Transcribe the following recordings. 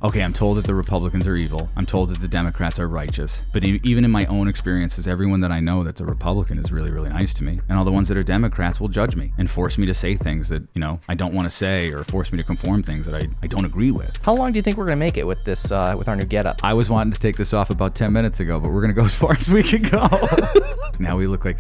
Okay, I'm told that the Republicans are evil. I'm told that the Democrats are righteous. But even in my own experiences, everyone that I know that's a Republican is really, really nice to me. And all the ones that are Democrats will judge me and force me to say things that, I don't want to say, or force me to conform things that I don't agree with. How long do you think we're going to make it with this, with our new getup? I was wanting to take this off about 10 minutes ago, but we're going to go as far as we can go. Now we look like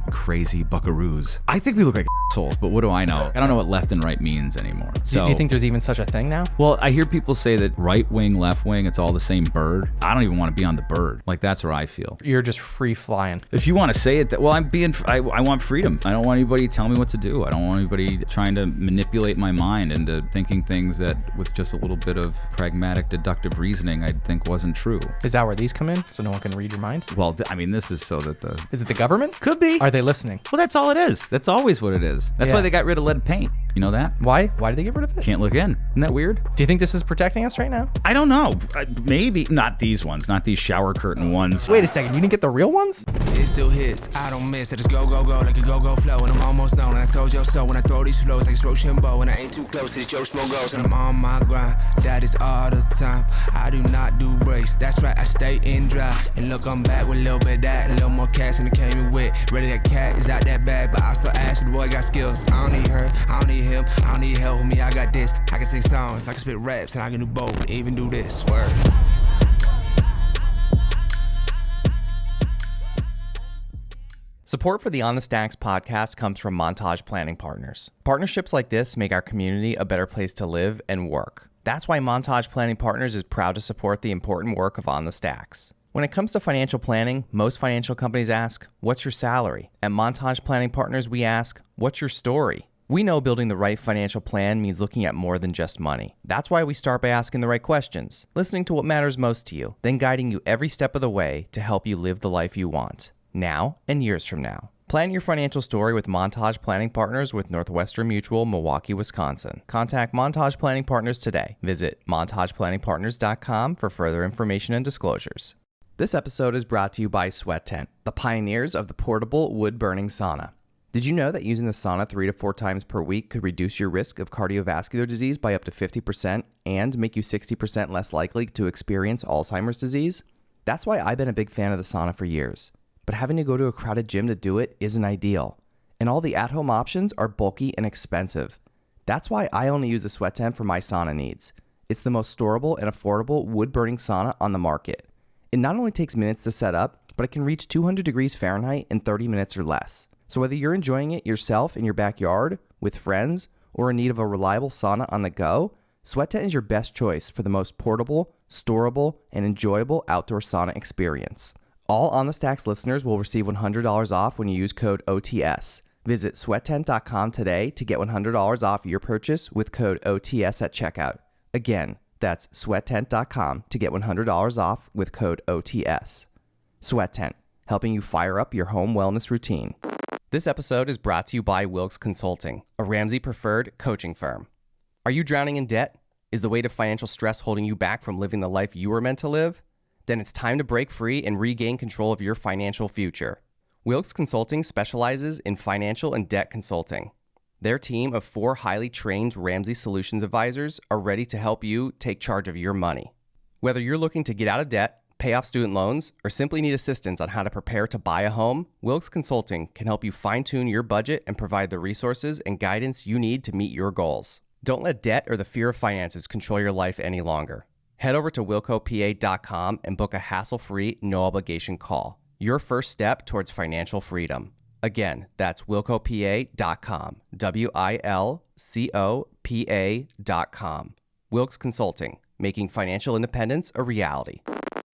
crazy buckaroos. I think we look like assholes, but what do I know? I don't know what left and right means anymore. So, do you think there's even such a thing now? Well, I hear people say that right wing, left wing, it's all the same bird. I don't even want to be on the bird. Like, that's where I feel. You're just free flying. If you want to say it, I want freedom. I don't want anybody to tell me what to do. I don't want anybody trying to manipulate my mind into thinking things that, with just a little bit of pragmatic, deductive reasoning, I'd think wasn't true. Is that where these come in? So no one can read your mind? Well, this is so that the... Is it the government? Could be. Are they listening? Well, that's all it is. That's always what it is. That's why they got rid of lead paint. You know that? Why? Why did they get rid of it? Can't look in. Isn't that weird? Do you think this is protecting us right now? I don't know. Maybe. Not these ones. Not these shower curtain ones. Wait a second. You didn't get the real ones? It still hits. I don't miss. I just go like a go flow. And I'm almost known. And I told you so when I throw these flows like it's Rochambeau. And I ain't too close to the Joe Smoke goes. And I'm on my grind. That is all the time. I do not do breaks. That's right. I stay in dry. And look, I'm back with a little bit of that. A little more cash than it came in with. Ready, that cat is out that bad. But I still ask you, the boy got skills. I don't need her. I don't need him. I don't need help with me. I got this. I can sing songs. I can spit raps. And I can do both. Even do this. Word. Support for the On the Stacks podcast comes from Montage Planning Partners. Partnerships like this make our community a better place to live and work. That's why Montage Planning Partners is proud to support the important work of On the Stacks. When it comes to financial planning, most financial companies ask, what's your salary? At Montage Planning Partners, we ask, what's your story? We know building the right financial plan means looking at more than just money. That's why we start by asking the right questions, listening to what matters most to you, then guiding you every step of the way to help you live the life you want, now and years from now. Plan your financial story with Montage Planning Partners with Northwestern Mutual, Milwaukee, Wisconsin. Contact Montage Planning Partners today. Visit montageplanningpartners.com for further information and disclosures. This episode is brought to you by Sweat Tent, the pioneers of the portable wood-burning sauna. Did you know that using the sauna 3 to 4 times per week could reduce your risk of cardiovascular disease by up to 50% and make you 60% less likely to experience Alzheimer's disease? That's why I've been a big fan of the sauna for years. But having to go to a crowded gym to do it isn't ideal. And all the at-home options are bulky and expensive. That's why I only use the Sweat Tent for my sauna needs. It's the most storable and affordable wood-burning sauna on the market. It not only takes minutes to set up, but it can reach 200 degrees Fahrenheit in 30 minutes or less. So whether you're enjoying it yourself in your backyard, with friends, or in need of a reliable sauna on the go, Sweat Tent is your best choice for the most portable, storable, and enjoyable outdoor sauna experience. All On the Stacks listeners will receive $100 off when you use code OTS. Visit sweattent.com today to get $100 off your purchase with code OTS at checkout. Again, that's sweattent.com to get $100 off with code OTS. Sweat Tent, helping you fire up your home wellness routine. This episode is brought to you by Wilks Consulting, a Ramsey-preferred coaching firm. Are you drowning in debt? Is the weight of financial stress holding you back from living the life you were meant to live? Then it's time to break free and regain control of your financial future. Wilks Consulting specializes in financial and debt consulting. Their team of 4 highly trained Ramsey Solutions advisors are ready to help you take charge of your money. Whether you're looking to get out of debt, pay off student loans, or simply need assistance on how to prepare to buy a home, Wilks Consulting can help you fine-tune your budget and provide the resources and guidance you need to meet your goals. Don't let debt or the fear of finances control your life any longer. Head over to wilcopa.com and book a hassle-free, no-obligation call. Your first step towards financial freedom. Again, that's wilcopa.com, WILCOPA.com. Wilks Consulting, making financial independence a reality.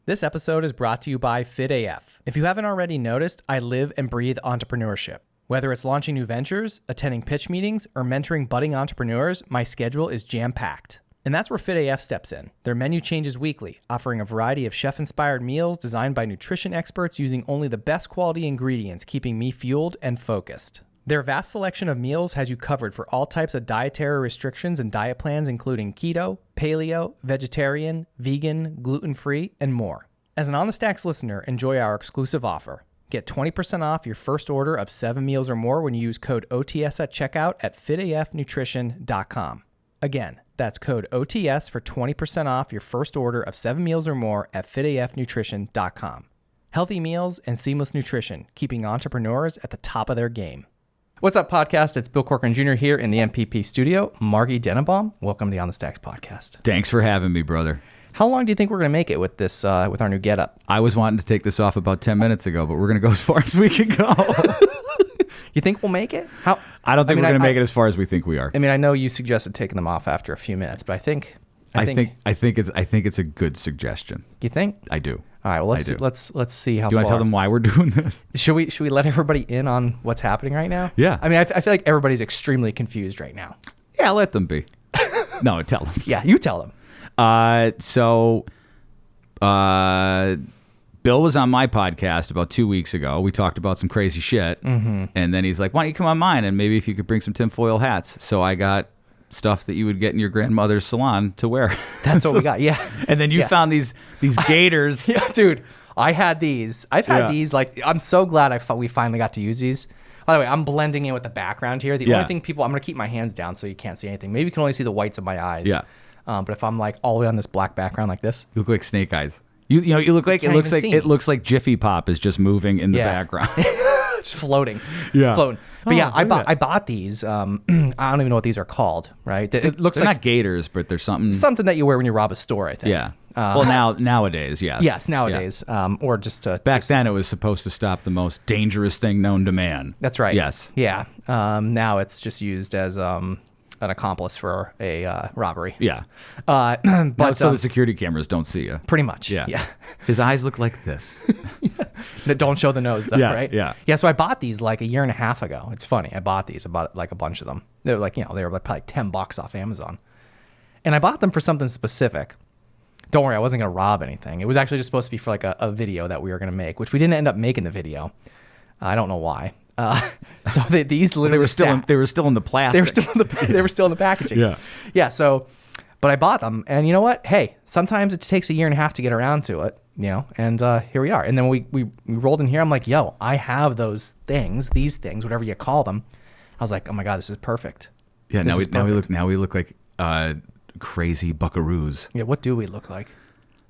This episode is brought to you by FitAF. If you haven't already noticed, I live and breathe entrepreneurship. Whether it's launching new ventures, attending pitch meetings, or mentoring budding entrepreneurs, my schedule is jam-packed. And that's where FitAF steps in. Their menu changes weekly, offering a variety of chef-inspired meals designed by nutrition experts using only the best quality ingredients, keeping me fueled and focused. Their vast selection of meals has you covered for all types of dietary restrictions and diet plans, including keto, paleo, vegetarian, vegan, gluten-free, and more. As an On the Stacks listener, enjoy our exclusive offer. Get 20% off your first order of 7 meals or more when you use code OTS at checkout at fitafnutrition.com. Again, That's code OTS for 20% off your first order of 7 meals or more at fitafnutrition.com. Healthy meals and seamless nutrition, keeping entrepreneurs at the top of their game. What's up, podcast? It's Bill Corcoran Jr. here in the MPP studio. Markie Dennebaum, welcome to the On the Stacks podcast. Thanks for having me, brother. How long do you think we're going to make it with this, with our new getup? I was wanting to take this off about 10 minutes ago, but we're going to go as far as we can go. You think we'll make it? I don't think we're going to make it as far as we think we are. I mean, I know you suggested taking them off after a few minutes, but I think it's a good suggestion. You think? I do. All right. Well, let's see how. Do you want to tell them why we're doing this? Should we let everybody in on what's happening right now? Yeah. I mean, I feel like everybody's extremely confused right now. Yeah, let them be. No, tell them. Yeah, you tell them. Bill was on my podcast about 2 weeks ago. We talked about some crazy shit. And then he's like, why don't you come on mine? And maybe if you could bring some tinfoil hats. So I got stuff that you would get in your grandmother's salon to wear. That's what we got. Yeah. And then you found these gaiters. Yeah, dude. I had these. I've had these. Like, I'm so glad we finally got to use these. By the way, I'm blending in with the background here. The only thing I'm going to keep my hands down so you can't see anything. Maybe you can only see the whites of my eyes. Yeah. But if I'm like all the way on this black background like this. You look like Snake Eyes. You look like it looks like Jiffy Pop is just moving in the background. It's floating. Yeah. Floating. But I bought these. I don't even know what these are called, right? It looks they're like not gaiters, but there's something that you wear when you rob a store, I think. Yeah. Well, nowadays, yes. Yes, nowadays. Yeah. Or just to... Back then, it was supposed to stop the most dangerous thing known to man. That's right. Yes. Yeah. Now it's just used as an accomplice for a robbery. Yeah. But so the security cameras don't see you. Pretty much. Yeah. Yeah. His eyes look like this. Don't show the nose, though, right? Yeah. Yeah. So I bought these like a year and a half ago. It's funny. I bought like a bunch of them. They were like, they were like probably $10 off Amazon. And I bought them for something specific. Don't worry, I wasn't going to rob anything. It was actually just supposed to be for like a video that we were going to make, which we didn't end up making the video. I don't know why. So these literally they were still in the plastic. They were still in the packaging. Yeah. Yeah. So, but I bought them, and you know what? Hey, sometimes it takes a year and a half to get around to it, and here we are. And then we rolled in here. I'm like, yo, I have these things, whatever you call them. I was like, oh my God, this is perfect. Yeah. Now we look like crazy buckaroos. Yeah. What do we look like?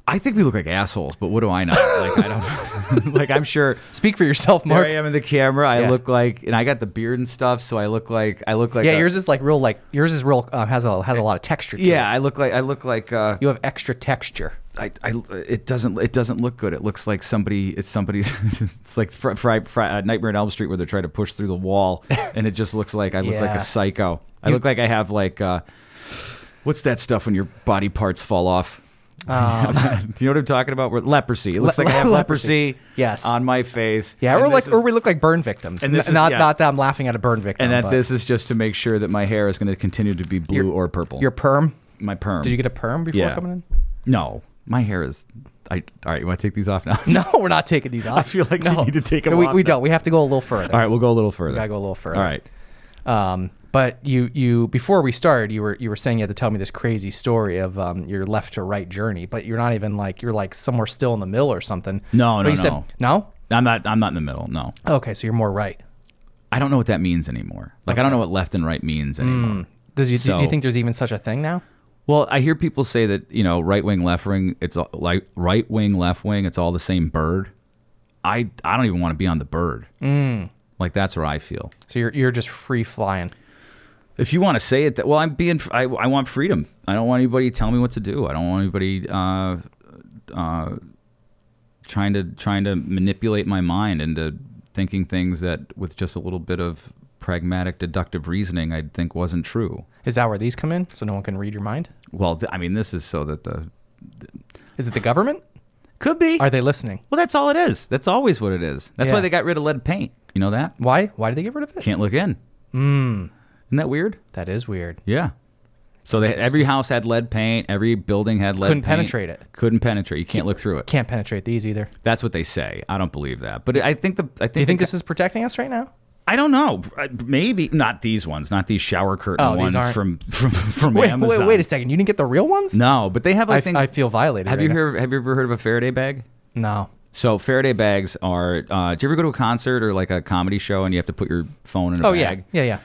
I think we look like assholes, but what do I know? Like, I don't like, I'm sure. Speak for yourself, Mark. There I am in the camera. I look like, and I got the beard and stuff, so I look like. Yeah, yours is real, has a lot of texture to it. Yeah, I look like. You have extra texture. It doesn't look good. It looks like it's like Nightmare on Elm Street where they're trying to push through the wall, and it just looks like I look like a psycho. I look like I have what's that stuff when your body parts fall off? Do you know what I'm talking about? Leprosy. It looks like I have leprosy. Yes. On my face. Yeah, or we look like burn victims. And not that I'm laughing at a burn victim. And this is just to make sure that my hair is going to continue to be blue or purple. Your perm? My perm. Did you get a perm before coming in? No, my hair is. All right, you want to take these off now? No, we're not taking these off. I feel like we need to take them off. We don't. We have to go a little further. All right, we'll go a little further. We gotta go a little further. All right. But you before we started, you were saying you had to tell me this crazy story of your left to right journey, but you're not even you're somewhere still in the middle or something. No. No? I'm not in the middle. No. Okay, so you're more right. I don't know what that means anymore. I don't know what left and right means anymore. Do you think there's even such a thing now? Well, I hear people say that right wing, left wing. It's like right wing, left wing. It's all the same bird. I don't even want to be on the bird. Like that's where I feel. So you're just free flying. If you want to say it, I want freedom. I don't want anybody to tell me what to do. I don't want anybody trying to manipulate my mind into thinking things that with just a little bit of pragmatic deductive reasoning I'd think wasn't true. Is that where these come in? So no one can read your mind? Well, this is so that Is it the government? Could be. Are they listening? Well, that's all it is. That's always what it is. That's why they got rid of lead paint. You know that? Why? Why did they get rid of it? Can't look in. Isn't that weird? That is weird. Yeah. So every house had lead paint. Every building had lead paint. Couldn't penetrate. You can't look through it. Can't penetrate these either. That's what they say. I don't believe that. But I think Do you think this is protecting us right now? I don't know. Maybe not these ones. Not these shower curtain ones from Amazon. Wait a second. You didn't get the real ones? No, but they have. I feel violated. Have you ever heard of a Faraday bag? No. So Faraday bags are. Do you ever go to a concert or like a comedy show and you have to put your phone in a bag? Yeah.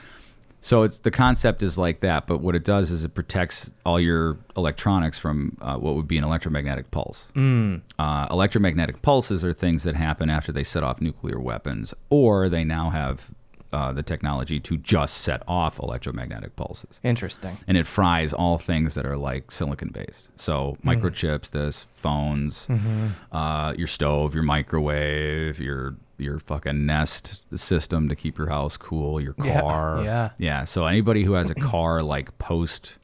So it's the concept is like that, but what it does is it protects all your electronics from what would be an electromagnetic pulse. Electromagnetic pulses are things that happen after they set off nuclear weapons, or they now have the technology to just set off electromagnetic pulses. Interesting. And it fries all things that are like silicon based. So microchips, this phones, your stove, your microwave, your fucking Nest system to keep your house cool, your car. Yeah. So anybody who has a car like post,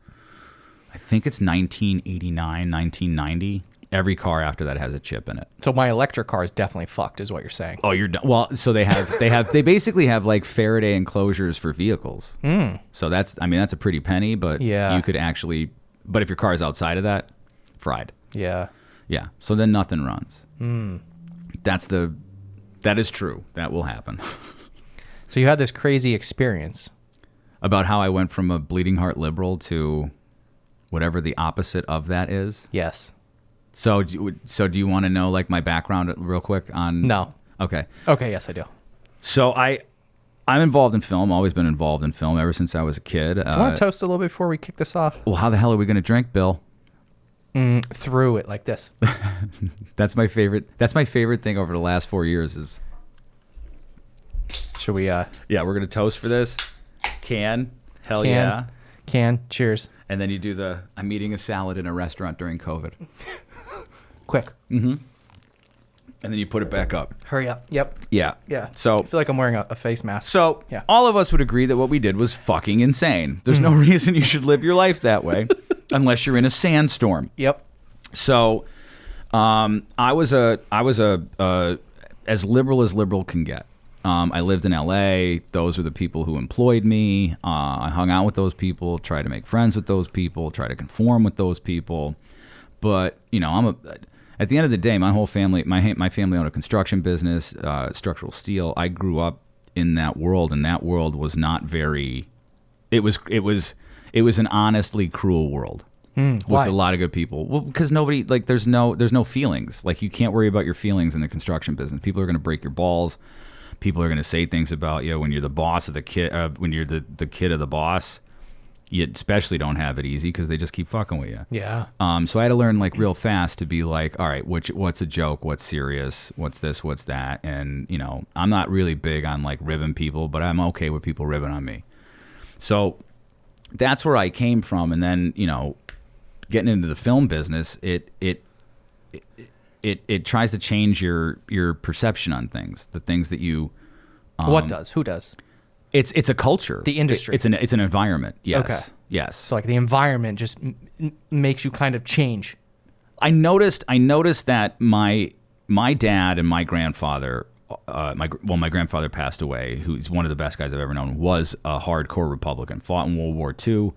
I think it's 1989, 1990, every car after that has a chip in it. So my electric car is definitely fucked, is what you're saying. Oh, you're done. Well, so they basically have like Faraday enclosures for vehicles. So that's a pretty penny, but you could actually, but if your car is outside of that, fried. Yeah. Yeah. So then nothing runs. That is true. That will happen. So you had this crazy experience. About how I went from a bleeding heart liberal to whatever the opposite of that is? Yes. So do you want to know like my background real quick on... No. Okay. Okay, yes, I do. So I'm involved in film, always been involved in film ever since I was a kid. Do you want to toast a little bit before we kick this off? Well, how the hell are we going to drink, Bill? Through it like this. That's my favorite thing over the last 4 years is... Should we... Yeah, we're going to toast for this. Hell yeah. Cheers. And then you do I'm eating a salad in a restaurant during COVID. Quick. And then you put it back up. Hurry up. Yep. Yeah. Yeah. So I feel like I'm wearing a face mask. So all of us would agree that what we did was fucking insane. There's no reason you should live your life that way unless you're in a sandstorm. Yep. So I was as liberal can get. I lived in LA. Those are the people who employed me. I hung out with those people, tried to make friends with those people, try to conform with those people. But, at the end of the day, my whole family, my family owned a construction business, structural steel. I grew up in that world, and that world was not very, it was an honestly cruel world. With why? A lot of good people. Well, because nobody, like, there's no feelings. Like, you can't worry about your feelings in the construction business. People are going to break your balls. People are going to say things about you when you're the boss of the kid. When you're the kid of the boss, you especially don't have it easy because they just keep fucking with you. Yeah. So I had to learn like real fast to be like, all right, what's a joke? What's serious? What's this? What's that? And I'm not really big on like ribbing people, but I'm okay with people ribbing on me. So that's where I came from. And then getting into the film business, it tries to change your perception on things, the things that you. What does? Who does? It's a culture. The industry. It's an environment. Yes. Okay. Yes. So like the environment just makes you kind of change. I noticed that my dad and my grandfather, my grandfather passed away, who's one of the best guys I've ever known, was a hardcore Republican, fought in World War II.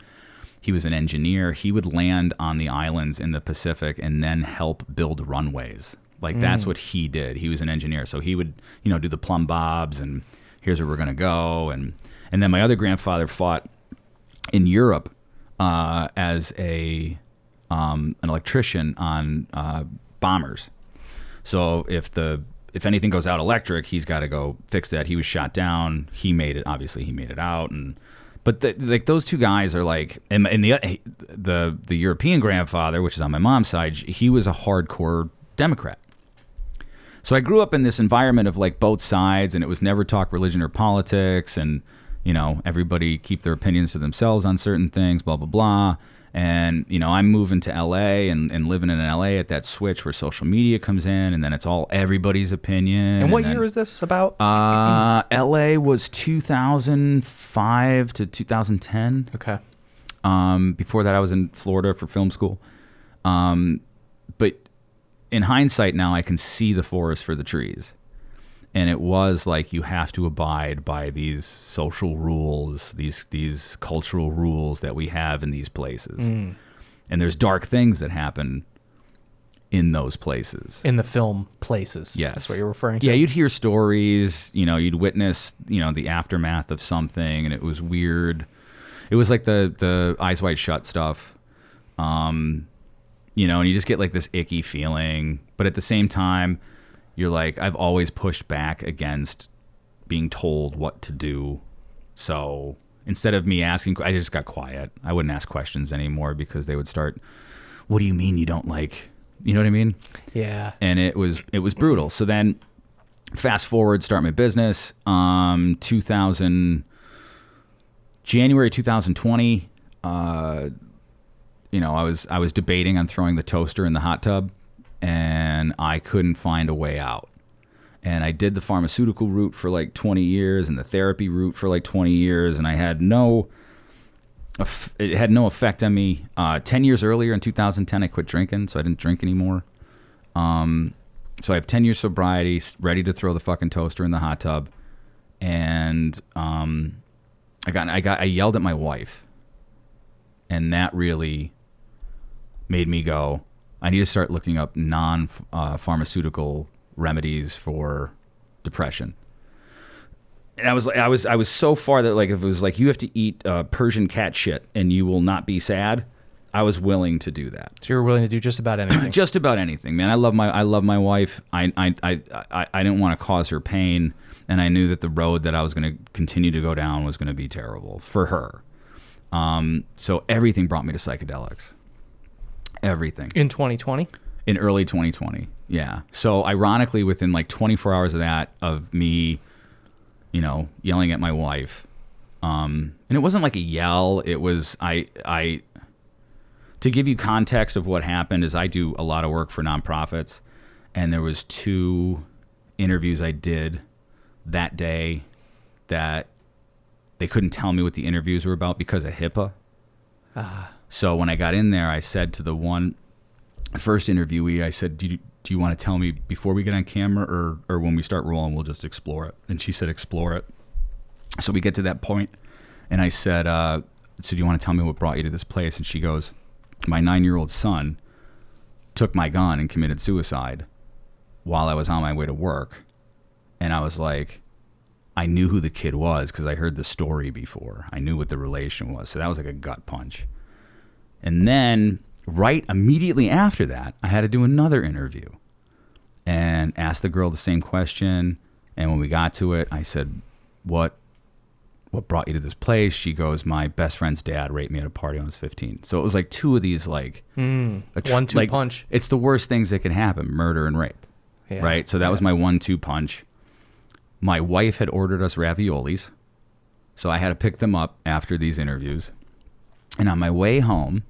He was an engineer. He would land on the islands in the Pacific and then help build runways. Like that's what he did. He was an engineer. So he would, do the plumb bobs and here's where we're going to go. And then my other grandfather fought in Europe as an electrician on bombers. So if anything goes out electric, he's got to go fix that. He was shot down. He made it out. But those two guys are like, and the European grandfather, which is on my mom's side, he was a hardcore Democrat. So I grew up in this environment of like both sides, and it was never talk religion or politics, and everybody keep their opinions to themselves on certain things, blah blah blah. And I'm moving to LA and living in LA at that switch where social media comes in, and then it's all everybody's opinion. And what year is this about? LA was 2005 to 2010. Okay. Before that, I was in Florida for film school. But in hindsight now, I can see the forest for the trees. And it was like you have to abide by these social rules, these cultural rules that we have in these places. And there's dark things that happen in those places. In the film places. Yes. That's what you're referring to? Yeah, you'd hear stories, you'd witness, the aftermath of something, and it was weird. It was like the Eyes Wide Shut stuff. And you just get like this icky feeling. But at the same time, you're like, I've always pushed back against being told what to do. So, instead of me asking, I just got quiet. I wouldn't ask questions anymore because they would start, what do you mean you don't like, you know what I mean? Yeah. And it was brutal. So then fast forward, start my business, January 2020, I was debating on throwing the toaster in the hot tub, and I couldn't find a way out. And I did the pharmaceutical route for like 20 years and the therapy route for like 20 years, and it had no effect on me. 10 years earlier in 2010, I quit drinking, so I didn't drink anymore. So I have 10 years sobriety, ready to throw the fucking toaster in the hot tub, and I yelled at my wife, and that really made me go, I need to start looking up non-pharmaceutical remedies for depression. And I was so far that like if it was like you have to eat Persian cat shit and you will not be sad, I was willing to do that. So you were willing to do just about anything. Just about anything, man. I love my wife. I didn't want to cause her pain, and I knew that the road that I was going to continue to go down was going to be terrible for her. So everything brought me to psychedelics. Everything. In 2020? In early 2020, yeah. So ironically, within like 24 hours of that, of me, yelling at my wife, and it wasn't like a yell. It was to give you context of what happened is I do a lot of work for nonprofits, and there was 2 interviews I did that day that they couldn't tell me what the interviews were about because of HIPAA. So when I got in there, I said to the first interviewee, I said, do you want to tell me before we get on camera or when we start rolling, we'll just explore it? And she said, explore it. So we get to that point, and I said, so do you want to tell me what brought you to this place? And she goes, my 9-year-old son took my gun and committed suicide while I was on my way to work. And I was like, I knew who the kid was because I heard the story before. I knew what the relation was. So that was like a gut punch. And then right immediately after that, I had to do another interview and ask the girl the same question. And when we got to it, I said, what brought you to this place? She goes, my best friend's dad raped me at a party when I was 15. So it was like 2 of these like... 1-2 punch. It's the worst things that can happen, murder and rape. Yeah, right? So that was my 1-2 punch. My wife had ordered us raviolis, so I had to pick them up after these interviews. And on my way home,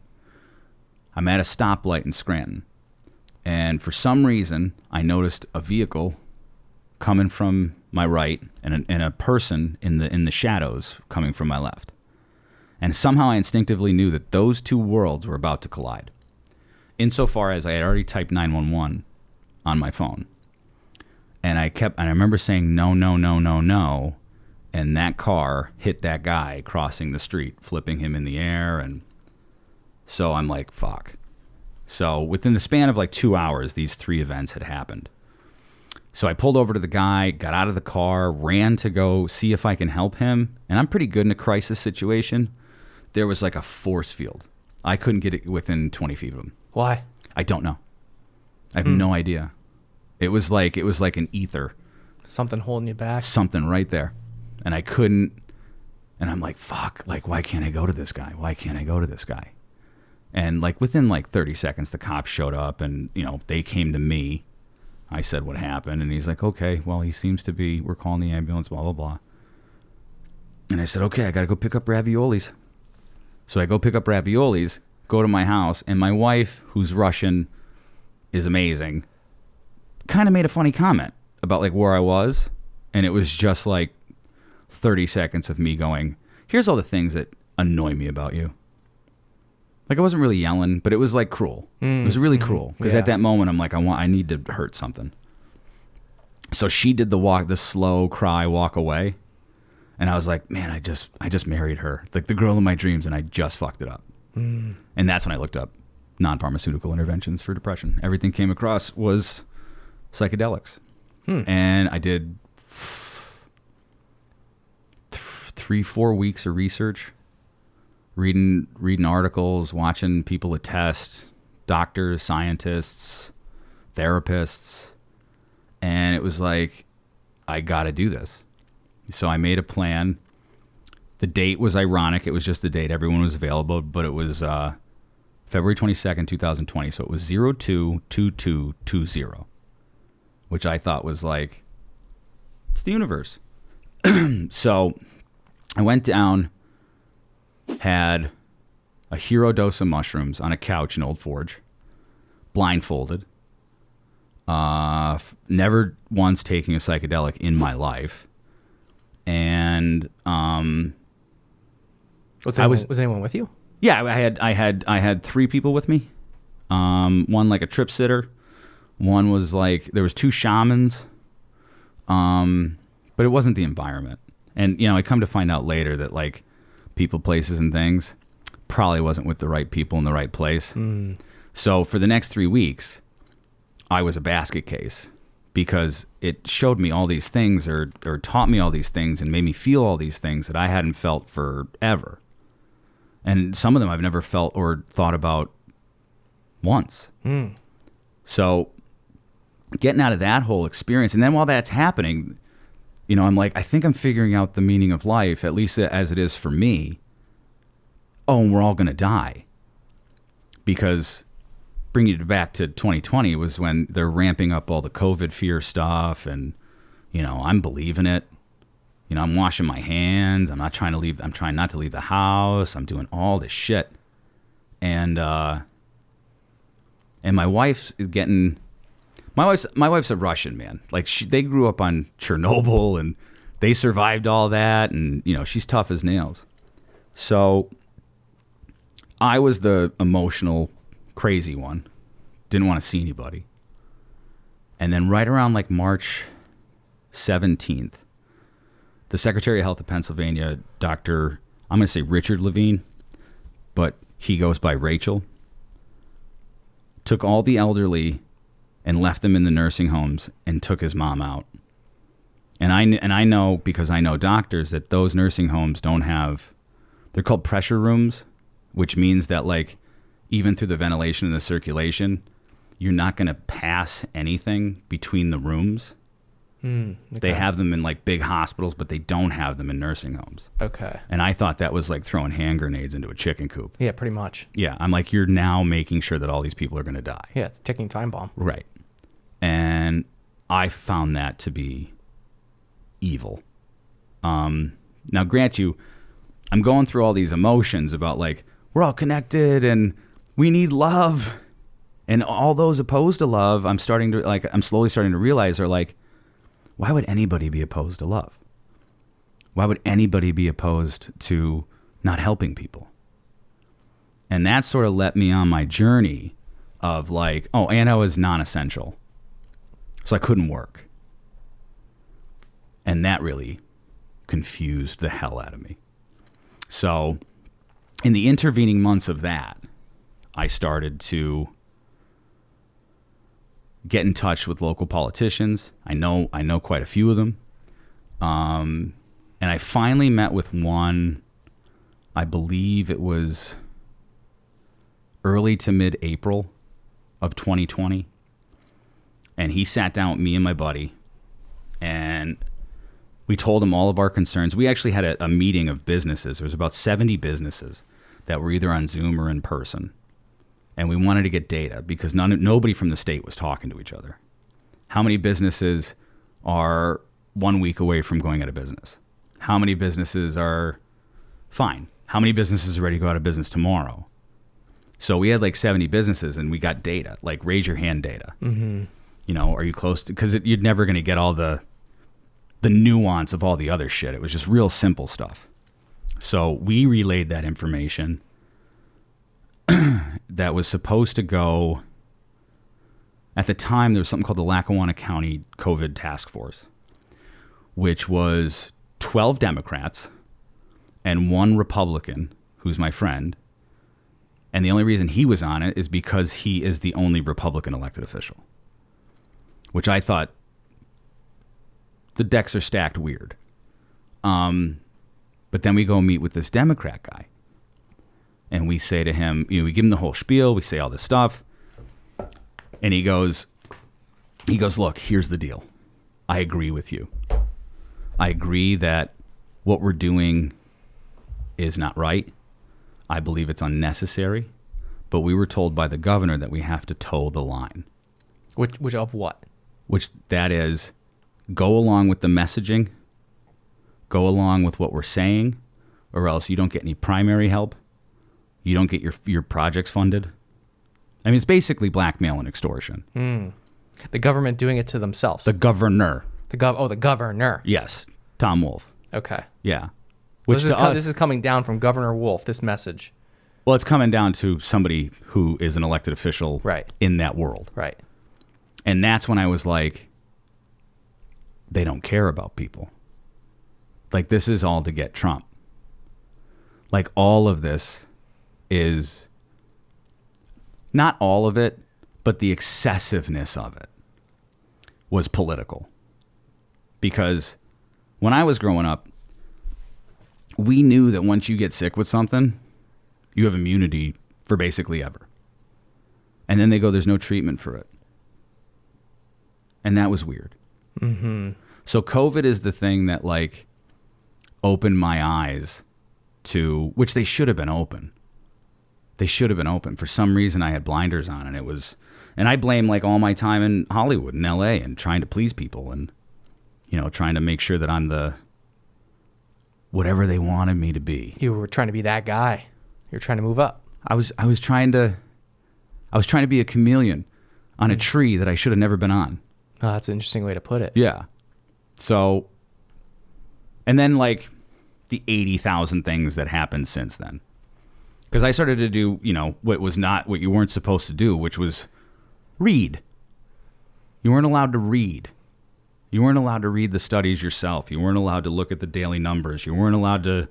I'm at a stoplight in Scranton. And for some reason, I noticed a vehicle coming from my right and a person in the shadows coming from my left. And somehow I instinctively knew that those 2 worlds were about to collide. Insofar as I had already typed 911 on my phone. And I remember saying, no, no, no, no, no. And that car hit that guy crossing the street, flipping him in the air. And so I'm like, fuck. So within the span of like 2 hours, these 3 events had happened. So I pulled over to the guy, got out of the car, ran to go see if I can help him. And I'm pretty good in a crisis situation. There was like a force field. I couldn't get it within 20 feet of him. Why? I don't know. I have no idea. It was like an ether. Something holding you back. Something right there. And I couldn't. And I'm like, fuck. Like, why can't I go to this guy? Why can't I go to this guy? And like within like 30 seconds, the cops showed up and, they came to me. I said what happened. And he's like, okay, well, he seems to be, we're calling the ambulance, blah, blah, blah. And I said, okay, I got to go pick up raviolis. So I go pick up raviolis, go to my house, and my wife, who's Russian, is amazing, kind of made a funny comment about like where I was. And it was just like 30 seconds of me going, here's all the things that annoy me about you. Like I wasn't really yelling, but it was like cruel. It was really cruel because at that moment I'm like, I need to hurt something. So she did the slow cry walk away. And I was like, man, I just married her, like the girl of my dreams, and I just fucked it up. And that's when I looked up non-pharmaceutical interventions for depression. Everything came across was psychedelics. And I did 3-4 weeks of research, reading articles, watching people attest, doctors, scientists, therapists. And it was like, I got to do this. So I made a plan. The date was ironic. It was just the date. Everyone was available, but it was February 22nd, 2020. So it was 02/22/20, which I thought was like, it's the universe. So I went down, had a hero dose of mushrooms on a couch in Old Forge, blindfolded. Never once taking a psychedelic in my life. And was anyone with you? Yeah, I had 3 people with me. One like a trip sitter. One was like, there was 2 shamans. But it wasn't the environment. And, I come to find out later that like people, places, and things probably wasn't with the right people in the right place. So for the next 3 weeks, I was a basket case because it showed me all these things or taught me all these things and made me feel all these things that I hadn't felt forever. And some of them I've never felt or thought about once. So getting out of that whole experience, and then while that's happening, I'm like, I think I'm figuring out the meaning of life, at least as it is for me. Oh, and we're all going to die. Because bringing it back to 2020 was when they're ramping up all the COVID fear stuff, and, I'm believing it. I'm washing my hands. I'm trying not to leave the house. I'm doing all this shit. And my wife's getting... My wife's a Russian, man. Like they grew up on Chernobyl and they survived all that, and she's tough as nails. So I was the emotional, crazy one. Didn't want to see anybody. And then right around like March 17th, the Secretary of Health of Pennsylvania, Dr. I'm going to say Richard Levine, but he goes by Rachel, took all the elderly and left them in the nursing homes and took his mom out. And I know, because I know doctors, that those nursing homes don't have, they're called pressure rooms, which means that like even through the ventilation and the circulation, you're not going to pass anything between the rooms. Okay. They have them in like big hospitals, but they don't have them in nursing homes. Okay. And I thought that was like throwing hand grenades into a chicken coop. Yeah, pretty much. Yeah, I'm like, you're now making sure that all these people are going to die. Yeah, it's a ticking time bomb. Right. And I found that to be evil. Now, grant you, I'm going through all these emotions about like, we're all connected and we need love. And all those opposed to love, I'm slowly starting to realize are like, why would anybody be opposed to love? Why would anybody be opposed to not helping people? And that sort of let me on my journey of like, and I was non-essential. So I couldn't work. And that really confused the hell out of me. So in the intervening months of that, I started to get in touch with local politicians. I know quite a few of them. And I finally met with one, I believe it was early to mid-April of 2020. And he sat down with me and my buddy, and we told him all of our concerns. We actually had a meeting of businesses. There was about 70 businesses that were either on Zoom or in person. And we wanted to get data because nobody from the state was talking to each other. How many businesses are 1 week away from going out of business? How many businesses are fine? How many businesses are ready to go out of business tomorrow? So we had like 70 businesses and we got data, like raise your hand data. Mm-hmm. Are you close to, because you're never going to get all the nuance of all the other shit. It was just real simple stuff. So we relayed that information that was supposed to go, at the time, there was something called the Lackawanna County COVID Task Force, which was 12 Democrats and 1 Republican, who's my friend. And the only reason he was on it is because he is the only Republican elected official, which I thought the decks are stacked weird. But then we go meet with this Democrat guy. And we say to him, we give him the whole spiel. We say all this stuff. And he goes, look, here's the deal. I agree with you. I agree that what we're doing is not right. I believe it's unnecessary. But we were told by the governor that we have to toe the line. Which of what? Which that is, go along with the messaging, go along with what we're saying, or else you don't get any primary help. You don't get your projects funded. I mean, it's basically blackmail and extortion. The government doing it to themselves. The governor. The governor. Yes, Tom Wolf. Okay. Yeah. So this is coming down from Governor Wolf, this message. Well, it's coming down to somebody who is an elected official in that world. Right. And that's when I was like, they don't care about people. Like, this is all to get Trump. Like, all of this is, not all of it, but the excessiveness of it was political. Because when I was growing up, we knew that once you get sick with something, you have immunity for basically ever. And then they go, there's no treatment for it. And that was weird. Mm-hmm. So COVID is the thing that, like, opened my eyes to, which they should have been open. They should have been open. For some reason, I had blinders on, and it was, and I blame, like, all my time in Hollywood and LA and trying to please people and, you know, trying to make sure that I'm the, whatever they wanted me to be. You were trying to be that guy. You're trying to move up. I was trying to be a chameleon on a tree that I should have never been on. Oh, that's an interesting way to put it. Yeah. So, and then, like, the 80,000 things that happened since then. Because I started to do, you know, what you weren't supposed to do, which was read. You weren't allowed to read. You weren't allowed to read the studies yourself. You weren't allowed to look at the daily numbers. You weren't allowed to,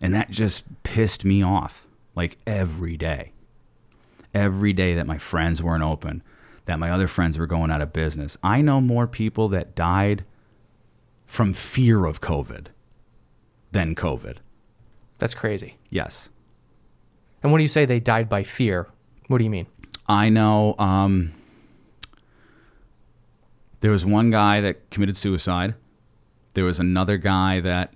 and that just pissed me off, like, every day. Every day that my friends weren't open, that my other friends were going out of business. I know more people that died from fear of COVID than COVID. That's crazy. Yes. And what do you say they died by fear? What do you mean? I know there was one guy that committed suicide. There was another guy that,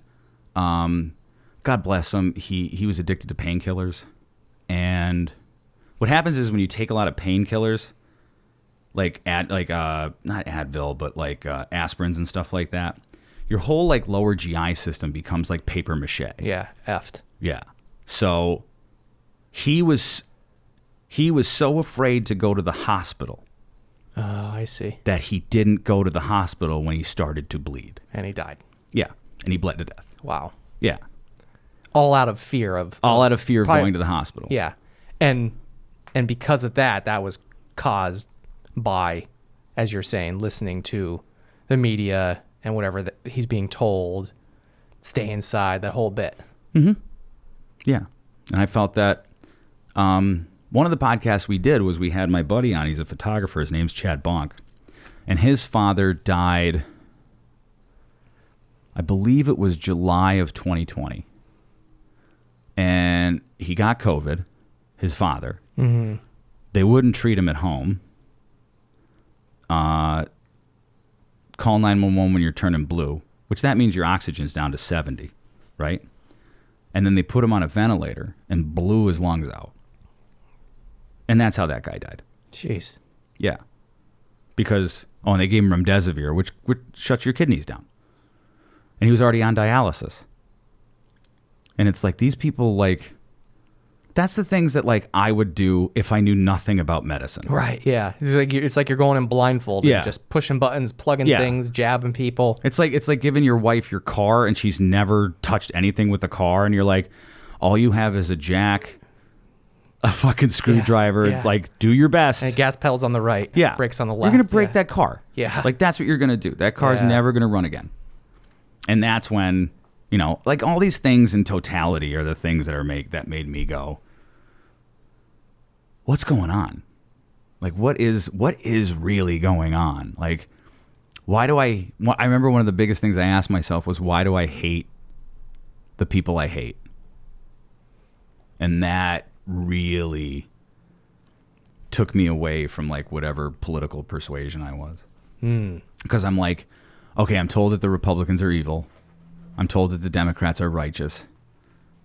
God bless him, he was addicted to painkillers. And what happens is when you take a lot of painkillers, like not Advil, but like aspirins and stuff like that, your whole, like, lower GI system becomes like paper mache. Yeah, effed. Yeah. So he was so afraid to go to the hospital. Oh, I see. That he didn't go to the hospital when he started to bleed. And he died. Yeah. And he bled to death. Wow. Yeah. All out of fear of going to the hospital. Yeah. And because of that was caused by, as you're saying, listening to the media and whatever that he's being told, stay inside, that whole bit. Mm-hmm. Yeah. And I felt that one of the podcasts we did was we had my buddy on. He's a photographer. His name's Chad Bonk. And his father died, I believe it was July of 2020. And he got COVID, his father. Mm-hmm. They wouldn't treat him at home. Call 911 when you're turning blue, which that means your oxygen's down to 70, right? And then they put him on a ventilator and blew his lungs out. And that's how that guy died. Jeez. Yeah. Because, and they gave him remdesivir, which shuts your kidneys down. And he was already on dialysis. And it's like, these people, like, that's the things that, like, I would do if I knew nothing about medicine. Right, yeah. It's like you're going in blindfolded, just pushing buttons, plugging things, jabbing people. It's like giving your wife your car and she's never touched anything with the car, and you're like, all you have is a jack, a fucking screwdriver. Yeah. It's like, do your best. And gas pedal's on the right. Yeah. Brakes on the left. You're going to break that car. Yeah. Like, that's what you're going to do. That car's never going to run again. And that's when, you know, like, all these things in totality are the things that made me go, what's going on? Like, what is really going on? Like, I remember one of the biggest things I asked myself was, why do I hate the people I hate? And that really took me away from, like, whatever political persuasion I was. Because I'm like, okay, I'm told that the Republicans are evil. I'm told that the Democrats are righteous.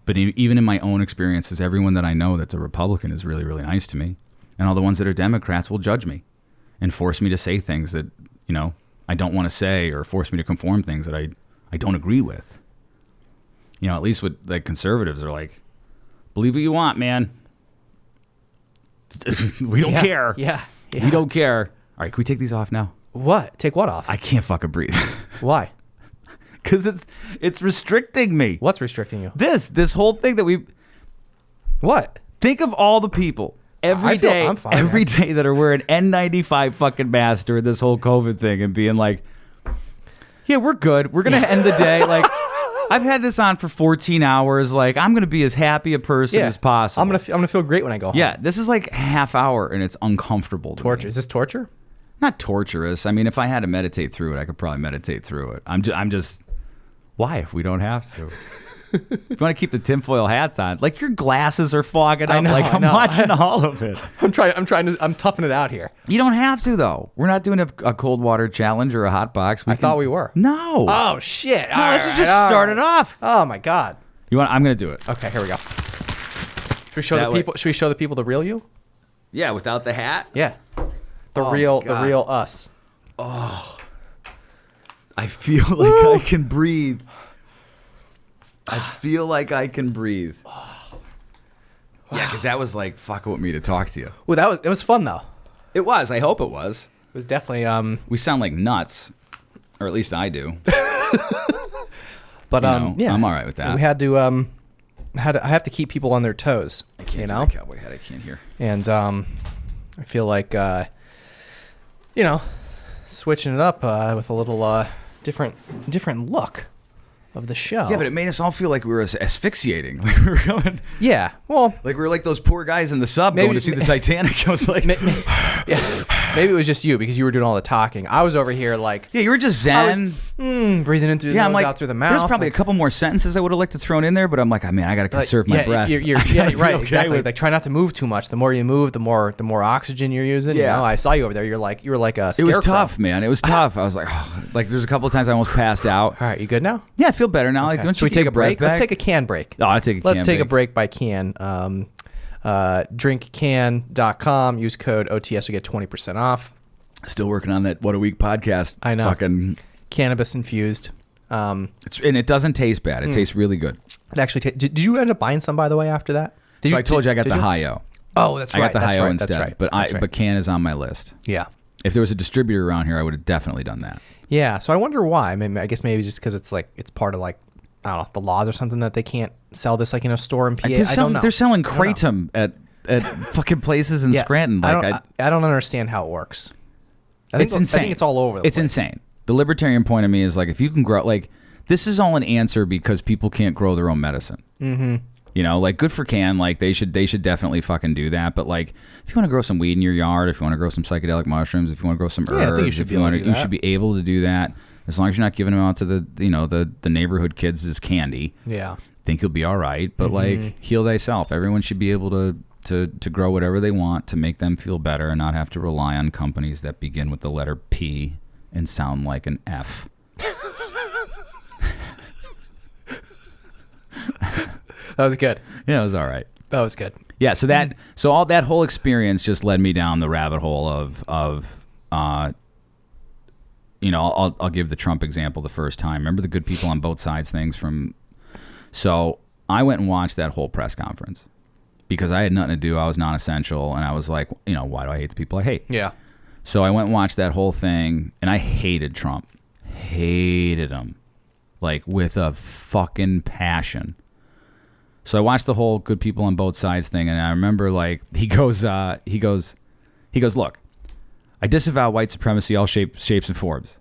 But even in my own experiences, everyone that I know that's a Republican is really, really nice to me. And all the ones that are Democrats will judge me and force me to say things that, I don't want to say, or force me to conform things that I don't agree with. At least with like conservatives are like, believe what you want, man. We don't care. Yeah. We don't care. All right, can we take these off now? What? Take what off? I can't fucking breathe. Why? Because it's restricting me. What's restricting you? This whole thing that we... What? Think of all the people every day that are wearing N95 fucking masks during this whole COVID thing and being like, yeah, we're good. We're going to end the day. Like, I've had this on for 14 hours. Like, I'm going to be as happy a person as possible. I'm gonna feel great when I go home. Yeah, this is like a half hour and it's uncomfortable to Torture. me. Is this torture? Not torturous. I mean, if I had to meditate through it, I could probably meditate through it. I'm just why if we don't have to? If you want to keep the tinfoil hats on, like your glasses are fogging up. I'm watching all of it. I'm toughing it out here. You don't have to though. We're not doing a cold water challenge or a hot box. I thought we were. No. Oh shit. No, let's just start it off. Oh my god. I'm gonna do it. Okay, here we go. Should we show the people the real you? Yeah, without the hat. Yeah. The real us. Oh. I feel like I can breathe. I feel like I can breathe. Wow. Yeah, because that was like fucking with me to talk to you. Well, it was fun though. It was. I hope it was. It was definitely. We sound like nuts, or at least I do. But yeah, I'm all right with that. We had to I have to keep people on their toes. I can't do my cowboy hat. I can't hear. And I feel like switching it up with a little different look of the show. Yeah, but it made us all feel like we were asphyxiating. Like we were going. Yeah, well, like we were like those poor guys in the sub going to see the Titanic. I was like, maybe it was just you because you were doing all the talking. I was over here like, yeah, you were just zen, breathing in through the nose, out through the mouth. There's probably a couple more sentences I would have liked to throw in there, but I'm like, I mean, I got to conserve my breath. Yeah, right, exactly. Like, try not to move too much. The more you move, the more oxygen you're using. Yeah, I saw you over there. You were like a scarecrow. It was tough, man. It was tough. I was like, there's a couple of times I almost passed out. All right, you good now? Yeah, I feel better now. Okay. Like, should we take a break? Let's take a can break. Oh, I'll take a can break. Let's take a break by can. Drinkcan.com. Use code OTS to get 20% off. Still working on that What a Week podcast. I know. Fucking cannabis infused. And it doesn't taste bad. It tastes really good. It actually did you end up buying some, by the way, after that? I told you I got the Hi-O. Oh, that's right. I got the Hi-O right, instead. That's right. But can is on my list. Yeah. If there was a distributor around here, I would have definitely done that. Yeah. So I wonder why. I guess maybe just because it's part of like, I don't know, the laws or something that they can't sell this like in a store in PA. I don't know. They're selling Kratom at fucking places in Scranton. Like, I don't understand how it works. It's insane. I think it's all over the place. It's insane. The libertarian point of me is like, if you can grow, like, this is all an answer because people can't grow their own medicine. Mm-hmm. Like, good for can. Like, they should definitely fucking do that. But like, if you want to grow some weed in your yard, if you want to grow some psychedelic mushrooms, if you want to grow some herbs, I think you should you should be able to do that. As long as you're not giving them out to the neighborhood kids as candy. Yeah. I think you'll be all right. But like, heal thyself. Everyone should be able to grow whatever they want to make them feel better and not have to rely on companies that begin with the letter P and sound like an F. That was good. Yeah, it was all right. That was good. Yeah, so all that whole experience just led me down the rabbit hole of I'll give the Trump example the first time. Remember the good people on both sides things from. So I went and watched that whole press conference because I had nothing to do. I was non-essential, and I was like, why do I hate the people I hate? Yeah. So I went and watched that whole thing, and I hated Trump. Hated him. Like, with a fucking passion. So I watched the whole good people on both sides thing, and I remember, like, he goes, look, I disavow white supremacy, all shapes and forms.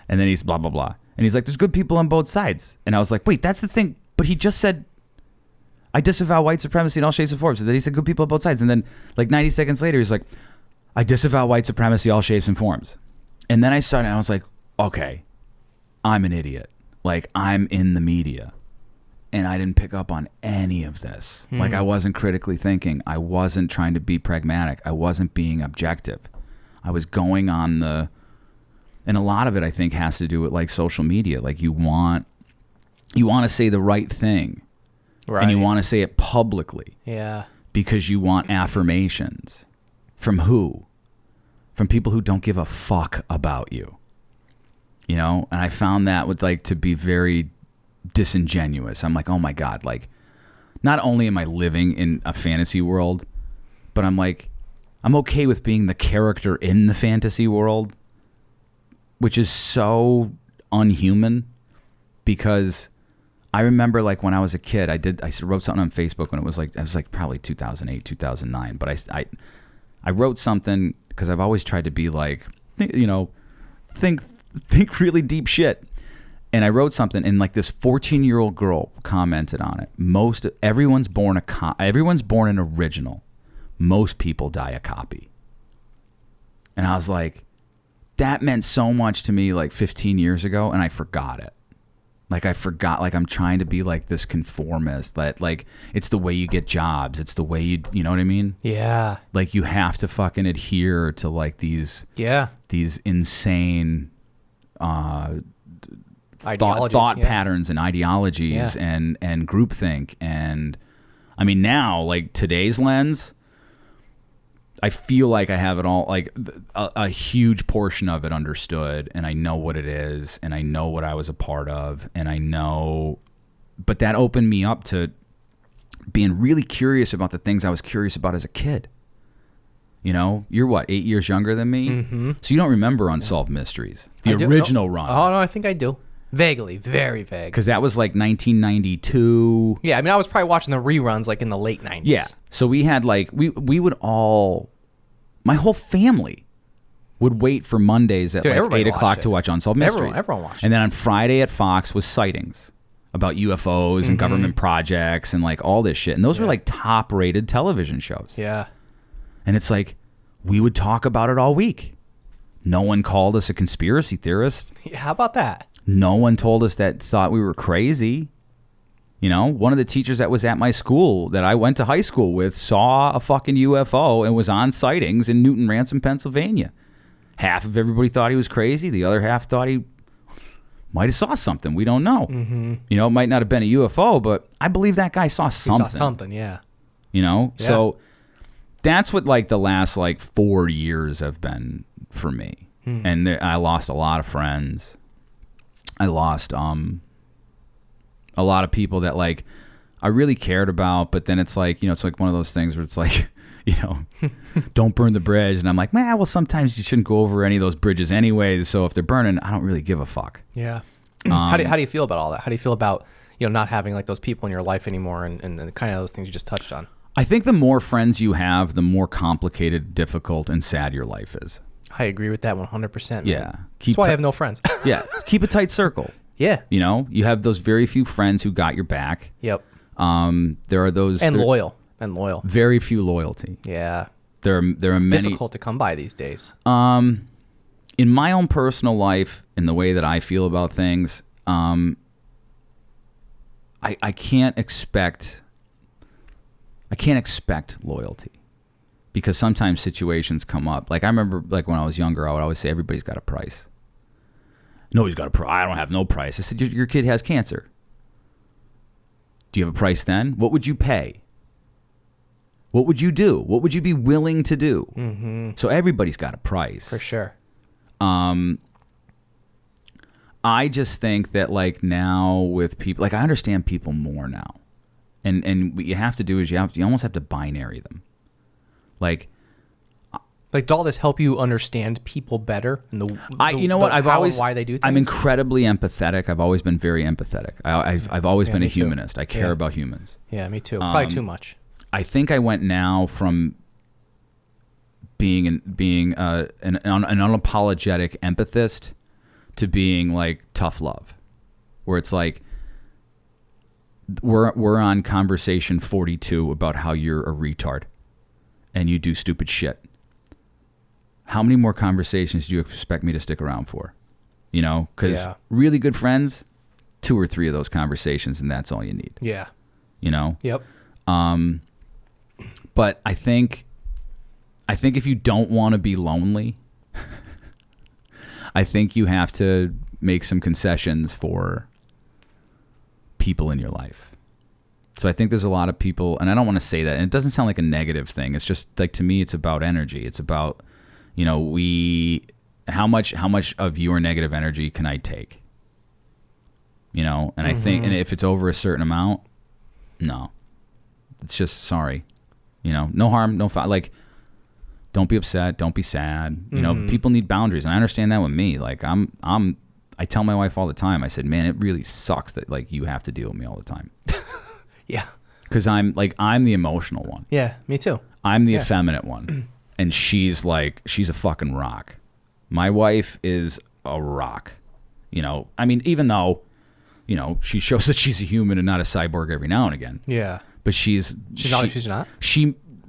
And then he's blah, blah, blah. And he's like, there's good people on both sides. And I was like, wait, that's the thing. But he just said, I disavow white supremacy in all shapes and forms. And then he said, good people on both sides. And then, like, 90 seconds later, he's like, I disavow white supremacy, all shapes and forms. And then I was like, okay, I'm an idiot. Like, I'm in the media. And I didn't pick up on any of this. Like, I wasn't critically thinking. I wasn't trying to be pragmatic. I wasn't being objective. I was going on and a lot of it, I think, has to do with, like, social media. Like, you want to say the right thing. And you want to say it publicly. Yeah. Because you want affirmations. From who? From people who don't give a fuck about you. You know? And I found that would like to be very disingenuous. I'm like, oh my God, like, not only am I living in a fantasy world, but I'm like, I'm okay with being the character in the fantasy world, which is so unhuman. Because I remember like when I was a kid, I wrote something on Facebook when it was like probably 2008, 2009. But I wrote something because I've always tried to be like, you know, think really deep shit. And I wrote something, and like this 14-year-old girl commented on it. Everyone's born an original. Most people die a copy. And I was like, that meant so much to me like 15 years ago, and I forgot it. Like I forgot, like I'm trying to be like this conformist, that like it's the way you get jobs, it's the way you know what I mean? Yeah. Like you have to fucking adhere to like these insane thought patterns and ideologies and groupthink. And I mean, now like today's lens, I feel like I have it all, like a huge portion of it understood, and I know what it is, and I know what I was a part of, and I know, but that opened me up to being really curious about the things I was curious about as a kid. You know, you're what, 8 years younger than me? Mm-hmm. So you don't remember Unsolved Mysteries, the original run. Oh, no, I think I do. Vaguely, very vague. Because that was like 1992. Yeah, I mean, I was probably watching the reruns like in the late 90s. Yeah. So we had like, we would all, my whole family would wait for Mondays at like 8 o'clock to watch Unsolved Mysteries. Everyone watched it. And then on Friday at Fox was Sightings about UFOs and government projects and like all this shit. And those were like top rated television shows. Yeah. And it's like, we would talk about it all week. No one called us a conspiracy theorist. Yeah, how about that? No one told us that thought we were crazy. You know, one of the teachers that was at my school that I went to high school with saw a fucking UFO and was on Sightings in Newton Ransom, Pennsylvania. Half of everybody thought he was crazy. The other half thought he might have saw something. We don't know. Mm-hmm. You know, it might not have been a UFO, but I believe that guy saw something. He saw something, yeah. You know? Yeah. So that's what like the last like 4 years have been for me. And I lost a lot of friends. I lost a lot of people that like I really cared about, but then it's like, you know, it's like one of those things where it's like, you know, don't burn the bridge. And I'm like, man, well, sometimes you shouldn't go over any of those bridges anyways. So if they're burning, I don't really give a fuck. Yeah. How do you feel about all that? How do you feel about, you know, not having like those people in your life anymore and kind of those things you just touched on? I think the more friends you have, the more complicated, difficult, and sad your life is. I agree with that 100%. Man. Yeah. That's why I have no friends. Yeah. Keep a tight circle. Yeah. You know, you have those very few friends who got your back. Yep. There are those. And loyal. Very few loyalty. Yeah. There are it's many. difficult to come by these days. In my own personal life, in the way that I feel about things, I can't expect loyalty. Because sometimes situations come up. Like I remember, like when I was younger, I would always say, "Everybody's got a price." Nobody's got a price. I don't have no price. I said, "Your kid has cancer. Do you have a price then? What would you pay? What would you do? What would you be willing to do?" Mm-hmm. So everybody's got a price For sure. I just think that like now with people, like I understand people more now, and what you have to do is you almost have to binary them. Like, does all this help you understand people better? And you know what? I've always why they do things? I'm incredibly empathetic. I've always been very empathetic. I've always been a humanist. I care about humans. Yeah, me too. Probably too much. I think I went now from being an unapologetic empathist to being like tough love, where it's like we're on conversation 42 about how you're a retard and you do stupid shit. How many more conversations do you expect me to stick around for? You know, because really good friends, 2 or 3 of those conversations, and that's all you need. Yeah. You know? Yep. But I think if you don't want to be lonely, I think you have to make some concessions for people in your life. So I think there's a lot of people, and I don't want to say that, and it doesn't sound like a negative thing. It's just like, to me, it's about energy. It's about, you know, how much of your negative energy can I take? You know, and I think, and if it's over a certain amount, no, it's just sorry. You know, no harm, no foul. Like, don't be upset, don't be sad. You know, people need boundaries, and I understand that with me. Like, I tell my wife all the time. I said, man, it really sucks that like you have to deal with me all the time. Yeah. Because I'm the emotional one. Yeah, me too. I'm the effeminate one. And she's a fucking rock. My wife is a rock. You know, I mean, even though, you know, she shows that she's a human and not a cyborg every now and again. Yeah. But she's not?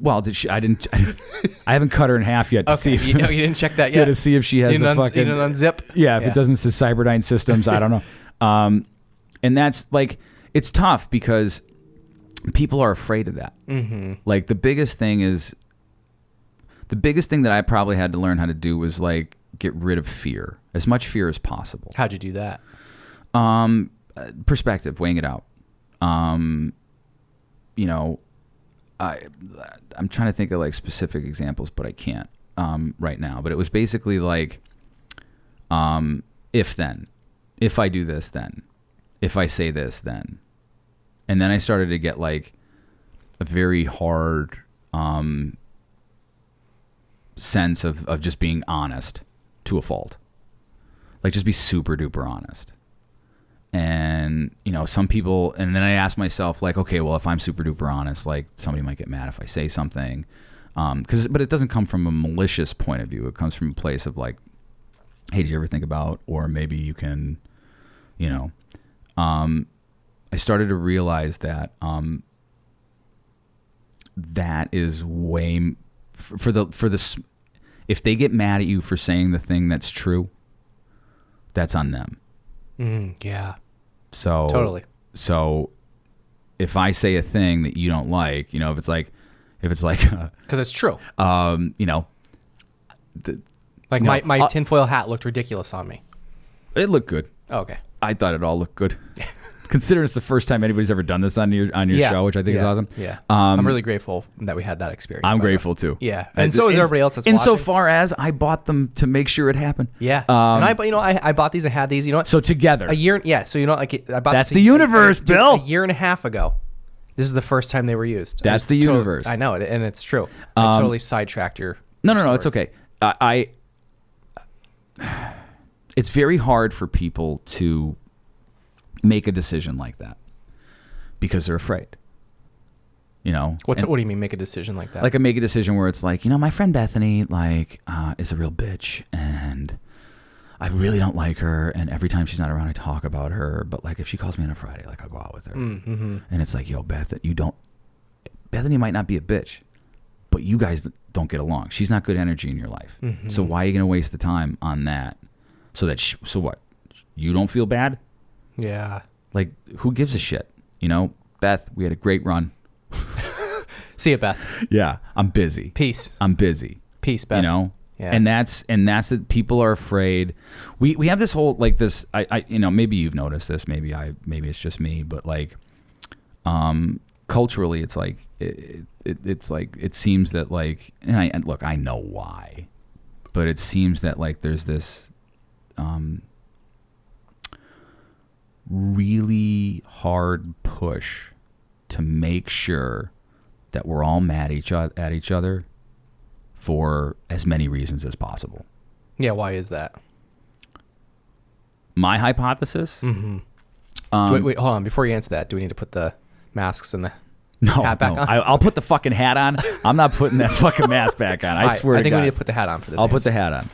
Well, I haven't cut her in half yet to see if you didn't check that yet. Yeah, to see if she has a fucking, you didn't unzip. Yeah, if it doesn't say Cyberdyne Systems, I don't know. And that's like, it's tough because people are afraid of that. Like the biggest thing that I probably had to learn how to do was like get rid of fear, as much fear as possible. How'd you do that? Perspective, weighing it out. You know, I'm trying to think of like specific examples, but I can't right now. But it was basically like, if then, if I do this, then, if I say this, then. And then I started to get like a very hard sense of just being honest to a fault. Like just be super duper honest. And, you know, some people, and then I ask myself like, okay, well, if I'm super duper honest, like somebody might get mad if I say something. But it doesn't come from a malicious point of view. It comes from a place of like, hey, did you ever think about, or maybe you can, you know, I started to realize that that is way for the if they get mad at you for saying the thing that's true, that's on them. Yeah. So totally. So if I say a thing that you don't like, you know, if it's like because it's true. You know, like my tinfoil hat looked ridiculous on me. It looked good. Oh, okay. I thought it all looked good. Considering it's the first time anybody's ever done this on your show, which I think is awesome. Yeah. I'm really grateful that we had that experience. I'm grateful too. Yeah. And so is everybody else that's watching. Insofar as I bought them to make sure it happened. Yeah. And I bought these and had these, you know what? So together. A year, yeah. So, you know, like I bought That's this the universe, Bill. A year and a half ago. This is the first time they were used. That's the universe. I know it, and it's true. I totally sidetracked your No, it's okay. It's very hard for people to make a decision like that because they're afraid. You know, what do you mean make a decision like that? Like make a decision where it's like, you know, my friend Bethany is a real bitch and I really don't like her, and every time she's not around I talk about her, but like if she calls me on a Friday, like I'll go out with her. And it's like, yo, Bethany might not be a bitch, but you guys don't get along. She's not good energy in your life. So why are you going to waste the time on that? So what? You don't feel bad? Yeah. Like, who gives a shit? You know, Beth, we had a great run. See you, Beth. Yeah, I'm busy. Peace. I'm busy. Peace, Beth. You know? Yeah. And that's that people are afraid. We have this whole, like this, I you know, maybe you've noticed this, maybe it's just me, but like, culturally, it's like, it's like, it seems that like, and look, I know why, but it seems that like there's this, really hard push to make sure that we're all mad at each other for as many reasons as possible. Yeah, why is that? My hypothesis? Wait, hold on. Before you answer that, do we need to put the masks and the hat back on? I'll put the fucking hat on. I'm not putting that fucking mask back on. I swear to God. I think we need to put the hat on for this. I'll put the hat on.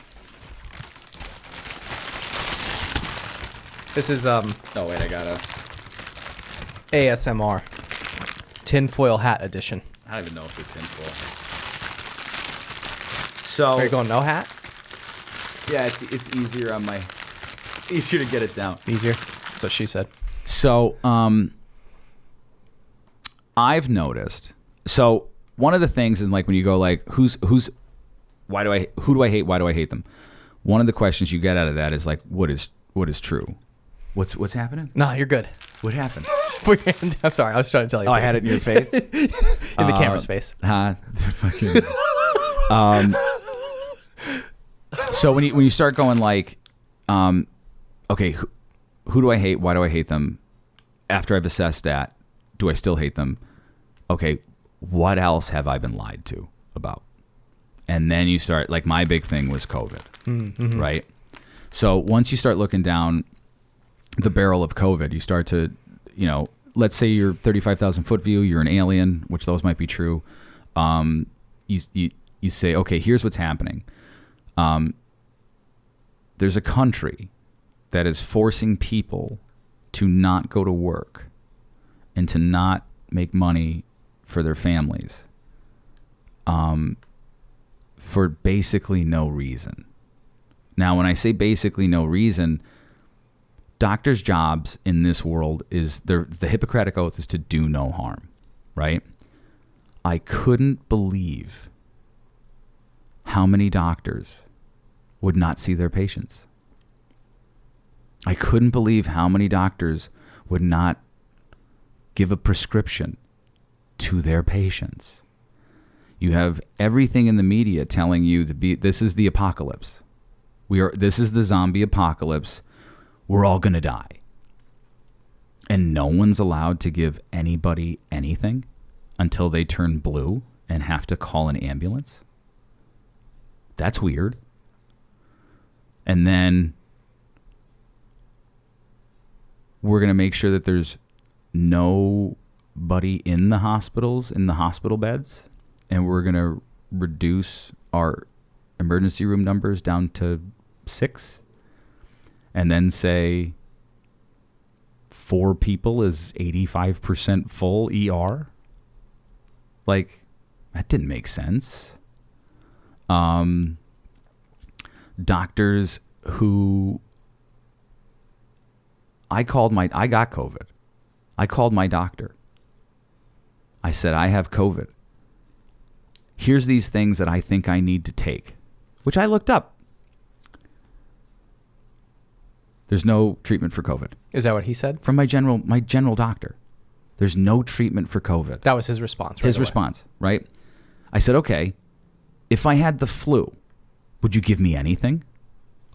This is Oh wait, I gotta ASMR tinfoil hat edition. I don't even know if they're tinfoil. So are you going no hat? Yeah, it's easier on my. It's easier to get it down. Easier. That's what she said. So I've noticed. So one of the things is like when you go like who do I hate? Why do I hate them? One of the questions you get out of that is like what is true? What's happening? No, you're good. What happened? Put your hand down. Sorry, I was trying to tell you. Oh, I had it in your face. in the camera's face. Fucking. So when you start going like, okay, who do I hate? Why do I hate them? After I've assessed that, do I still hate them? Okay, what else have I been lied to about? And then you start, like, my big thing was COVID, right? So once you start looking down the barrel of COVID, you start to, let's say you're 35,000 foot view, you're an alien, which those might be true. You say, okay, here's what's happening. There's a country that is forcing people to not go to work and to not make money for their families for basically no reason. Now, when I say basically no reason, doctors' jobs in this world is the Hippocratic Oath is to do no harm, right? I couldn't believe how many doctors would not see their patients. I couldn't believe how many doctors would not give a prescription to their patients. You have everything in the media telling you this is the apocalypse. This is the zombie apocalypse. We're all going to die. And no one's allowed to give anybody anything until they turn blue and have to call an ambulance. That's weird. And then we're going to make sure that there's nobody in the hospitals, in the hospital beds, and we're going to reduce our emergency room numbers down to 6, and then say 4 people is 85% full ER. Like, that didn't make sense. Doctors who I got COVID. I called my doctor. I said, I have COVID. Here's these things that I think I need to take, which I looked up. There's no treatment for COVID. Is that what he said? From my general doctor. There's no treatment for COVID. That was his response, right? His response, right? I said, okay, if I had the flu, would you give me anything?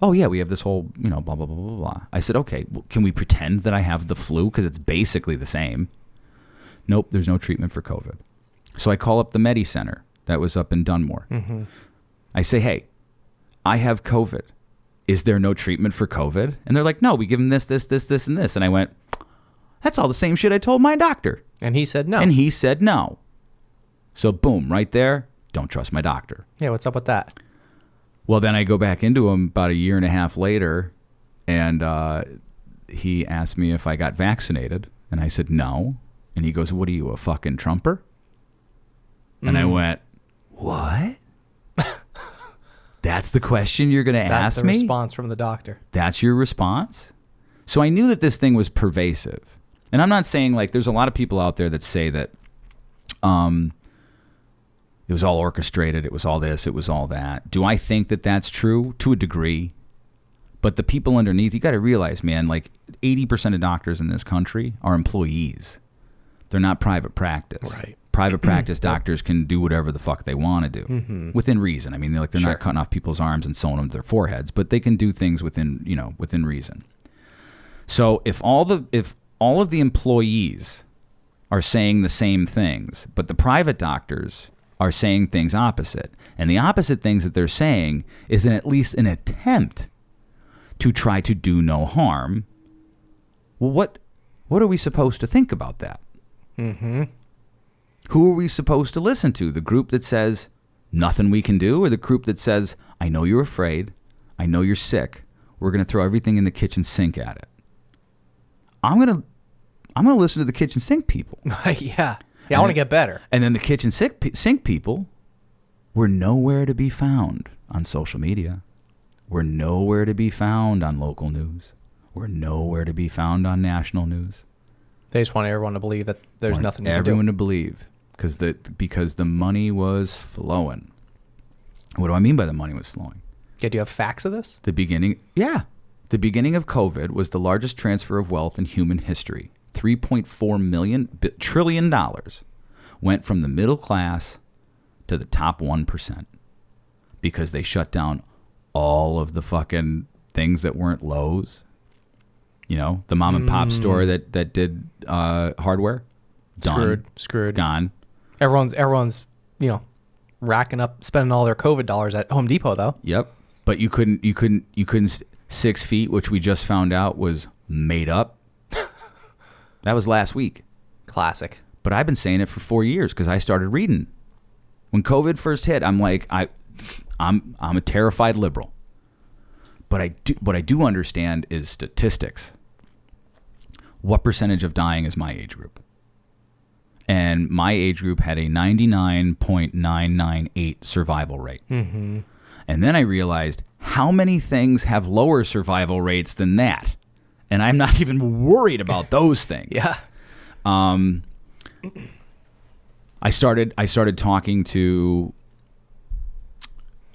Oh, yeah, we have this whole, blah, blah, blah, blah, blah. I said, okay, well, can we pretend that I have the flu? Because it's basically the same. Nope, there's no treatment for COVID. So I call up the Medi Center that was up in Dunmore. Mm-hmm. I say, hey, I have COVID. Is there no treatment for COVID? And they're like, no, we give them this, this, this, this, and this. And I went, that's all the same shit I told my doctor. And he said no. And he said no. So boom, right there, don't trust my doctor. Yeah, what's up with that? Well, then I go back into him about 1.5 years later, and he asked me if I got vaccinated. And I said no. And he goes, what are you, a fucking Trumper? And I went, what? That's the question you're going to ask me? That's the response from the doctor. That's your response? So I knew that this thing was pervasive. And I'm not saying, like, there's a lot of people out there that say that it was all orchestrated, it was all this, it was all that. Do I think that that's true? To a degree. But the people underneath, you got to realize, man, like 80% of doctors in this country are employees. They're not private practice. Right. Private practice doctors can do whatever the fuck they want to do within reason. I mean, they're Sure. not cutting off people's arms and sewing them to their foreheads, but they can do things within reason. So if all of the employees are saying the same things, but the private doctors are saying things opposite, and the opposite things that they're saying is at least an attempt to try to do no harm, well, what are we supposed to think about that? Mm-hmm. Who are we supposed to listen to? The group that says nothing we can do, or the group that says, I know you're afraid, I know you're sick, we're going to throw everything in the kitchen sink at it? I'm going to listen to the kitchen sink people. Yeah, I want to get better. And then the kitchen sink people were nowhere to be found on social media. We're nowhere to be found on local news. We're nowhere to be found on national news. They just want everyone to believe that there's nothing to do. Everyone to believe because the money was flowing. What do I mean by the money was flowing? Yeah, do you have facts of this? The beginning, yeah. The beginning of COVID was the largest transfer of wealth in human history. $3.4 trillion went from the middle class to the top 1% because they shut down all of the fucking things that weren't Lowe's. You know, the mom and pop store that did hardware. Done. Screwed. Gone. Everyone's, racking up, spending all their COVID dollars at Home Depot though. Yep. But you couldn't 6 feet, which we just found out was made up. That was last week. Classic. But I've been saying it for 4 years because I started reading. When COVID first hit, I'm like, I'm a terrified liberal. But what I do understand is statistics. What percentage of dying is my age group? And my age group had a 99.998 survival rate. Mm-hmm. And then I realized how many things have lower survival rates than that. And I'm not even worried about those things. Yeah. I started talking to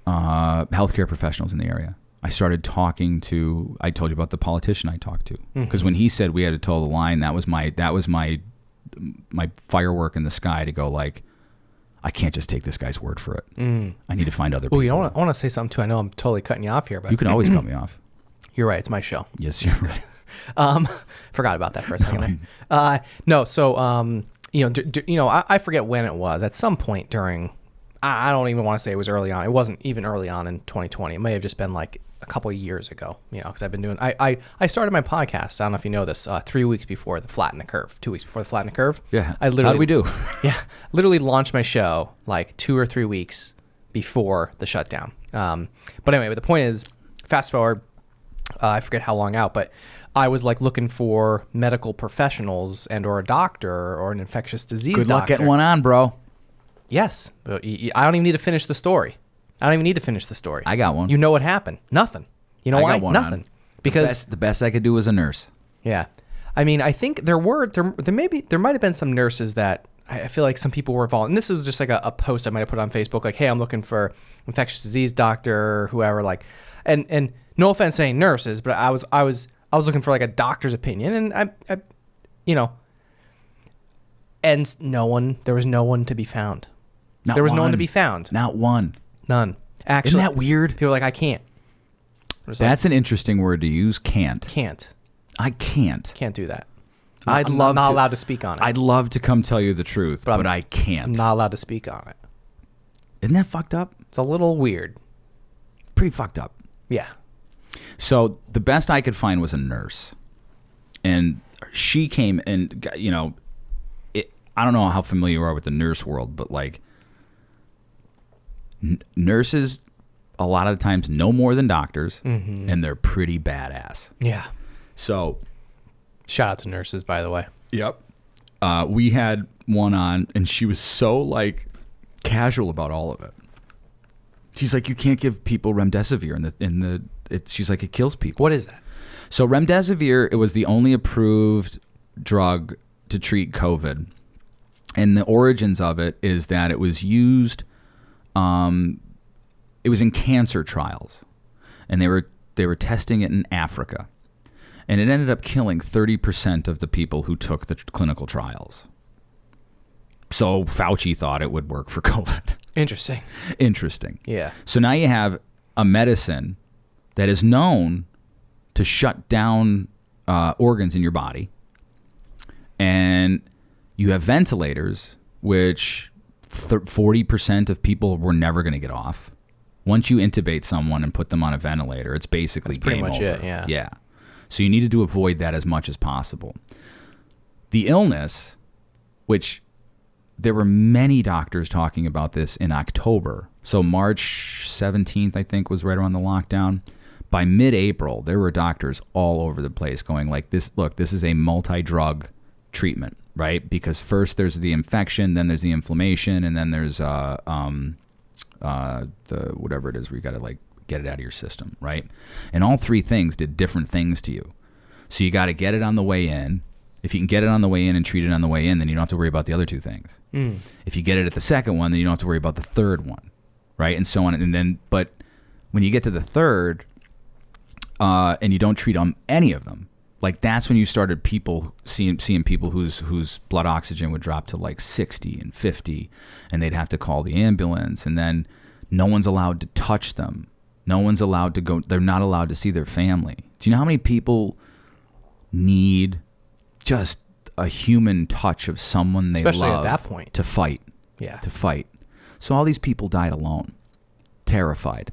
healthcare professionals in the area. I told you about the politician I talked to. Because when he said we had to toe the line, that was my firework in the sky to go like, I can't just take this guy's word for it. I need to find other people. I want to say something too. I know I'm totally cutting you off here, but You can always cut me off. You're right. It's my show. Yes, you're right. Forgot about that for a second there. No, so I forget when it was. At some point during, I don't even want to say it was early on. It wasn't even early on in 2020. It may have just been like a couple of years ago. Because I've been doing. I started my podcast. I don't know if you know this. 3 weeks before the Flatten the Curve. 2 weeks before the Flatten the Curve. Yeah. I literally. How do we do? Yeah, literally launched my show like 2 or 3 weeks before the shutdown. But anyway, the point is, fast forward. I forget how long out, but I was like looking for medical professionals and or a doctor or an infectious disease doctor. Good luck getting one on, bro. Yes. But I don't even need to finish the story. I got one. You know what happened? Nothing. You know I why? got one Nothing. on. Because the best I could do was a nurse. yeah. I mean, I think there might have been some nurses that I feel like some people were involved. And this was just like a post I might have put on Facebook, like, hey, I'm looking for infectious disease doctor, whoever, like, and no offense to any nurses, but I was looking for like a doctor's opinion, and I and there was no one to be found. No one to be found. Not one. None. Actually, Isn't that weird? People were like, I can't. That's an interesting word to use. Can't. I can't. Can't do that. I'm not allowed to speak on it. I'd love to come tell you the truth, but I can't. I'm not allowed to speak on it. Isn't that fucked up? It's a little weird. Pretty fucked up. Yeah. So the best I could find was a nurse. And she came and, I don't know how familiar you are with the nurse world, but like nurses a lot of the times know more than doctors, and they're pretty badass. Yeah. So shout out to nurses, by the way. Yep. We had one on, and she was so like casual about all of it. She's like, you can't give people remdesivir she's like, it kills people. What is that? So remdesivir, it was the only approved drug to treat COVID. And the origins of it is that it was used, it was in cancer trials. And they were testing it in Africa. And it ended up killing 30% of the people who took the clinical trials. So Fauci thought it would work for COVID. Interesting. Yeah. So now you have a medicine that is known to shut down organs in your body. And you have ventilators, which 40% of people were never going to get off. Once you intubate someone and put them on a ventilator, it's basically That's pretty game much over. it, yeah. Yeah. So you needed to avoid that as much as possible. The illness, which there were many doctors talking about this in October. So March 17th, I think, was right around the lockdown. By mid-April, there were doctors all over the place going like, this is a multi-drug treatment, right? Because first there's the infection, then there's the inflammation, and then there's the whatever it is where you got to like get it out of your system, right? And all three things did different things to you. So you got to get it on the way in. If you can get it on the way in and treat it on the way in, then you don't have to worry about the other two things. If you get it at the second one, then you don't have to worry about the third one, right? And so on. And then, but when you get to the third, and you don't treat any of them, like that's when you started seeing people whose blood oxygen would drop to like 60 and 50, and they'd have to call the ambulance, and then no one's allowed to touch them. No one's allowed to go. They're not allowed to see their family. Do you know how many people need just a human touch of someone they Especially love at that point. to fight? Yeah. To fight. So all these people died alone, terrified.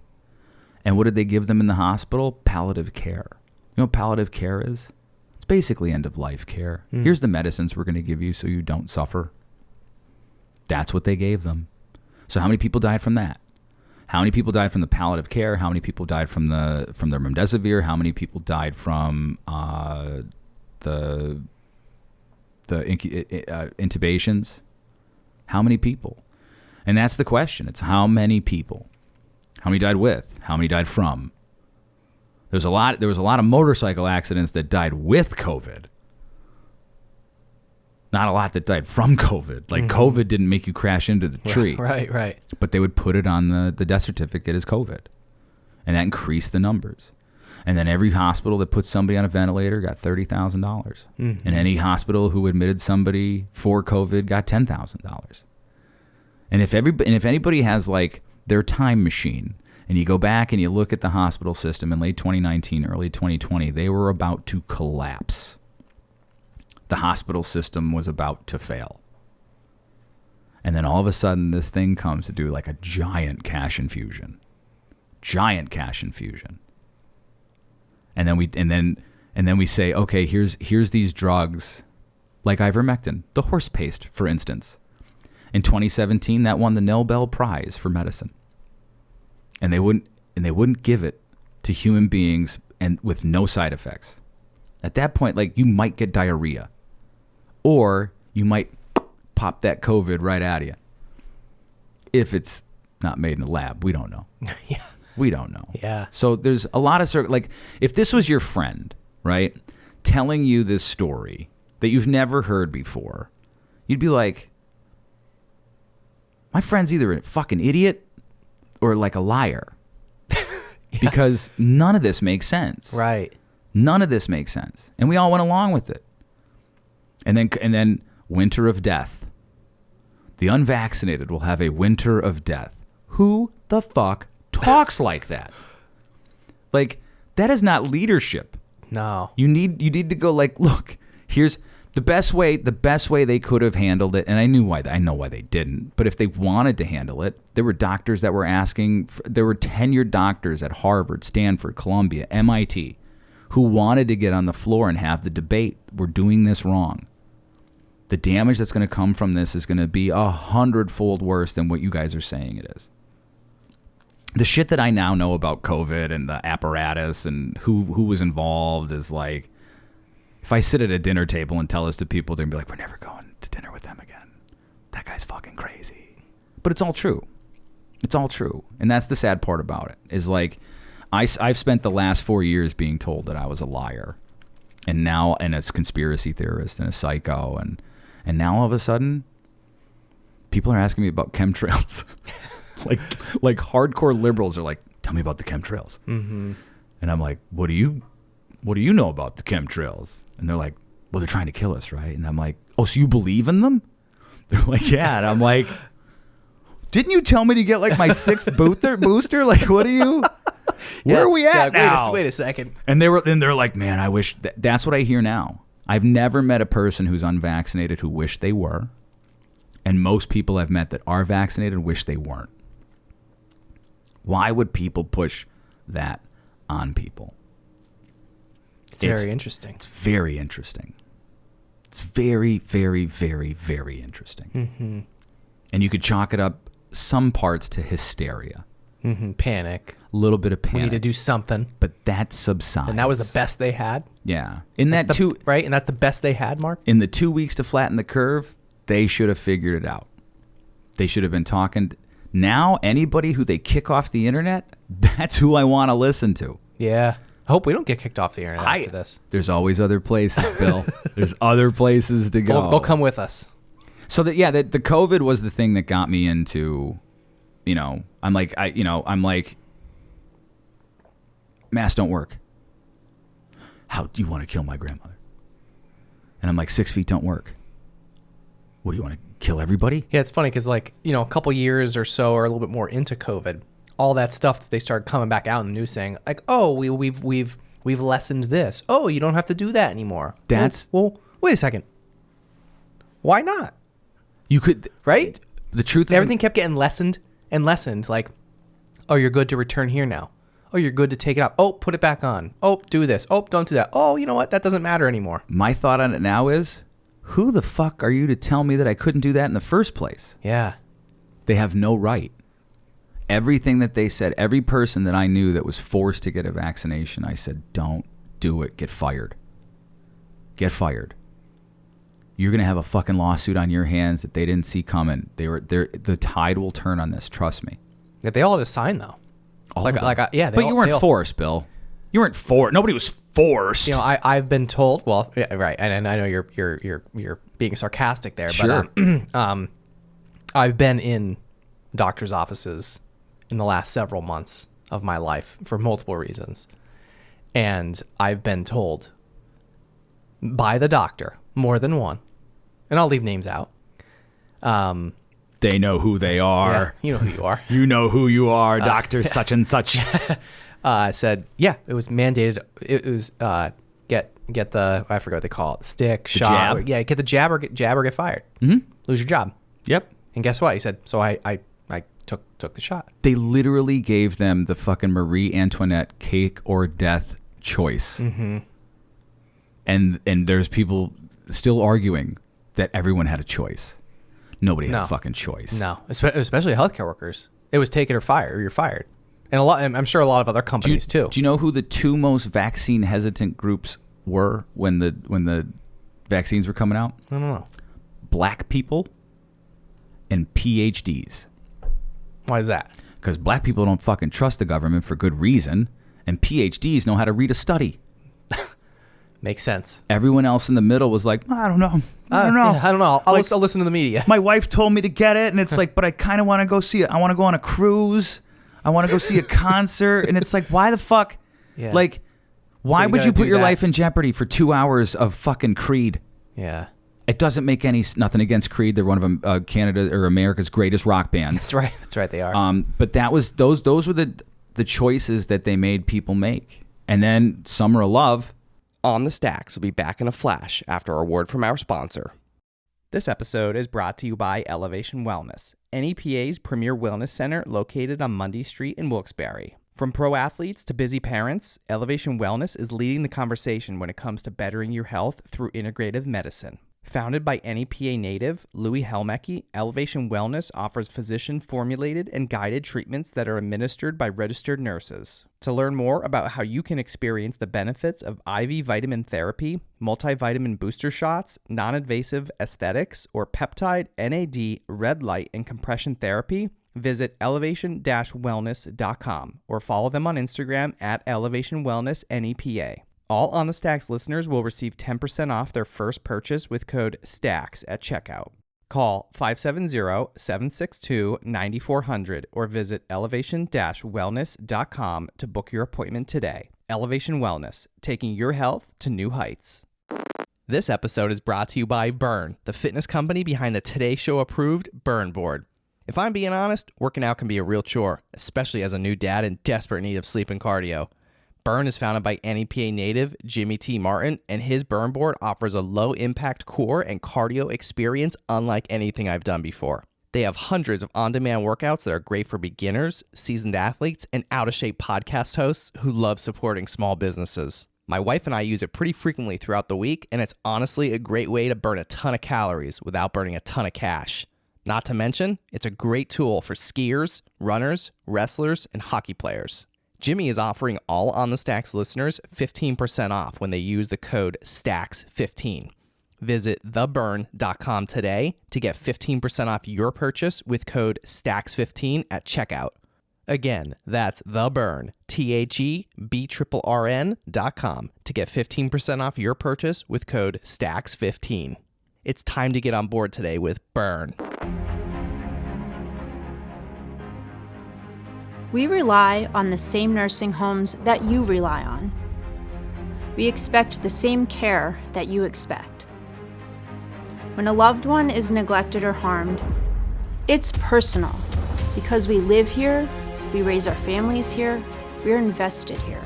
And what did they give them in the hospital? Palliative care. You know what palliative care is? It's basically end-of-life care. Here's the medicines we're going to give you so you don't suffer. That's what they gave them. So how many people died from that? How many people died from the palliative care? How many people died from the remdesivir? How many people died from the intubations? How many people? And that's the question. It's how many people? How many died with? How many died from? There was a lot of motorcycle accidents that died with COVID. Not a lot that died from COVID. Like COVID didn't make you crash into the tree. Right. But they would put it on the death certificate as COVID. And that increased the numbers. And then every hospital that put somebody on a ventilator got $30,000. And any hospital who admitted somebody for COVID got $10,000. And if anybody has like their time machine, and you go back and you look at the hospital system in late 2019, early 2020, they were about to collapse. The hospital system was about to fail. And then all of a sudden this thing comes to do like a giant cash infusion. And then we say, okay, here's these drugs like ivermectin, the horse paste, for instance. In 2017, that won the Nobel Prize for medicine. And they wouldn't give it to human beings and with no side effects. At that point, like, you might get diarrhea, or you might pop that COVID right out of you. If it's not made in the lab, we don't know. Yeah. We don't know. Yeah. So there's a lot of like, if this was your friend, right, telling you this story that you've never heard before, you'd be like, my friend's either a fucking idiot or like a liar. Because none of this makes sense. Right. None of this makes sense. And we all went along with it. And then winter of death. The unvaccinated will have a winter of death. Who the fuck talks like that? Like, that is not leadership. No. You need to go like, look, here's the best way they could have handled it, and I know why they didn't. But if they wanted to handle it, there were doctors that were asking. There were tenured doctors at Harvard, Stanford, Columbia, MIT, who wanted to get on the floor and have the debate. We're doing this wrong. The damage that's going to come from this is going to be 100-fold worse than what you guys are saying it is. The shit that I now know about COVID and the apparatus and who was involved is like, if I sit at a dinner table and tell this to people, they're going to be like, we're never going to dinner with them again. That guy's fucking crazy. But it's all true. It's all true. And that's the sad part about it, is like, I've spent the last 4 years being told that I was a liar. And a conspiracy theorist and a psycho. And now all of a sudden, people are asking me about chemtrails. like hardcore liberals are like, tell me about the chemtrails. Mm-hmm. And I'm like, what do you know about the chemtrails? And they're like, well, they're trying to kill us, right? And I'm like, oh, so you believe in them? They're like, yeah. And I'm like, didn't you tell me to get like my 6th booster? Like, what are you? Where are we at now? Wait a second. And they're like, man, I wish that's what I hear now. I've never met a person who's unvaccinated who wished they were. And most people I've met that are vaccinated wish they weren't. Why would people push that on people? It's very interesting. It's very interesting. It's very, very, very, very interesting. Mm-hmm. And you could chalk it up some parts to hysteria. Mm-hmm. Panic. A little bit of panic. We need to do something. But that subsides. And that was the best they had? Yeah. Right? And that's the best they had, Mark? In the 2 weeks to flatten the curve, they should have figured it out. They should have been talking. Now, anybody who they kick off the internet, that's who I want to listen to. Yeah. I hope we don't get kicked off the internet after this. There's always other places, Bill. There's other places to go. They'll come with us. So the COVID was the thing that got me into, I'm like, masks don't work. How do you want to kill my grandmother? And I'm like, 6 feet don't work. What do you want to kill everybody? Yeah, it's funny because like, a couple years or so or a little bit more into COVID, all that stuff, they started coming back out in the news saying like, oh, we've lessened this. Oh, you don't have to do that anymore. Well, wait a second. Why not? You could, right? The truth. Everything kept getting lessened and lessened. Like, oh, you're good to return here now. Oh, you're good to take it off. Oh, put it back on. Oh, do this. Oh, don't do that. Oh, you know what? That doesn't matter anymore. My thought on it now is, who the fuck are you to tell me that I couldn't do that in the first place? Yeah. They have no right. Everything that they said, every person that I knew that was forced to get a vaccination, I said, don't do it. Get fired. Get fired. You're going to have a fucking lawsuit on your hands that they didn't see coming. The tide will turn on this. Trust me. Yeah, they all had to sign though. Yeah. But you weren't forced, Bill. You weren't forced. Nobody was forced. I've been told. Well, yeah, right, and I know you're being sarcastic there, sure. But I've been in doctors' offices in the last several months of my life for multiple reasons, and I've been told by the doctor, more than one, and I'll leave names out. They know who they are. Yeah, you know who you are. You know who you are, Doctor such and such. Said, yeah, it was mandated. It was get the, I forget what they call it, stick, shot. Jab? Yeah, get the jab or get fired. Mm-hmm. Lose your job. Yep. And guess what? He said, so I took the shot. They literally gave them the fucking Marie Antoinette cake or death choice. Mm-hmm. And there's people still arguing that everyone had a choice. Nobody had a fucking choice. No, especially healthcare workers. It was take it or fire, or you're fired. And I'm sure a lot of other companies too. Do you know who the two most vaccine hesitant groups were when the vaccines were coming out? I don't know. Black people and PhDs. Why is that? Because black people don't fucking trust the government for good reason, and PhDs know how to read a study. Makes sense. Everyone else in the middle was like, I don't know. I don't know. Yeah, I don't know. I'll listen to the media. My wife told me to get it, and it's like, but I kind of want to go see it. I want to go on a cruise. I want to go see a concert. And it's like, why the fuck? Yeah. Like, why So would you put your that. life in jeopardy for 2 hours of fucking Creed? Yeah. It doesn't make nothing against Creed. They're one of Canada or America's greatest rock bands. That's right. That's right. They are. But that was those were the choices that they made people make. And then Summer of Love. On the Stacks will be back in a flash after a word from our sponsor. This episode is brought to you by Elevation Wellness, NEPA's premier wellness center located on Mundy Street in Wilkes-Barre. From pro athletes to busy parents, Elevation Wellness is leading the conversation when it comes to bettering your health through integrative medicine. Founded by NEPA native Louis Helmecke, Elevation Wellness offers physician-formulated and guided treatments that are administered by registered nurses. To learn more about how you can experience the benefits of IV vitamin therapy, multivitamin booster shots, non-invasive aesthetics, or peptide, NAD, red light, and compression therapy, visit elevation-wellness.com or follow them on Instagram at Elevation Wellness NEPA. All On the Stacks listeners will receive 10% off their first purchase with code STACKS at checkout. Call 570-762-9400 or visit elevation-wellness.com to book your appointment today. Elevation Wellness, taking your health to new heights. This episode is brought to you by Burn, the fitness company behind the Today Show approved Burn Board. If I'm being honest, working out can be a real chore, especially as a new dad in desperate need of sleep and cardio. Burn is founded by NEPA native Jimmy T. Martin, and his Burn Board offers a low-impact core and cardio experience unlike anything I've done before. They have hundreds of on-demand workouts that are great for beginners, seasoned athletes, and out-of-shape podcast hosts who love supporting small businesses. My wife and I use it pretty frequently throughout the week, and it's honestly a great way to burn a ton of calories without burning a ton of cash. Not to mention, it's a great tool for skiers, runners, wrestlers, and hockey players. Jimmy is offering all On the Stacks listeners 15% off when they use the code STACKS15. Visit theburn.com today to get 15% off your purchase with code STACKS15 at checkout. Again, that's theburn, THEBRRN.com to get 15% off your purchase with code STACKS15. It's time to get on board today with Burn. We rely on the same nursing homes that you rely on. we expect the same care that you expect. When a loved one is neglected or harmed, it's personal because we live here, we raise our families here, we're invested here.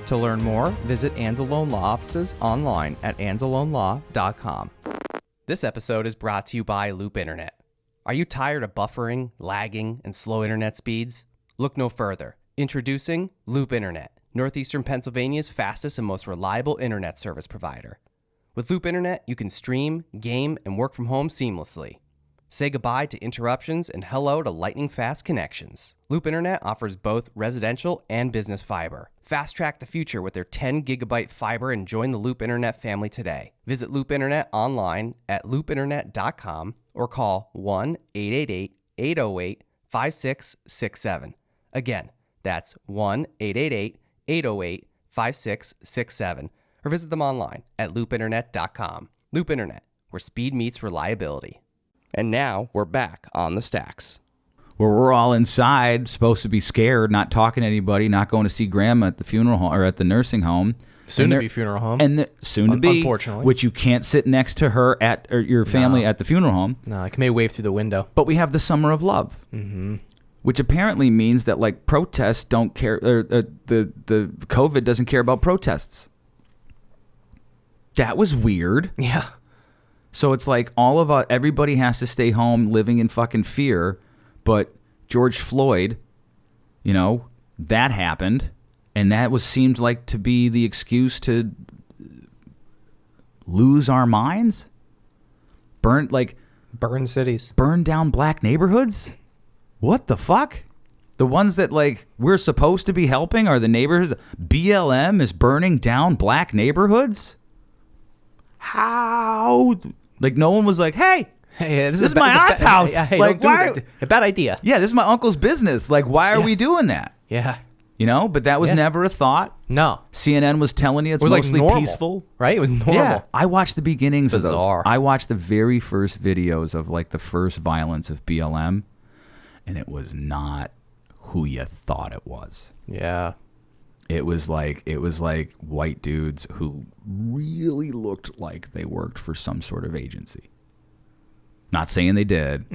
To learn more, visit Anzalone Law offices online at anzalonelaw.com. This episode is brought to you by Loop Internet. Are you tired of buffering, lagging, and slow internet speeds? Look no further. Introducing Loop Internet, Northeastern Pennsylvania's fastest and most reliable internet service provider. With Loop Internet, you can stream, game, and work from home seamlessly. Say goodbye to interruptions and hello to lightning-fast connections. Loop Internet offers both residential and business fiber. Fast-track the future with their 10-gigabyte fiber and join the Loop Internet family today. Visit Loop Internet online at loopinternet.com or call 1-888-808-5667. Again, that's 1-888-808-5667. Or visit them online at loopinternet.com. Loop Internet, where speed meets reliability. And now we're back on the stacks. Where we're all inside, supposed to be scared, not talking to anybody, not going to see grandma at the funeral home or at the nursing home. Soon to be funeral home. And soon to be, unfortunately. Which you can't sit next to her or your family at the funeral home. No, I may wave through the window. But we have the Summer of Love, which apparently means that like protests don't care, or the COVID doesn't care about protests. That was weird. Yeah. So it's like all of everybody has to stay home living in fucking fear. But George Floyd, you know, that happened, and that seemed like to be the excuse to lose our minds. Burn cities. Burn down black neighborhoods? What the fuck? The ones that like we're supposed to be helping are the neighborhood. BLM is burning down black neighborhoods? How? Like no one was like, hey, this is my aunt's house. Hey, like, why? A bad idea. Yeah, this is my uncle's business. Like, why are we doing that? Yeah. You know, but that was never a thought. No. CNN was telling you it's it was mostly like normal, peaceful. right? It was normal. Yeah. I watched the beginnings of bizarre. those. I watched the very first videos of like the first violence of BLM, and it was not who you thought it was. Yeah. It was like white dudes who really looked like they worked for some sort of agency. Not saying they did,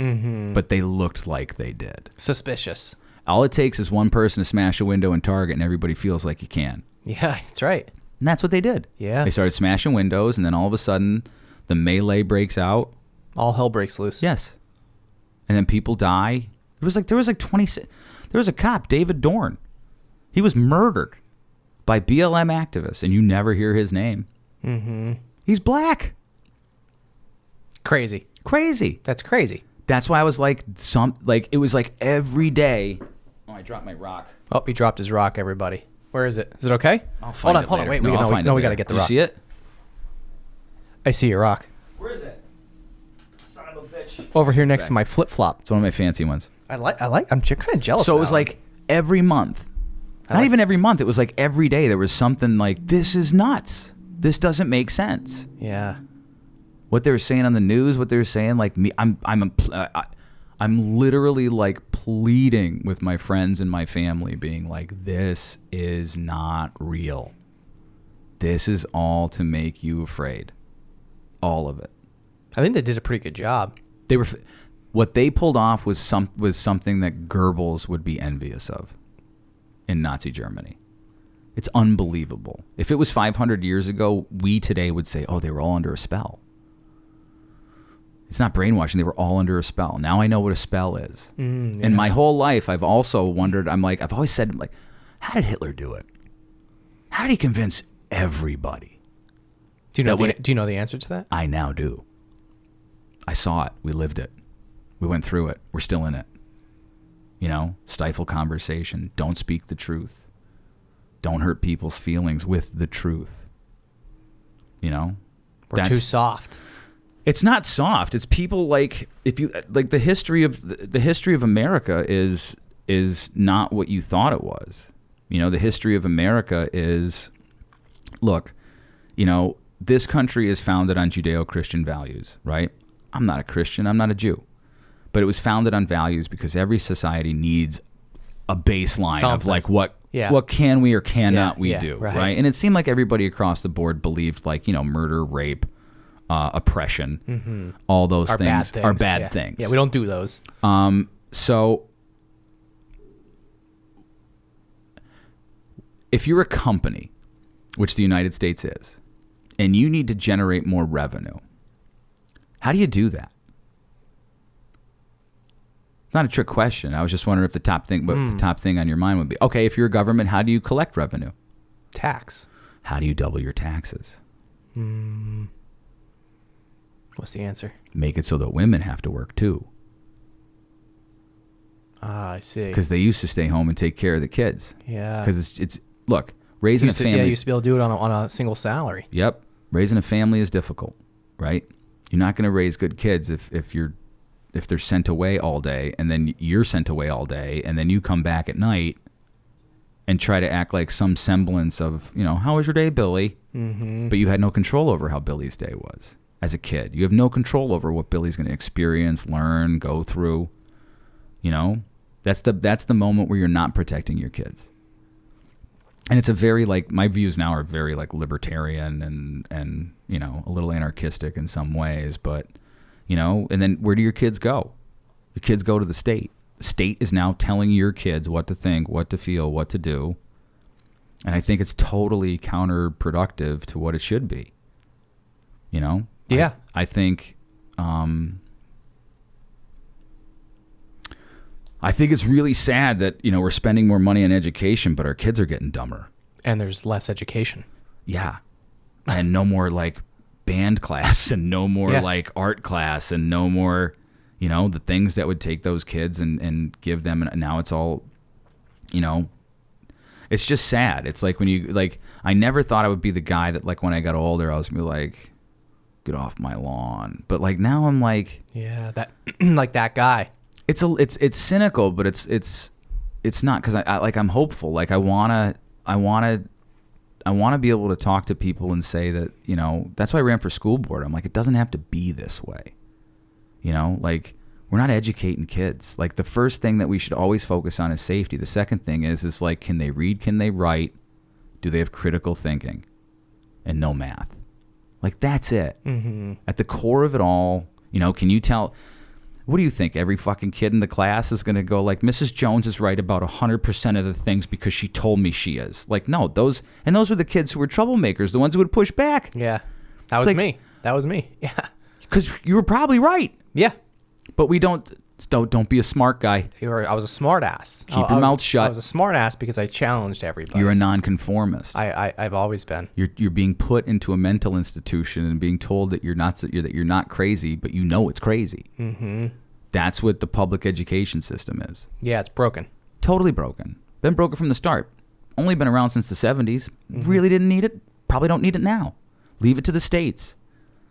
but they looked like they did. Suspicious. All it takes is one person to smash a window in Target, and everybody feels like you can. Yeah, that's right. And that's what they did. Yeah. They started smashing windows, and then all of a sudden, the melee breaks out. All hell breaks loose. Yes. And then people die. There was like 26. There was a cop, David Dorn. He was murdered by BLM activists, and you never hear his name. He's black. Crazy. That's crazy. That's why I was like, it was like every day. Oh, I dropped my rock. Oh, he dropped his rock, everybody. Where is it? Is it okay? I'll find it Hold on, later. wait. No, We I'll find it we later. got to get the Did rock. you see it? I see your rock. Where is it? Son of a bitch. Over here next to my flip-flop. It's one of my fancy ones. I'm kind of jealous. So it was like every month. Not even every month. It was like every day there was something like, this is nuts. This doesn't make sense. Yeah. What they were saying on the news, what they were saying, like me, I'm literally like pleading with my friends and my family, being like, this is not real. This is all to make you afraid. All of it. I think they did a pretty good job. They were, what they pulled off was something that Goebbels would be envious of in Nazi Germany. It's unbelievable. If it was 500 years ago, we today would say, oh, they were all under a spell. It's not brainwashing. They were all under a spell. Now I know what a spell is. And my whole life, I've also wondered, I've always said, like, how did Hitler do it? How did he convince everybody? Do you know the answer to that? I now do. I saw it. We lived it. We went through it. We're still in it. You know, stifle conversation. Don't speak the truth. Don't hurt people's feelings with the truth. You know? We're too soft. It's not soft. It's people like, if you like, the history of America is not what you thought it was. You know, the history of America is, look, you know, this country is founded on Judeo-Christian values, right? I'm not a Christian. I'm not a Jew. But it was founded on values because every society needs a baseline of like what Yeah. what can we or cannot we yeah, do, right. right? And it seemed like everybody across the board believed, like, murder, rape, oppression, all those Are things bad things. are bad Yeah. things. Yeah, we don't do those. So if you're a company, which the United States is, and you need to generate more revenue, how do you do that? It's not a trick question. I was just wondering if the top thing on your mind would be, okay, if you're a government, how do you collect revenue? Tax. How do you double your taxes? What's the answer? Make it so that women have to work too. Ah, I see. Because they used to stay home and take care of the kids. Yeah. Because it's look, raising a family. You used to be able to do it on a single salary. Yep. Raising a family is difficult, right? You're not going to raise good kids if they're sent away all day, and then you're sent away all day, and then you come back at night and try to act like some semblance of, how was your day, Billy? Mm-hmm. But you had no control over how Billy's day was as a kid. You have no control over what Billy's going to experience, learn, go through. That's the moment where you're not protecting your kids. And it's a very, my views now are very, libertarian and a little anarchistic in some ways. But, and then where do your kids go? Your kids go to the state. The state is now telling your kids what to think, what to feel, what to do. And I think it's totally counterproductive to what it should be. Yeah. I think it's really sad that, we're spending more money on education, but our kids are getting dumber. And there's less education. Yeah. And no more band class and no more art class and no more, the things that would take those kids and give them. And now it's all, it's just sad. It's like when you, I never thought I would be the guy that when I got older, I was going to be get off my lawn. But now I'm yeah, that, that guy. It's cynical, but it's not, because I'm hopeful. I want to be able to talk to people and say that, that's why I ran for school board. I'm it doesn't have to be this way. We're not educating kids. The first thing that we should always focus on is safety. The second thing is can they read? Can they write? Do they have critical thinking? And no math. That's it. Mm-hmm. At the core of it all, can you tell? What do you think? Every fucking kid in the class is going to go Mrs. Jones is right about 100% of the things because she told me she is. No, those were the kids who were troublemakers, the ones who would push back. Yeah. That was me. That was me. Yeah. Because you were probably right. Yeah. But we don't be a smart guy. I was a smart ass. Keep your mouth shut. I was a smart ass because I challenged everybody. You're a nonconformist. I've always been. You're being put into a mental institution and being told that you're not crazy, but it's crazy. Mm-hmm. That's what the public education system is. Yeah, it's broken. Totally broken. Been broken from the start. Only been around since the 70s. Mm-hmm. Really didn't need it. Probably don't need it now. Leave it to the states.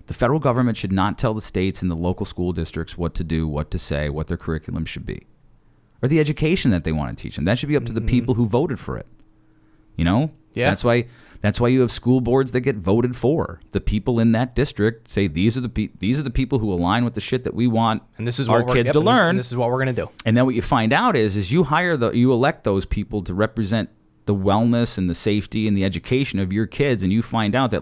The federal government should not tell the states and the local school districts what to do, what to say, what their curriculum should be, or the education that they want to teach them. That should be up to the people who voted for it. Yeah. That's why you have school boards that get voted for. The people in that district say these are the people who align with the shit that we want and this is our kids to learn. This is what we're gonna do. And then what you find out is you elect those people to represent the wellness and the safety and the education of your kids, and you find out that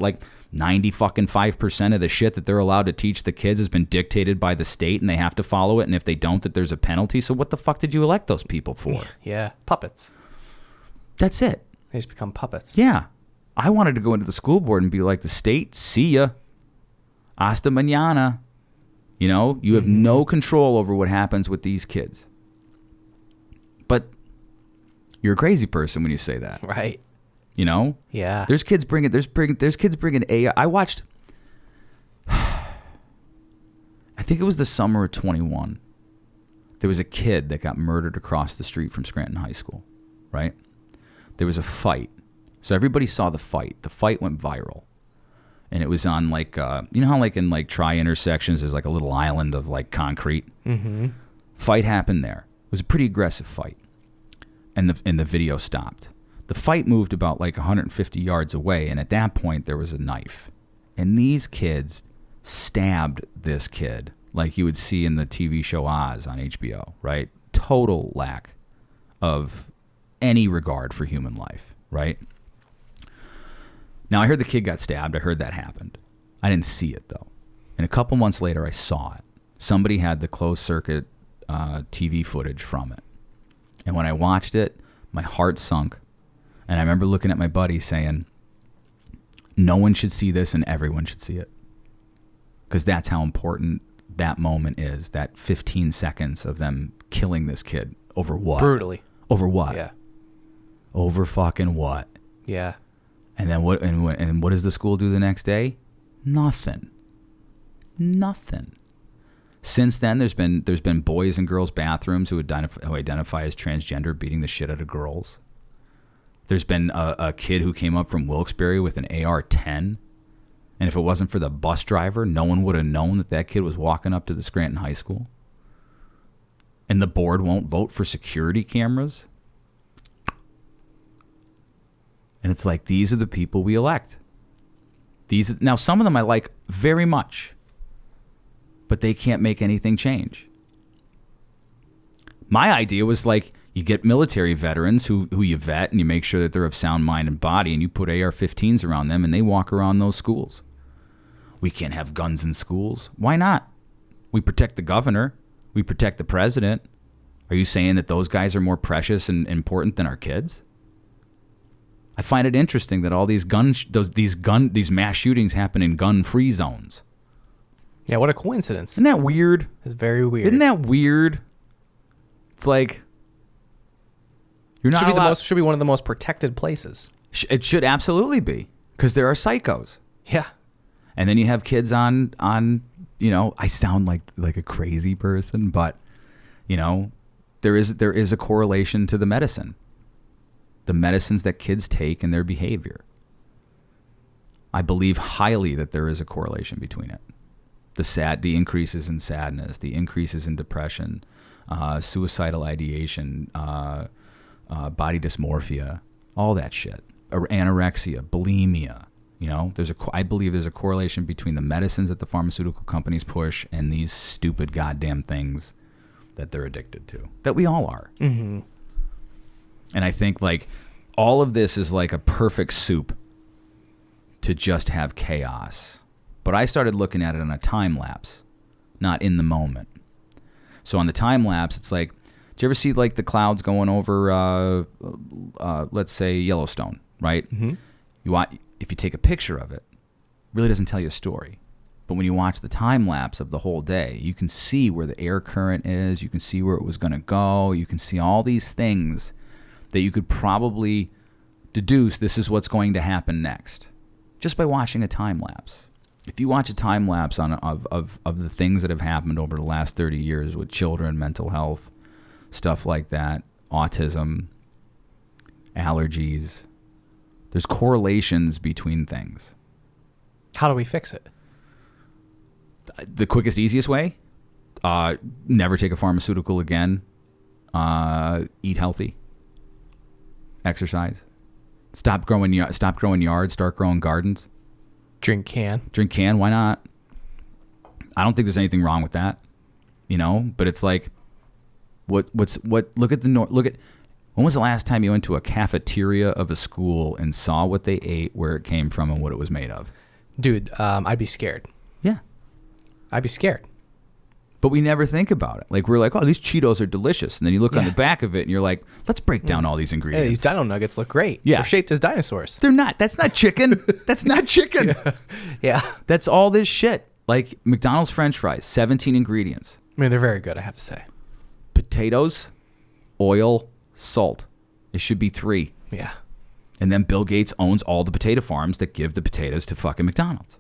95% of the shit that they're allowed to teach the kids has been dictated by the state, and they have to follow it, and if they don't, that there's a penalty. So what the fuck did you elect those people for? Yeah, puppets. That's it. They just become puppets. Yeah. I wanted to go into the school board and be like, the state, see ya. Hasta mañana. You have no control over what happens with these kids. But you're a crazy person when you say that. Right. Yeah. There's kids bringing AI. I watched, I think it was the summer of 21. There was a kid that got murdered across the street from Scranton High School, right? There was a fight. So everybody saw the fight. The fight went viral. And it was on how in tri-intersections there's a little island of concrete. Mm-hmm. Fight happened there. It was a pretty aggressive fight. And the video stopped. The fight moved about 150 yards away, and at that point there was a knife. And these kids stabbed this kid like you would see in the TV show Oz on HBO, right? Total lack of any regard for human life, right? Now, I heard the kid got stabbed. I heard that happened. I didn't see it, though. And a couple months later, I saw it. Somebody had the closed circuit TV footage from it. And when I watched it, my heart sunk. And I remember looking at my buddy saying, no one should see this and everyone should see it. Because that's how important that moment is, that 15 seconds of them killing this kid. Over what? Brutally. Over what? Yeah. Over fucking what? Yeah. And then what? And what does the school do the next day? Nothing. Since then, there's been boys and girls bathrooms who identify as transgender beating the shit out of girls. There's been a kid who came up from Wilkes-Barre with an AR-10, and if it wasn't for the bus driver, no one would have known that kid was walking up to the Scranton High School. And the board won't vote for security cameras. And it's like, these are the people we elect. Now, some of them I like very much, but they can't make anything change. My idea was like, you get military veterans who you vet and you make sure that they're of sound mind and body, and you put AR-15s around them and they walk around those schools. We can't have guns in schools. Why not? We protect the governor. We protect the president. Are you saying that those guys are more precious and important than our kids? I find it interesting that all these these mass shootings happen in gun-free zones. Yeah, what a coincidence. Isn't that weird? It's very weird. Isn't that weird? It's like you're not should be one of the most protected places. It should absolutely be, because there are psychos. Yeah. And then you have kids on I sound like a crazy person, but there is a correlation to the medicines that kids take and their behavior. I believe highly that there is a correlation between it. The increases in sadness, the increases in depression, suicidal ideation, body dysmorphia, all that shit, anorexia, bulimia. I believe there's a correlation between the medicines that the pharmaceutical companies push and these stupid goddamn things that they're addicted to, that we all are. Mm-hmm. And I think like all of this is like a perfect soup to just have chaos. But I started looking at it on a time lapse, not in the moment. So on the time lapse, it's like, do you ever see like the clouds going over, let's say Yellowstone, right? Mm-hmm. If you take a picture of it, it really doesn't tell you a story. But when you watch the time lapse of the whole day, you can see where the air current is. You can see where it was going to go. You can see all these things that you could probably deduce this is what's going to happen next, just by watching a time lapse. If you watch a time lapse of the things that have happened over the last 30 years with children, mental health, stuff like that, autism, allergies, there's correlations between things. How do we fix it? The quickest, easiest way? Never take a pharmaceutical again. Eat healthy. Exercise. Stop growing yards. Start growing gardens. Drink can. Why not? I don't think there's anything wrong with that. But it's like, look at when was the last time you went to a cafeteria of a school and saw what they ate, where it came from, and what it was made of? Dude, I'd be scared. Yeah. I'd be scared. But we never think about it. Like, we're like, oh, these Cheetos are delicious. And then you look on the back of it and you're like, let's break down all these ingredients. Hey, these dino nuggets look great. Yeah. They're shaped as dinosaurs. They're not. That's not chicken. That's not chicken. Yeah. That's all this shit. Like McDonald's French fries, 17 ingredients. I mean, they're very good, I have to say. Potatoes, oil, salt. It should be 3. Yeah. And then Bill Gates owns all the potato farms that give the potatoes to fucking McDonald's.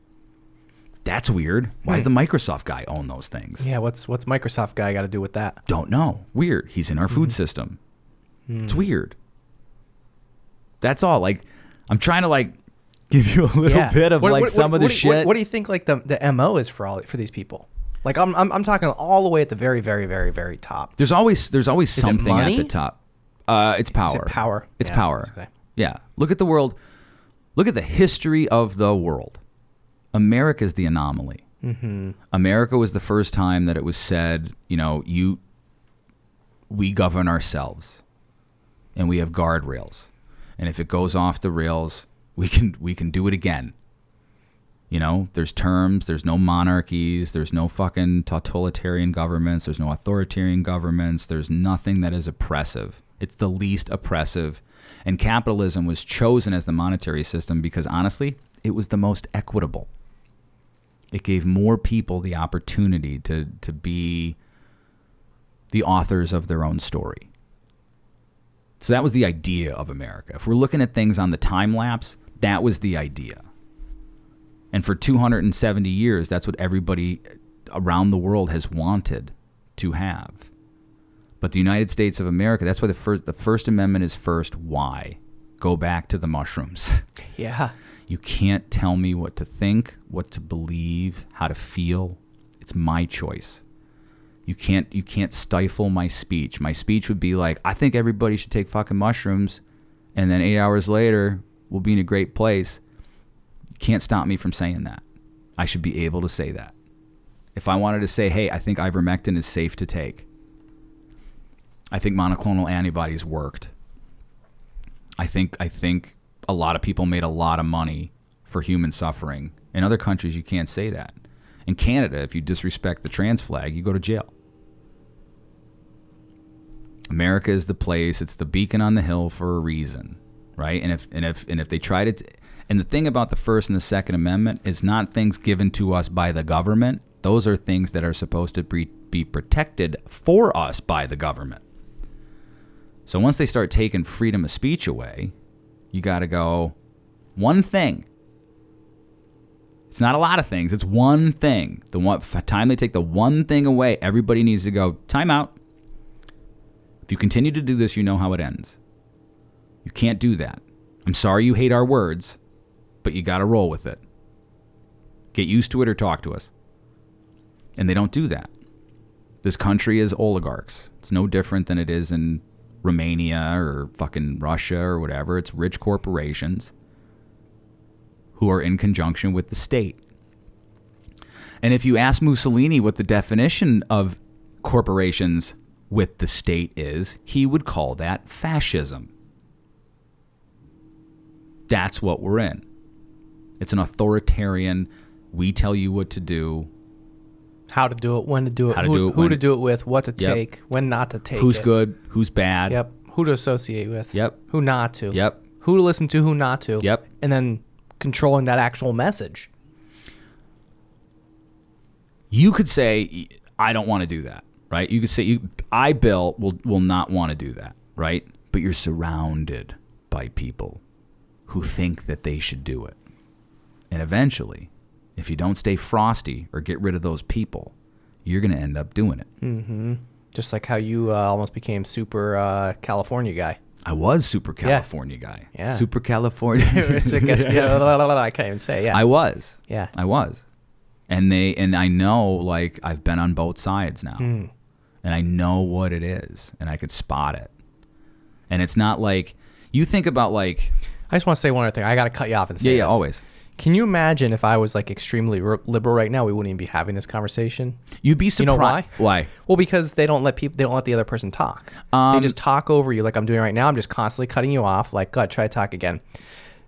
That's weird. Why does the Microsoft guy own those things? Yeah, what's Microsoft guy got to do with that? Don't know. Weird. He's in our food system. It's weird. That's all. Like, I'm trying to like give you a little bit of some of the shit. What do you think like the MO is for these people? Like I'm talking all the way at the very, very, very, very top. There's always something at money? the top. It's power. Is it power? It's Yeah, power. okay. Yeah. Look at the world. Look at the history of the world. America's the anomaly. Mm-hmm. America was the first time that it was said, we govern ourselves. and we have guardrails. And if it goes off the rails, we can do it again. You know, there's terms, there's no monarchies, there's no fucking totalitarian governments, there's no authoritarian governments, there's nothing that is oppressive. It's the least oppressive. And capitalism was chosen as the monetary system because, honestly, it was the most equitable. It gave more people the opportunity to be the authors of their own story. So that was the idea of America. If we're looking at things on the time lapse, that was the idea. And for 270 years, that's what everybody around the world has wanted to have. But the United States of America, that's why the First Amendment is first. Why? Go back to the mushrooms. Yeah. You can't tell me what to think, what to believe, how to feel. It's my choice. You can't stifle my speech. My speech would be like, I think everybody should take fucking mushrooms, and then 8 hours later, we'll be in a great place. You can't stop me from saying that. I should be able to say that. If I wanted to say, hey, I think ivermectin is safe to take. I think monoclonal antibodies worked. I think a lot of people made a lot of money for human suffering. In other countries, you can't say that. In Canada, if you disrespect the trans flag, you go to jail. America is the place. It's the beacon on the hill for a reason, right? And if they try to, and the thing about the First and the Second Amendment is not things given to us by the government. Those are things that are supposed to be protected for us by the government. So once they start taking freedom of speech away, you got to go, one thing. It's not a lot of things. It's one thing. The time they take the one thing away, everybody needs to go, time out. If you continue to do this, you know how it ends. You can't do that. I'm sorry you hate our words, but you got to roll with it. Get used to it or talk to us. And they don't do that. This country is oligarchs. It's no different than it is in Romania or fucking Russia or whatever. It's rich corporations who are in conjunction with the state. And if you ask Mussolini what the definition of corporations with the state is, he would call that fascism. That's what we're in. It's an authoritarian, we tell you what to do. How to do it, when to do it, How to who, do it, who when- to do it with, what to Yep. take, when not to take Who's it. good, who's bad. Yep. Who to associate with. Yep. Who not to. Yep. Who to listen to, who not to. Yep. And then controlling that actual message. You could say, I don't want to do that, right? You could say, I, Bill, will not want to do that, right? But you're surrounded by people who think that they should do it. And eventually, if you don't stay frosty or get rid of those people, you're going to end up doing it. Mm-hmm. Just like how you almost became super California guy. I was super California guy. Yeah. Super California. I can't even say. Yeah. I was. Yeah. I was. And I know, like, I've been on both sides now. And I know what it is. And I could spot it. And it's not like, you think about, like... I just want to say one other thing. I got to cut you off and say Yeah, this. always. Can you imagine if I was like extremely liberal right now, we wouldn't even be having this conversation? You'd be surprised. You know why? Why? Well, because they don't let the other person talk. They just talk over you like I'm doing right now. I'm just constantly cutting you off. Like, God, try to talk again.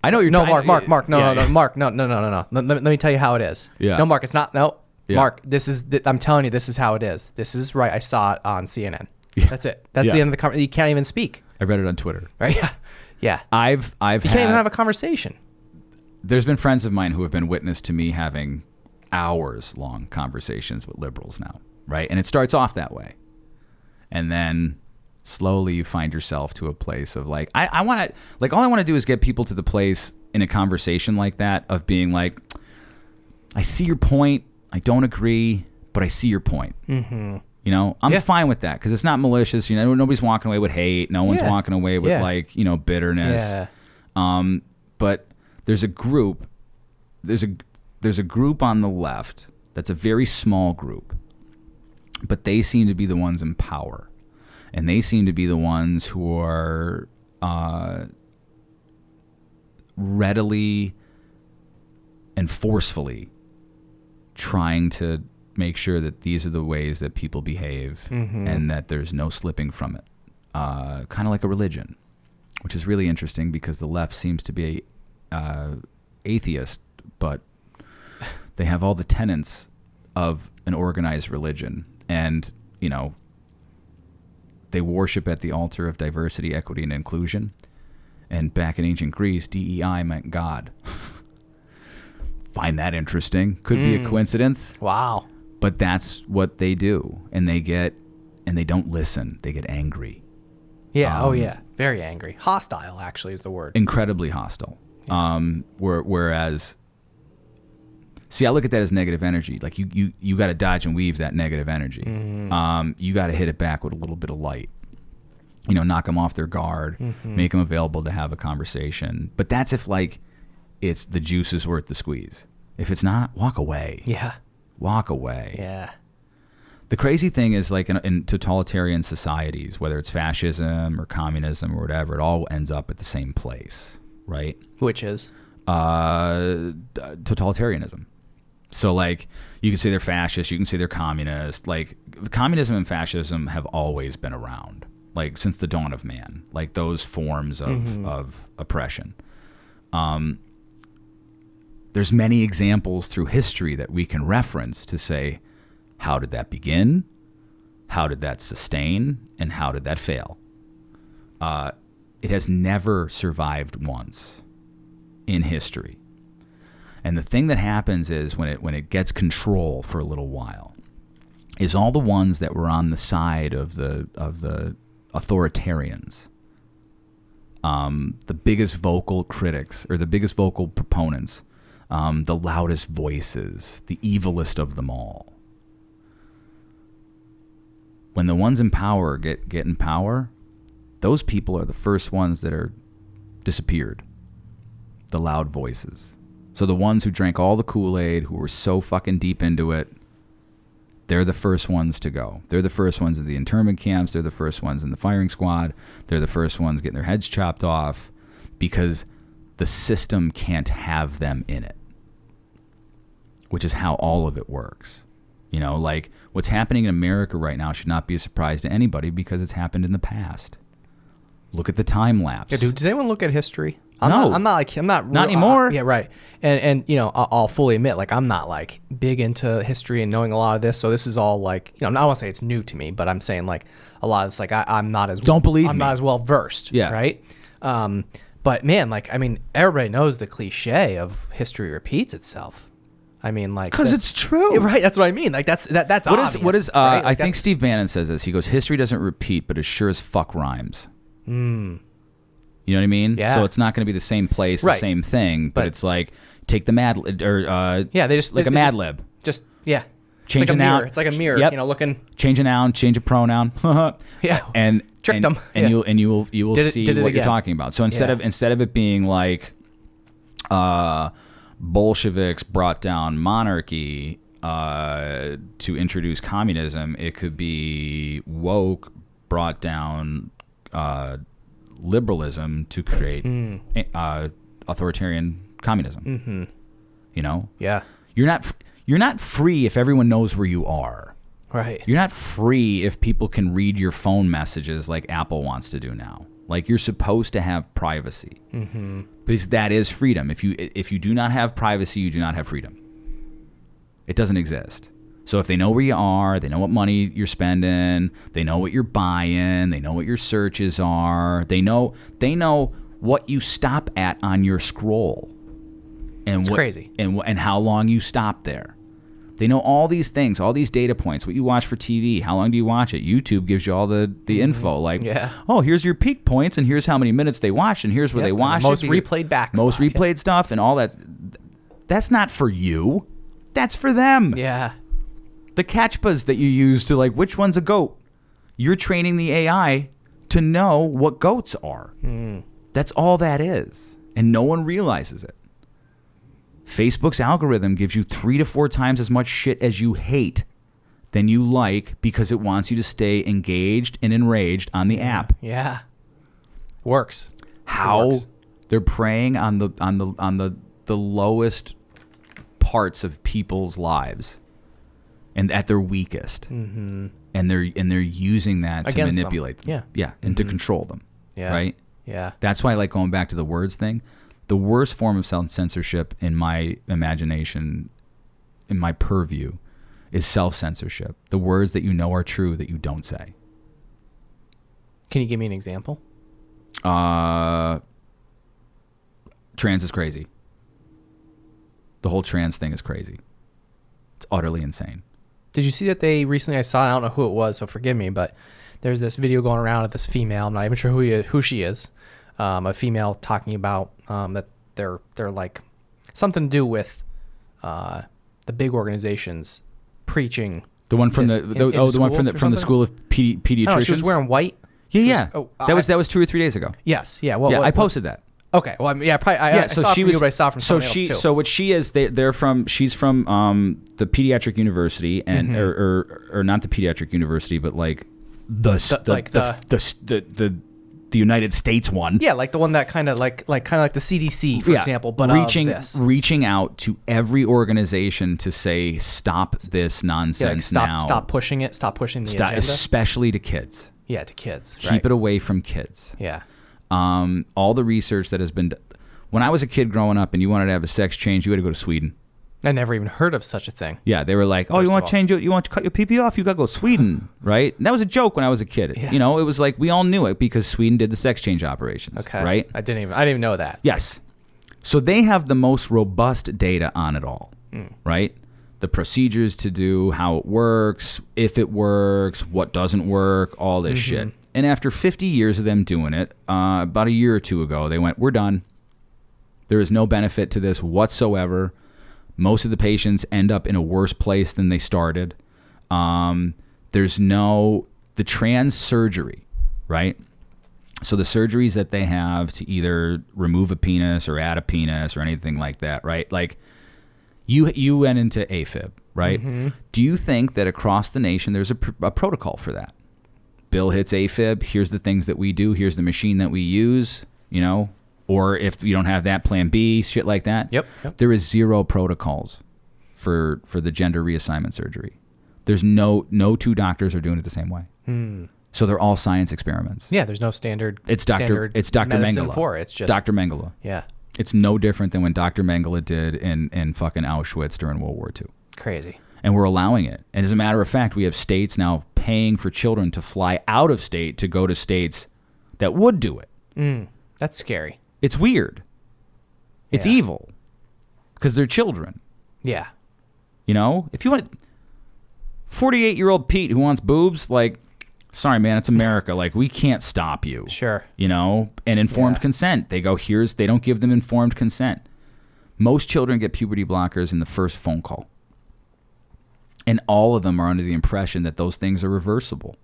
I know you're No, trying Mark, to, Mark, no, yeah, no, yeah. Mark, no. Let me tell you how it is. Yeah. No, Mark, it's not. No, Yeah. Mark, I'm telling you, this is how it is. This is right. I saw it on CNN. Yeah. That's it. That's Yeah. the end of the conversation. You can't even speak. I read it on Twitter. Right? Yeah. Yeah. I've You can't even have a conversation. There's been friends of mine who have been witness to me having hours-long conversations with liberals now, right? And it starts off that way. And then slowly you find yourself to a place of like, I want to, like, all I want to do is get people to the place in a conversation like that of being like, I see your point. I don't agree, but I see your point. Mm-hmm. You know, I'm fine with that because it's not malicious. You know, nobody's walking away with hate. No one's walking away with like, you know, bitterness. Yeah. But there's a group on the left that's a very small group, but they seem to be the ones in power, and they seem to be the ones who are readily and forcefully trying to make sure that these are the ways that people behave and that there's no slipping from it. Kind of like a religion. which is really interesting because the left seems to be atheist, but they have all the tenets of an organized religion, and they worship at the altar of diversity, equity, and inclusion. And back in ancient Greece, DEI meant God. Find that interesting. Could be a coincidence. Wow. But that's what they do. And they don't listen. They get angry. Yeah. Very angry. Hostile, actually, is the word. Incredibly hostile. Yeah. Whereas, see, I look at that as negative energy. Like you got to dodge and weave that negative energy. You got to hit it back with a little bit of light. Knock them off their guard, make them available to have a conversation. But that's if it's the juice is worth the squeeze. If it's not, walk away. Yeah. Walk away. Yeah. The crazy thing is in totalitarian societies, whether it's fascism or communism or whatever, it all ends up at the same place, right? Which is? Totalitarianism. So you can say they're fascist, you can say they're communist. Communism and fascism have always been around. Since the dawn of man, those forms of oppression. There's many examples through history that we can reference to say, how did that begin? How did that sustain? And how did that fail? It has never survived once in history. And the thing that happens is when it gets control for a little while, is all the ones that were on the side of the authoritarians, the biggest vocal critics or the biggest vocal proponents, the loudest voices, the evilest of them all. When the ones in power get in power, those people are the first ones that are disappeared. The loud voices. So the ones who drank all the Kool-Aid, who were so fucking deep into it, they're the first ones to go. They're the first ones in the internment camps. They're the first ones in the firing squad. They're the first ones getting their heads chopped off because the system can't have them in it, which is how all of it works. What's happening in America right now should not be a surprise to anybody because it's happened in the past. Look at the time lapse. Yeah, dude, does anyone look at history? No. I'm not Not anymore. Yeah, right. And I'll fully admit, I'm not big into history and knowing a lot of this. So this is all I don't want to say it's new to me, but I'm saying a lot of it's I'm not as don't believe I'm me. not as well versed. Yeah. Right. But man, everybody knows the cliche of history repeats itself. Because it's true. Right. That's what I mean. That's obvious. What is right? I think Steve Bannon says this. He goes, history doesn't repeat, but it sure as fuck rhymes. You know what I mean? Yeah. So it's not going to be the same place, Right. the same thing, but it's take the Mad Lib, or they just a Mad Lib. Just Change it's like a a mirror. noun. It's like a mirror. Yep. Looking. Change a noun, change a pronoun. Yeah. And Tricked them. And Yeah. you will see did it what you're again. talking about. So instead of it being Bolsheviks brought down monarchy to introduce communism, it could be woke brought down liberalism to create authoritarian communism. Yeah. You're not free if everyone knows where you are. Right. You're not free if people can read your phone messages like Apple wants to do now. You're supposed to have privacy, because that is freedom. If you do not have privacy, you do not have freedom. It doesn't exist. So if they know where you are, they know what money you're spending, they know what you're buying, they know what your searches are, they know what you stop at on your scroll, and it's crazy, and how long you stop there. They know all these things, all these data points, what you watch for TV, how long do you watch it. YouTube gives you all the info, oh, here's your peak points, and here's how many minutes they watched, and here's where they watched most it. replayed back, most replayed stuff, and all that. That's not for you. That's for them. Yeah. The catchpas that you use to which one's a goat. You're training the AI to know what goats are. That's all that is, and no one realizes it. Facebook's algorithm gives you 3 to 4 times as much shit as you hate than you like, because it wants you to stay engaged and enraged on the app. Yeah. Works. How Works. they're preying on the lowest parts of people's lives and at their weakest. And they're using that to Against manipulate them. Yeah. And to control them. Yeah. Right? Yeah. That's why I like going back to the words thing. The worst form of self-censorship in my imagination, in my purview, is self-censorship. The words that you know are true that you don't say. Can you give me an example? Trans is crazy. The whole trans thing is crazy. It's utterly insane. Did you see that they recently, I saw, I don't know who it was, so forgive me, but there's this video going around of this female, I'm not even sure who she is, a female talking about that they're like something to do with the big organizations preaching. The one from this the one from the school of pediatricians. Oh, she was wearing white. Yeah. That was 2 or 3 days ago. Yes. Yeah. Well, yeah, I posted that. Okay. Well, I mean, yeah, probably. I so saw she from was. you, but I saw from someone else too. So what she is, she's from the pediatric university, and or not the pediatric university, but like the United States one. Yeah, like the one that kind of like the CDC, for example, but reaching out to every organization to say stop this nonsense now. Stop pushing it. Stop pushing the agenda. Especially to kids. Yeah, to kids. Keep it away from kids. Yeah. All the research that has been done. When I was a kid growing up and you wanted to have a sex change, you had to go to Sweden. I never even heard of such a thing. Yeah, they were like, "Oh, you want to change it? You want to cut your pee off? You got to go to Sweden, right?" And that was a joke when I was a kid. Yeah. You know, it was like we all knew it because Sweden did the sex change operations. Okay. Right? I didn't even know that. Yes. So they have the most robust data on it all, right? The procedures to do, how it works, if it works, what doesn't work, all this shit. And after 50 years of them doing it, about a year or two ago, they went, "We're done. There is no benefit to this whatsoever. Most of the patients end up in a worse place than they started. There's the trans surgery, right? So the surgeries that they have to either remove a penis or add a penis or anything like that, right? Like you went into AFib, right? Do you think that across the nation there's a protocol for that? Bill hits AFib, here's the things that we do, here's the machine that we use, you know? Or if you don't have that, plan B, shit like that. Yep. There is zero protocols for the gender reassignment surgery. There's no two doctors are doing it the same way. So they're all science experiments. Yeah, there's no standard. It's Dr. medicine Mengele. for it. It's just Dr. Mengele. Yeah. It's no different than when Dr. Mengele did in fucking Auschwitz during World War II. Crazy. And we're allowing it. And as a matter of fact, we have states now paying for children to fly out of state to go to states that would do it. That's scary. It's weird. It's evil. Because they're children. Yeah. You know? If you want 48-year-old Pete who wants boobs, like, sorry, man, it's America. Like, we can't stop you. Sure. You know? And informed consent. They go, they don't give them informed consent. Most children get puberty blockers in the first phone call. And all of them are under the impression that those things are reversible.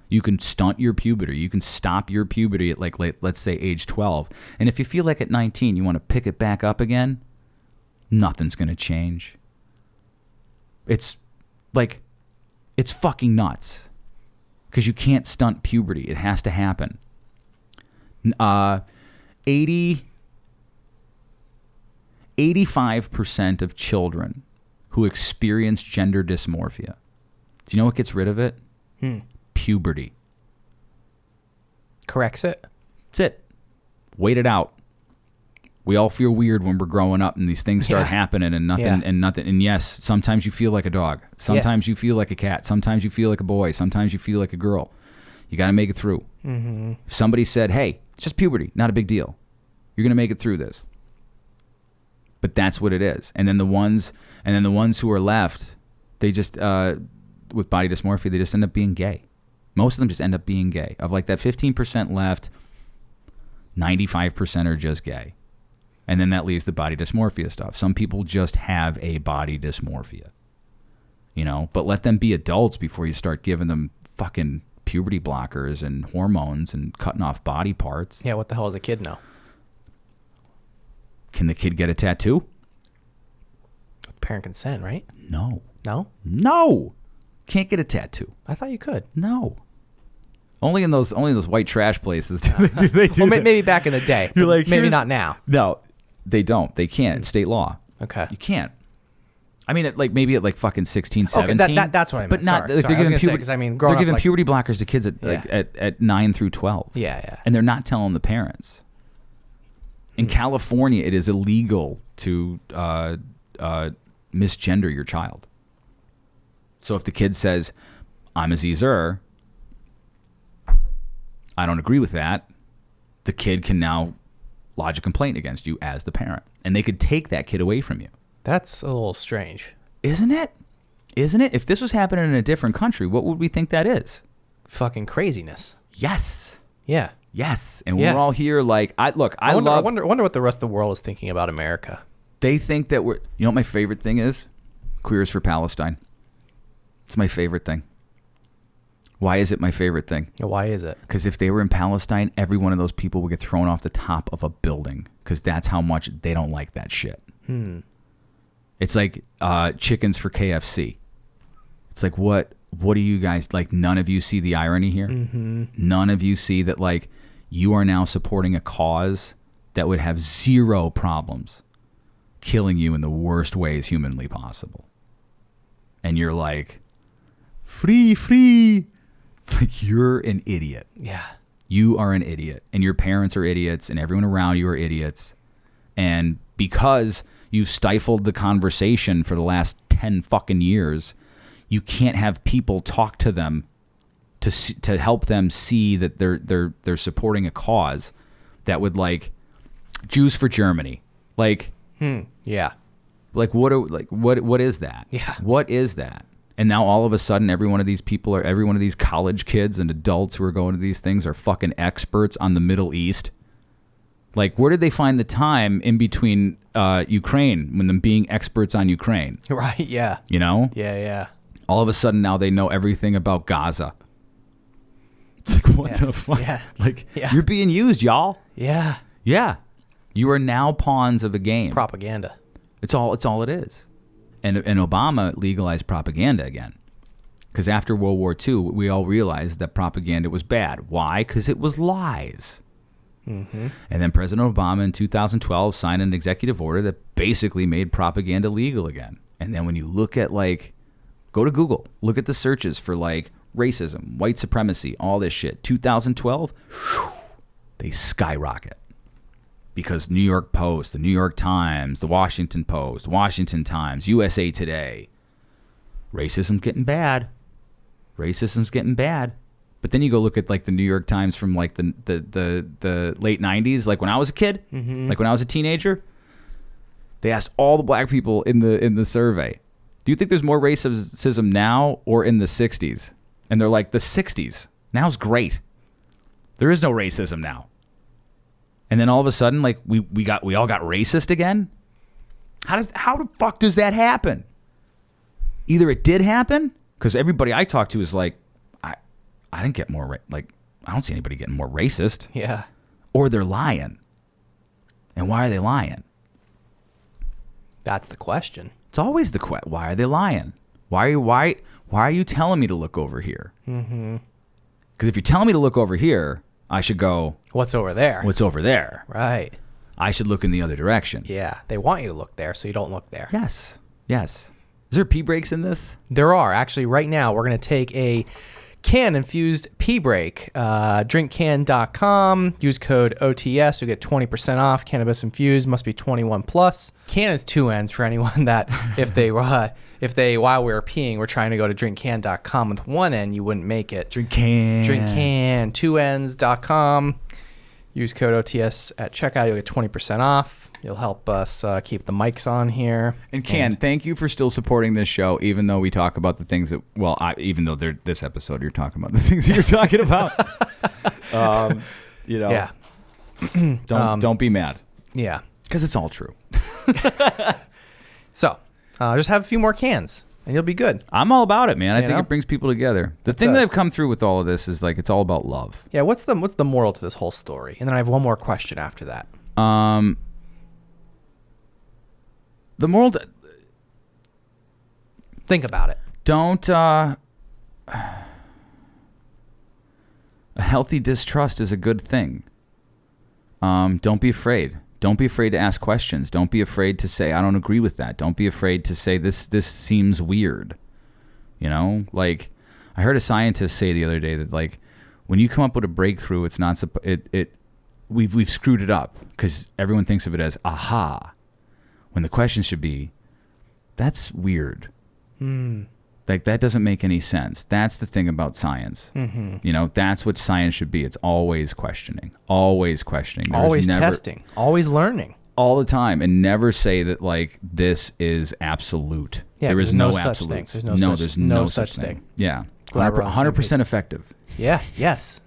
You can stunt your puberty. You can stop your puberty at, like, let's say, age 12. And if you feel like at 19 you want to pick it back up again, nothing's going to change. It's fucking nuts. Because you can't stunt puberty. It has to happen. 85% of children who experience gender dysmorphia, do you know what gets rid of it? Puberty. Corrects it. That's it. Wait it out. We all feel weird when we're growing up and these things start happening and nothing. And yes, sometimes you feel like a dog. Sometimes you feel like a cat. Sometimes you feel like a boy. Sometimes you feel like a girl. You got to make it through. If somebody said, "Hey, it's just puberty, not a big deal. You're going to make it through this." But that's what it is. And then the ones who are left, they just with body dysmorphia, they just end up being gay. Most of them just end up being gay. Of like that 15% left, 95% are just gay. And then that leaves the body dysmorphia stuff. Some people just have a body dysmorphia. You know, but let them be adults before you start giving them fucking puberty blockers and hormones and cutting off body parts. Yeah, what the hell does a kid know? Can the kid get a tattoo? With parent consent, right? No. No? Can't get a tattoo. I thought you could. No. Only in those white trash places do they do well, that. maybe back in the day. You're like, maybe not now. No, they don't. They can't. It's state law. Okay. You can't. I mean, maybe at like fucking 16, 17. Okay, that's what I meant. But not, sorry, like, sorry. they're giving because I mean, growing they're giving up, like, puberty blockers to kids at 9 through 12. Yeah. And they're not telling the parents. In California, it is illegal to misgender your child. So if the kid says, I'm a Zer, I don't agree with that, the kid can now lodge a complaint against you as the parent. And they could take that kid away from you. That's a little strange. Isn't it? Isn't it? If this was happening in a different country, what would we think that is? Fucking craziness. Yes. Yeah. Yes. And Yeah. we're all here like, I wonder what the rest of the world is thinking about America. They think that you know what my favorite thing is? Queers for Palestine. It's my favorite thing. Why is it my favorite thing? Why is it? Because if they were in Palestine, every one of those people would get thrown off the top of a building because that's how much they don't like that shit. It's like chickens for KFC. It's like, what do you guys, like, none of you see the irony here? None of you see that, like, you are now supporting a cause that would have zero problems killing you in the worst ways humanly possible. And you're like, free. It's like, you're an idiot. Yeah. You are an idiot. And your parents are idiots. And everyone around you are idiots. And because you've stifled the conversation for the last 10 fucking years, you can't have people talk to them to help them see that they're supporting a cause that would, like, Jews for Germany. Like, Yeah. like what is that? Yeah. What is that? And now all of a sudden, every one of these college kids and adults who are going to these things are fucking experts on the Middle East. Like, where did they find the time in between Ukraine when them being experts on Ukraine? Right. Yeah. You know? Yeah. All of a sudden now they know everything about Gaza. It's like, what the fuck? Yeah. Like, Yeah. you're being used, y'all. Yeah. Yeah. You are now pawns of a game. Propaganda. It's all it is. And Obama legalized propaganda again. Because after World War II, we all realized that propaganda was bad. Why? Because it was lies. And then President Obama in 2012 signed an executive order that basically made propaganda legal again. And then when you look at, like, go to Google, look at the searches for, like, racism, white supremacy, all this shit. 2012, they skyrocket. Because New York Post, the New York Times, the Washington Post, Washington Times, USA Today, racism's getting bad. Racism's getting bad. But then you go look at, like, the New York Times from, like, the late 90s, like when I was a kid, like when I was a teenager. They asked all the black people in the survey, do you think there's more racism now or in the 60s? And they're like, the 60s. Now's great. There is no racism now. And then all of a sudden, like, we all got racist again? How the fuck does that happen? Either it did happen, because everybody I talk to is like, I didn't get more, like, I don't see anybody getting more racist. Yeah. Or they're lying. And why are they lying? That's the question. It's always the question. Why are they lying? Why are you telling me to look over here? Because if you're telling me to look over here, I should go, What's over there? what's over there? Right. I should look in the other direction. Yeah. They want you to look there, so you don't look there. Yes. Is there pee breaks in this? There are. Actually, right now, we're going to take a can-infused pee break. Drinkcan.com. Use code OTS. You'll get 20% off. Cannabis infused. Must be 21 plus. Can is 2 N's for anyone that if they while we were peeing, were trying to go to drinkcan.com with 1 N, you wouldn't make it. Drinkcan. 2Ns.com. Use code OTS at checkout. You'll get 20% off. You'll help us keep the mics on here. And thank you for still supporting this show, even though we talk about the things that, even though this episode you're talking about the things that you're talking about. You know, Yeah. don't be mad. Yeah. Because it's all true. So, just have a few more cans, and you'll be good. I'm all about it, man. I think know? it brings people together. The thing that I've come through with all of this is, like, it's all about love. Yeah, what's the moral to this whole story? And then I have one more question after that. The moral... Think about it. Don't... a healthy distrust is a good thing. Don't be afraid. Don't be afraid to ask questions. Don't be afraid to say, I don't agree with that. Don't be afraid to say, this seems weird. You know, like I heard a scientist say the other day that like when you come up with a breakthrough, it's not we've screwed it up because everyone thinks of it as aha, when the question should be, that's weird. Like that doesn't make any sense. That's the thing about science. You know, that's what science should be. It's always questioning, always questioning. Always testing, always learning. All the time, and never say that like this is absolute. Yeah, there is no no such absolute. thing. There's no such thing. Yeah, Glad we're on the same 100% effective. Yeah. Yes.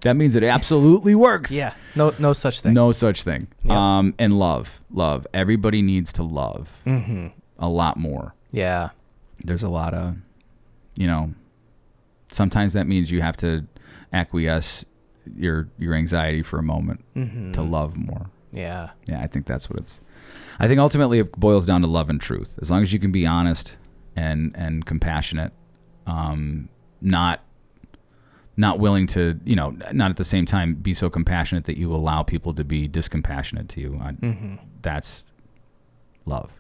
That means it absolutely works. Yeah. No such thing. No such thing. Yep. And love. Everybody needs to love a lot more. Yeah. There's a lot of, you know, sometimes that means you have to acquiesce your anxiety for a moment to love more. Yeah. Yeah, I think that's what it's. I think ultimately it boils down to love and truth. As long as you can be honest and compassionate, not willing to, you know, not at the same time be so compassionate that you allow people to be discompassionate to you. That's love.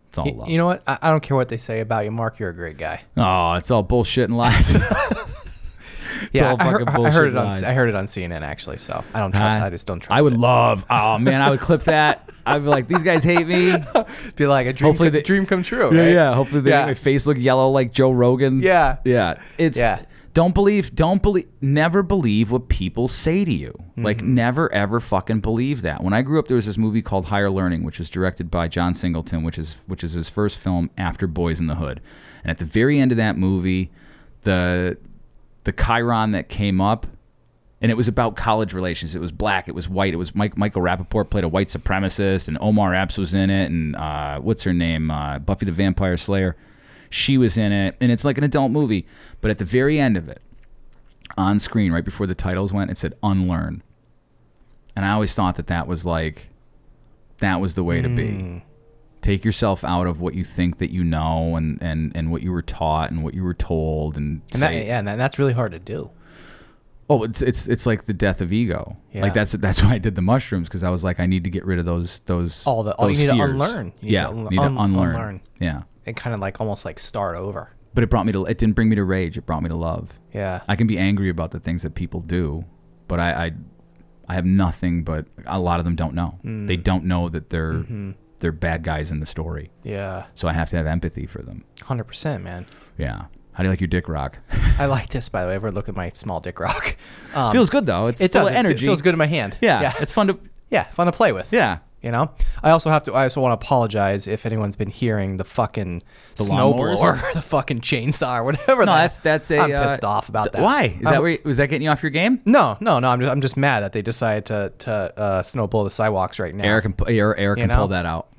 It's all love. You know what? I don't care what they say about you, Mark. You're a great guy. Oh, it's all bullshit and lies. Yeah, I heard it on lies. CNN actually. So I don't trust. I just don't trust. I would it. love. Oh man, I would clip that. I'd be like, these guys hate me. Be like a dream. Hopefully dream come true. Yeah, Right? yeah. Hopefully they make my face look yellow like Joe Rogan. Yeah. Yeah. It's. Yeah. Don't believe, never believe what people say to you. Like, never, ever fucking believe that. When I grew up, there was this movie called Higher Learning, which was directed by John Singleton, which is his first film after Boys in the Hood. And at the very end of that movie, the chyron that came up, and it was about college relations. It was black, it was white. It was Michael Rappaport played a white supremacist, and Omar Epps was in it, and what's her name? Buffy the Vampire Slayer. She was in it, and it's like an adult movie. But at the very end of it, on screen, right before the titles went, it said unlearn. And I always thought that was like, that was the way to be. Take yourself out of what you think that you know and what you were taught and what you were told. And that's really hard to do. Oh, it's like the death of ego. Yeah. Like that's why I did the mushrooms, because I was like, I need to get rid of those you need fears. to unlearn. You need to unlearn. Yeah. And kind of like almost like start over. But it didn't bring me to rage. It brought me to love. Yeah. I can be angry about the things that people do, but I have nothing, but a lot of them don't know. They don't know that they're bad guys in the story. Yeah. So I have to have empathy for them. 100%, man. Yeah. How do you like your dick rock? I like this, by the way. Ever look at my small dick rock? Feels good though. It's full of energy. It feels good in my hand. Yeah. It's fun to. Yeah, fun to play with. Yeah. You know, I also want to apologize if anyone's been hearing the fucking lawnmowers? snowblower, the fucking chainsaw, or whatever. No, that's a. I'm pissed off about that. Why? Was that getting you off your game? No. I'm just mad that they decided to snowblow the sidewalks right now. Eric can pull that out.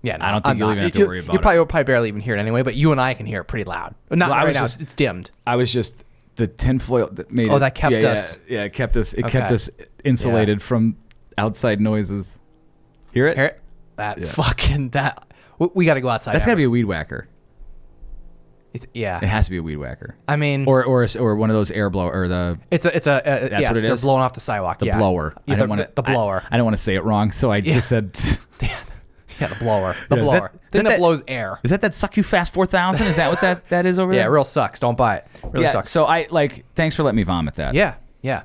Yeah, no, I don't think you'll even have to worry about it. You'll probably barely even hear it anyway, but you and I can hear it pretty loud. Not right now. It's dimmed. I was just the tinfoil that made it. Oh, that kept us. Yeah, it kept us. It kept us insulated from outside noises. Hear it? Hear it? That. We got to go outside. That's got to be a weed whacker. Yeah. It has to be a weed whacker. I mean, or one of those air blow or the. That's what it is. They're blowing off the sidewalk. The blower. Yeah, the blower. I don't want to say it wrong, so I just said. Yeah, the blower. The blower. Thing that blows air. Is that Suck You Fast 4000? Is that what that is over there? Yeah, it real sucks. Don't buy it. Really sucks. So thanks for letting me vomit that. Yeah. Yeah,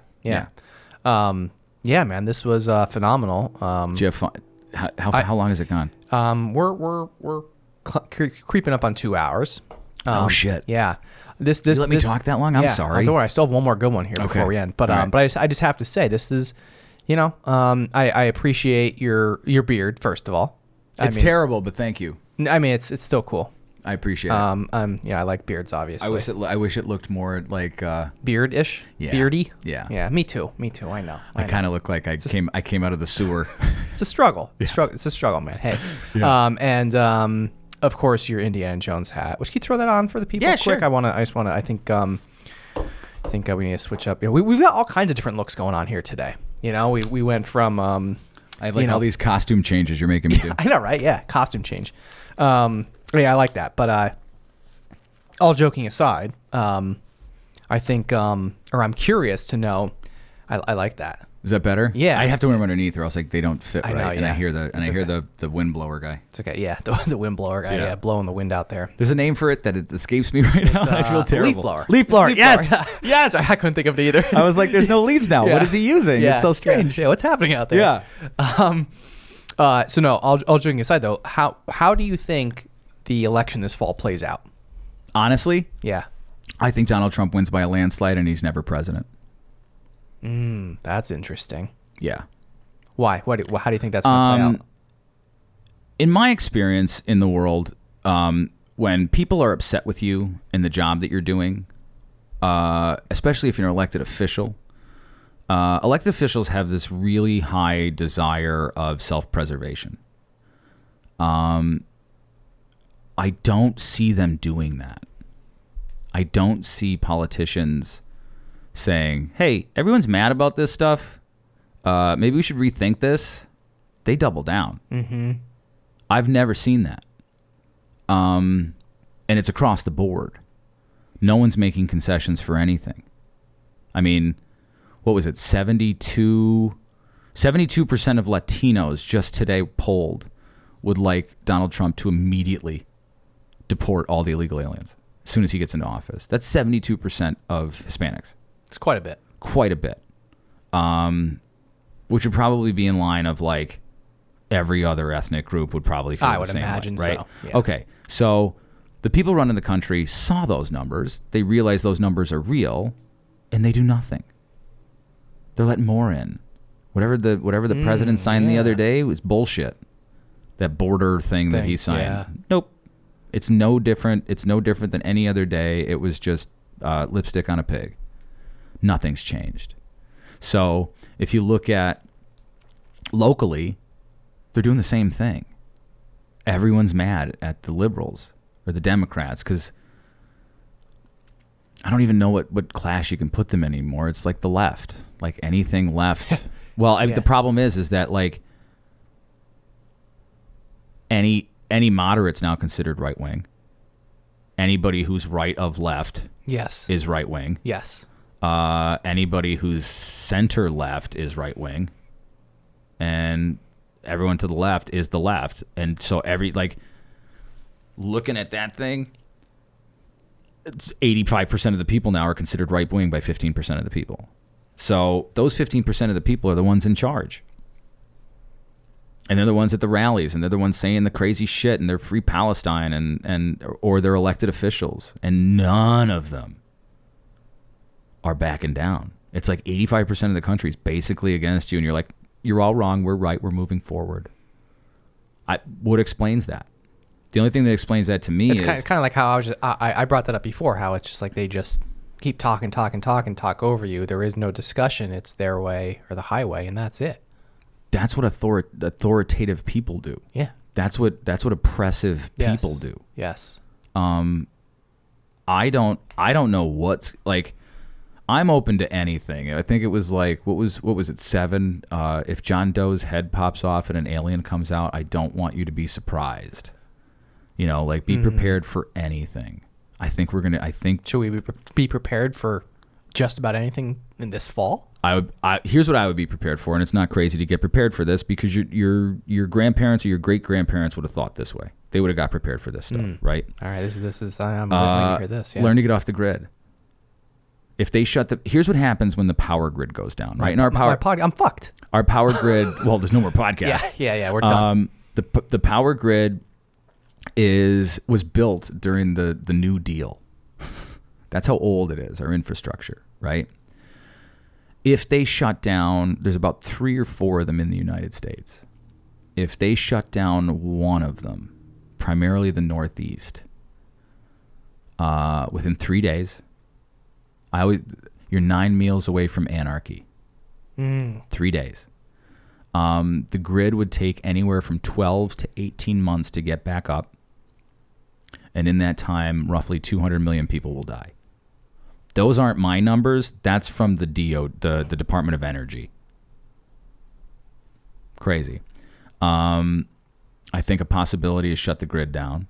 man, this was phenomenal. Did you have fun? How long has it gone? We're creeping up on 2 hours. Oh shit. Yeah. You let me talk that long? I'm sorry. Don't worry. I still have one more good one here before we end. But I just have to say, this is, I appreciate your beard, first of all. It's terrible, but thank you. I mean, it's still cool. I appreciate it. I like beards, obviously. I wish it looked more like beard-ish. Yeah. Beardy. Yeah. Yeah. Me too. I know. I kind of look like I came out of the sewer. It's a struggle. It's a struggle, man. Hey. Yeah. Of course, your Indiana Jones hat. Which can you throw that on for the people? Yeah, quick. sure. I think we need to switch up. We've got all kinds of different looks going on here today. We went from I have all these costume changes you're making me do. I know, right? Yeah, costume change. I like that. But all joking aside, I think, or I'm curious to know. I like that. Is that better? Yeah. I have to wear them underneath, or else like they don't fit I right. know, And yeah. I hear the okay. the wind blower guy. It's okay. Yeah, the wind blower guy. Yeah, blowing the wind out there. There's a name for it that it escapes me right now. I feel terrible. Leaf blower. Leaf blower. Yes. blower, yeah. Yes. Sorry, I couldn't think of it either. I was like, there's no leaves now. Yeah. What is he using? Yeah. It's so strange. Yeah, what's happening out there? Yeah. So no, all joking aside though, how do you think the election this fall plays out? Honestly, Yeah. I think Donald Trump wins by a landslide, and he's never president. That's interesting. Yeah. Why? How do you think that's going to play out? In my experience in the world, when people are upset with you in the job that you're doing, especially if you're an elected official, elected officials have this really high desire of self-preservation. I don't see them doing that. I don't see politicians saying, hey, everyone's mad about this stuff. Maybe we should rethink this. They double down. Mm-hmm. I've never seen that. And it's across the board. No one's making concessions for anything. I mean, what was it? 72% of Latinos just today polled would like Donald Trump to immediately deport all the illegal aliens as soon as he gets into office. That's 72% of Hispanics. It's quite a bit. Quite a bit. Which would probably be in line of like every other ethnic group would probably feel the same way, imagine right? so. Yeah. Okay, so the people running the country saw those numbers. They realize those numbers are real, and they do nothing. They're letting more in. Whatever the president signed the other day was bullshit. That border thing that he signed. Yeah. Nope. It's no different. It's no different than any other day. It was just lipstick on a pig. Nothing's changed. So if you look at locally, they're doing the same thing. Everyone's mad at the liberals or the Democrats because I don't even know what class you can put them in anymore. It's like the left, like anything left. Well, the problem is that like any moderate's now considered right wing. Anybody who's right of left Yes. is right wing. Yes. Anybody who's center left is right wing, and everyone to the left is the left. And so looking at that thing, it's 85% of the people now are considered right wing by 15% of the people. So those 15% of the people are the ones in charge. And they're the ones at the rallies, and they're the ones saying the crazy shit, and they're free Palestine, or they're elected officials, and none of them are backing down. It's like 85% of the country is basically against you, and you're like, you're all wrong, we're right, we're moving forward. What explains that? The only thing that explains that to me It's is kind of like how I brought that up before, how it's just like they just keep talk over you. There is no discussion. It's their way or the highway, and that's it. that's what authoritative people do. Yeah. That's what oppressive people do. Yes. I don't know what's like. I'm open to anything. I think it was like what was it 7? If John Doe's head pops off and an alien comes out, I don't want you to be surprised. You know, like be prepared for anything. I think Should we be prepared for just about anything in this fall? Here's what I would be prepared for, and it's not crazy to get prepared for this because your grandparents or your great grandparents would have thought this way. They would have got prepared for this stuff, right? All right, this is I'm going to hear this. Yeah. Learn to get off the grid. If they here's what happens when the power grid goes down, right? And I'm fucked. Our power grid. Well, there's no more podcasts. Yeah. We're done. The power grid was built during the New Deal. That's how old it is. Our infrastructure, right? If they shut down, there's about 3 or 4 of them in the United States. If they shut down one of them, primarily the Northeast, within 3 days, you're 9 meals away from anarchy. 3 days. The grid would take anywhere from 12 to 18 months to get back up. And in that time, roughly 200 million people will die. Those aren't my numbers. That's from the Department of Energy. Crazy. I think a possibility is shut the grid down.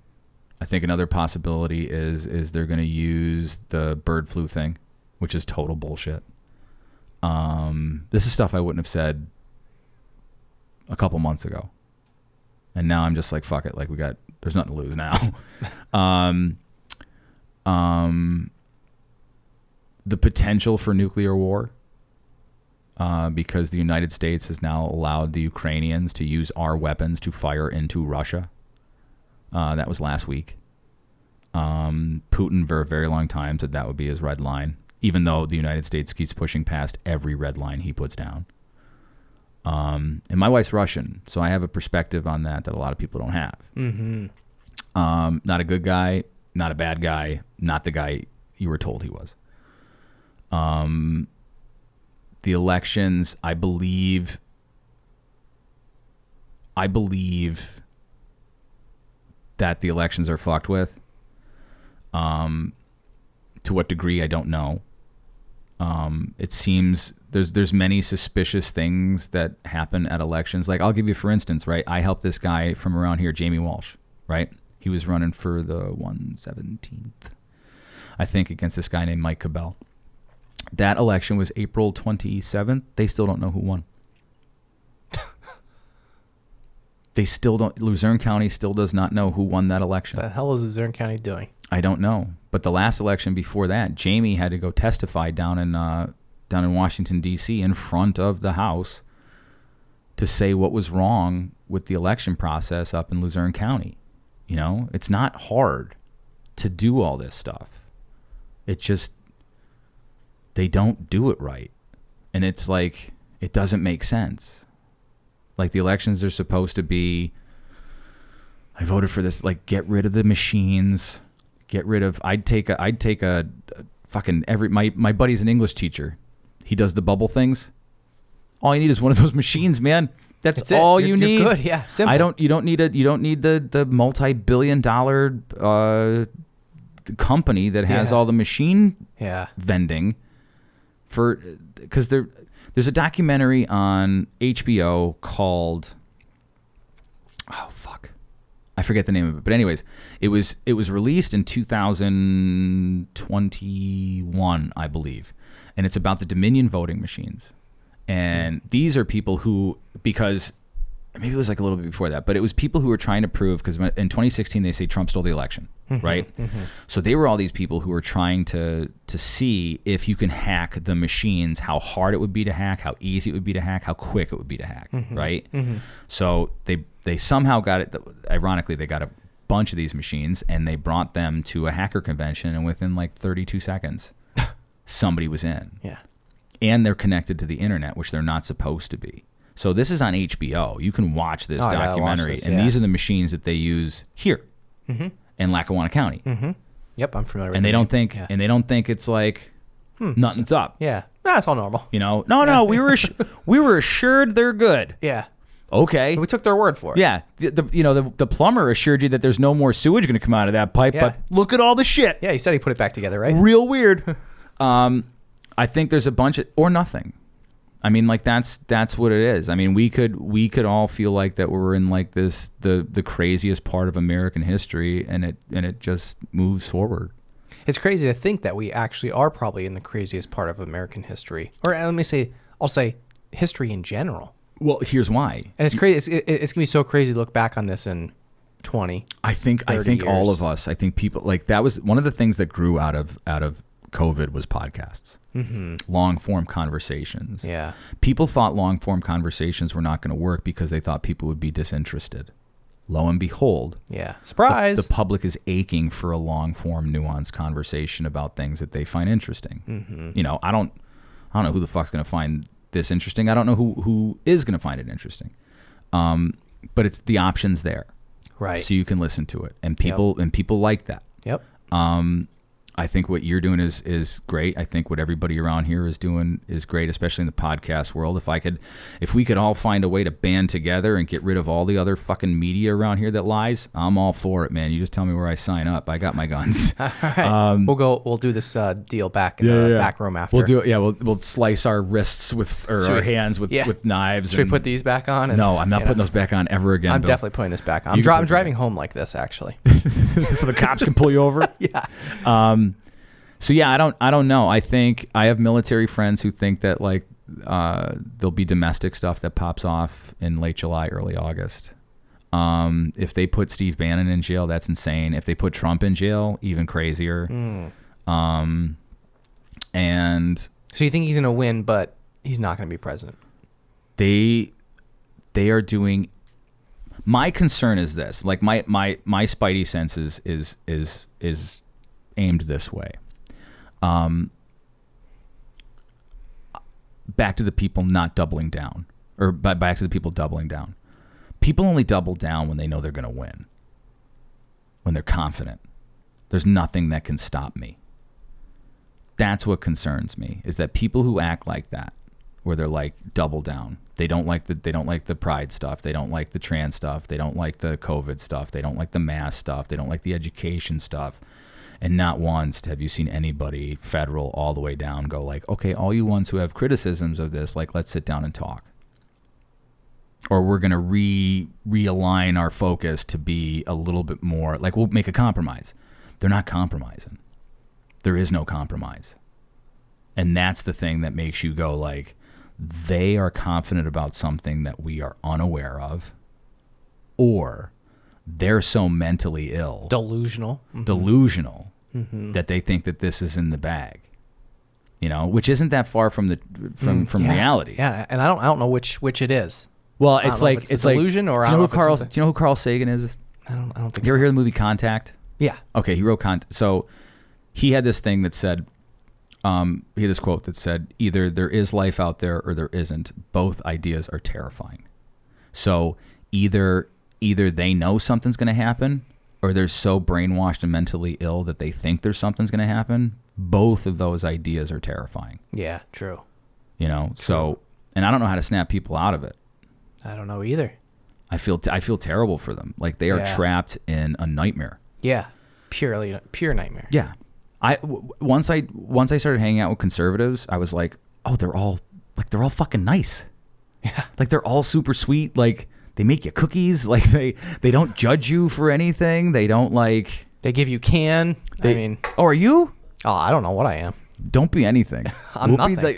I think another possibility is they're going to use the bird flu thing, which is total bullshit. This is stuff I wouldn't have said a couple months ago. And now I'm just like, fuck it. Like there's nothing to lose now. The potential for nuclear war, because the United States has now allowed the Ukrainians to use our weapons to fire into Russia. That was last week. Putin for a very long time said that would be his red line, even though the United States keeps pushing past every red line he puts down. And my wife's Russian, so I have a perspective on that a lot of people don't have. Mm-hmm. Not a good guy, not a bad guy, not the guy you were told he was. The elections, I believe that the elections are fucked with. To what degree, I don't know. It seems there's many suspicious things that happen at elections. Like, I'll give you, for instance, right? I helped this guy from around here, Jamie Walsh, right? He was running for the 117th, I think, against this guy named Mike Cabell. That election was April 27th. They still don't know who won. They still don't. Luzerne County still does not know who won that election. What the hell is Luzerne County doing? I don't know. But the last election before that, Jamie had to go testify down in Washington, D.C. in front of the House to say what was wrong with the election process up in Luzerne County. You know, it's not hard to do all this stuff. It just, they don't do it right. And it's like, it doesn't make sense. Like, the elections are supposed to be, I voted for this, like, get rid of the machines, get rid of, I'd take a fucking my buddy's an English teacher. He does the bubble things. All you need is one of those machines, man. That's all you need. You're good, yeah. Simple. You don't need the multi-billion-dollar company that has all the machine vending because there's a documentary on HBO called, oh fuck, I forget the name of it, but anyways, it was released in 2021, I believe, and it's about the Dominion voting machines. And these are people who, because maybe it was like a little bit before that, but it was people who were trying to prove, because in 2016 they say Trump stole the election, right? Mm-hmm. So they were all these people who were trying to see if you can hack the machines, how hard it would be to hack, how easy it would be to hack, how quick it would be to hack, right? Mm-hmm. So they somehow got it. Ironically, they got a bunch of these machines and they brought them to a hacker convention, and within like 32 seconds, somebody was in. Yeah. And they're connected to the internet, which they're not supposed to be. So this is on HBO. You can watch this documentary. And these are the machines that they use here in Lackawanna County. Mm-hmm. Yep, I'm familiar with and they don't think and they don't think it's like nothing's up. Yeah. That's all normal. You know? No, we were assured they're good. Yeah. Okay. We took their word for it. Yeah. The plumber assured you that there's no more sewage going to come out of that pipe, but look at all the shit. Yeah, he said he put it back together, right? Real weird. I think there's a bunch of, or nothing. I mean, like, that's what it is. I mean, we could all feel like that we're in like this the craziest part of American history, and it just moves forward. It's crazy to think that we actually are probably in the craziest part of American history, or I'll say history in general. Well, here's why. And it's crazy. It's gonna be so crazy to look back on this in 20. I think years. all of us. I think people, like, that was one of the things that grew out of COVID was podcasts, long form conversations. Yeah. People thought long form conversations were not going to work because they thought people would be disinterested. Lo and behold. Yeah. Surprise. The public is aching for a long form, nuanced conversation about things that they find interesting. Mm-hmm. You know, I don't know who the fuck's going to find this interesting. I don't know who is going to find it interesting. But it's the options there. Right. So you can listen to it, and people like that. Yep. I think what you're doing is great. I think what everybody around here is doing is great, especially in the podcast world. If we could all find a way to band together and get rid of all the other fucking media around here that lies, I'm all for it, man. You just tell me where I sign up. I got my guns. All right. We'll do this deal back in the back room after. We'll do it. Yeah, we'll slice our wrists our hands with knives. Should we put these back on? No, I'm not putting those back on ever again. I'm Bill. definitely putting this back on. I'm driving home like this, actually. So the cops can pull you over? Yeah. So yeah, I don't know. I think I have military friends who think that like there'll be domestic stuff that pops off in late July, early August. If they put Steve Bannon in jail, that's insane. If they put Trump in jail, even crazier. And so you think he's going to win, but he's not going to be president? They are doing. My concern is this. Like my spidey sense is aimed this way. Back to the people not doubling down, or back to the people doubling down. People only double down when they know they're going to win. When they're confident. There's nothing that can stop me. That's what concerns me, is that people who act like that, where they're like double down. They don't like the pride stuff. They don't like the trans stuff. They don't like the COVID stuff. They don't like the mask stuff. They don't like the education stuff. And not once have you seen anybody, federal all the way down, go like, okay, all you ones who have criticisms of this, like, let's sit down and talk. Or we're going to realign our focus to be a little bit more, like, we'll make a compromise. They're not compromising. There is no compromise. And that's the thing that makes you go like, they are confident about something that we are unaware of, or they're so mentally ill, delusional, that they think that this is in the bag, which isn't that far from reality. Yeah, and I don't know which it is. Well, it's like it's delusion, like, or do you know who Carl Sagan is? I don't think. You ever hear the movie Contact? Yeah. Okay, he wrote Contact. So he had this thing that said, he had this quote that said, either there is life out there or there isn't. Both ideas are terrifying. So either they know something's going to happen, or they're so brainwashed and mentally ill that they think there's something's going to happen. Both of those ideas are terrifying. Yeah, true. So, and I don't know how to snap people out of it. I don't know either. I feel terrible for them. Like they are trapped in a nightmare. Yeah, pure nightmare. Yeah. Once I started hanging out with conservatives, I was like, oh, they're all fucking nice. Yeah. Like they're all super sweet. Like they make you cookies. Like they don't judge you for anything. They don't like. They give you can. Oh, are you? Oh, I don't know what I am. Don't be anything. I'm nothing.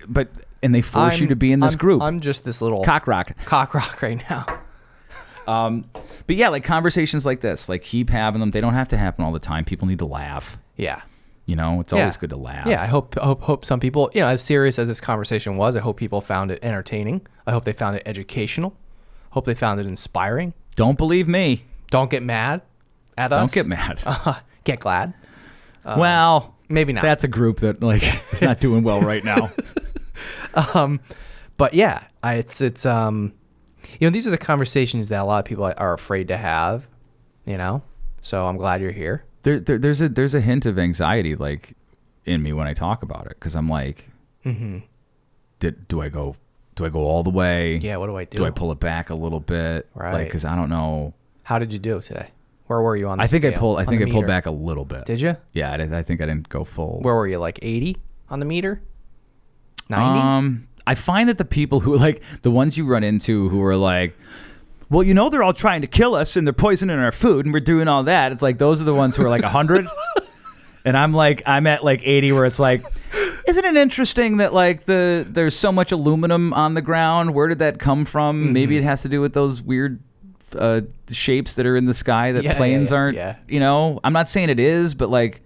And they force you to be in this group. I'm just this little cock rock right now. But yeah, like conversations like this, like keep having them. They don't have to happen all the time. People need to laugh. Yeah. It's always good to laugh. Yeah, I hope some people, as serious as this conversation was, I hope people found it entertaining. I hope they found it educational. Hope they found it inspiring. Don't believe me. Don't get mad at us. Don't get mad. Get glad. Well, maybe not. That's a group that like is not doing well right now. But yeah, it's these are the conversations that a lot of people are afraid to have. So I'm glad you're here. There's a hint of anxiety like in me when I talk about it, because I'm like, do I go all the way? Yeah, what do I do? Do I pull it back a little bit? Right. Like, because I don't know. How did you do today? Where were you on the I think scale? I pulled back a little bit. Did you? Yeah, I think I didn't go full. Where were you, like 80 on the meter? 90? I find that the people who like the ones you run into who are like, well, they're all trying to kill us and they're poisoning our food and we're doing all that. It's like those are the ones who are like 100. And I'm at like 80, where it's like, isn't it interesting that like there's so much aluminum on the ground? Where did that come from? Mm-hmm. Maybe it has to do with those weird shapes that are in the sky that planes aren't. Yeah. I'm not saying it is, but like,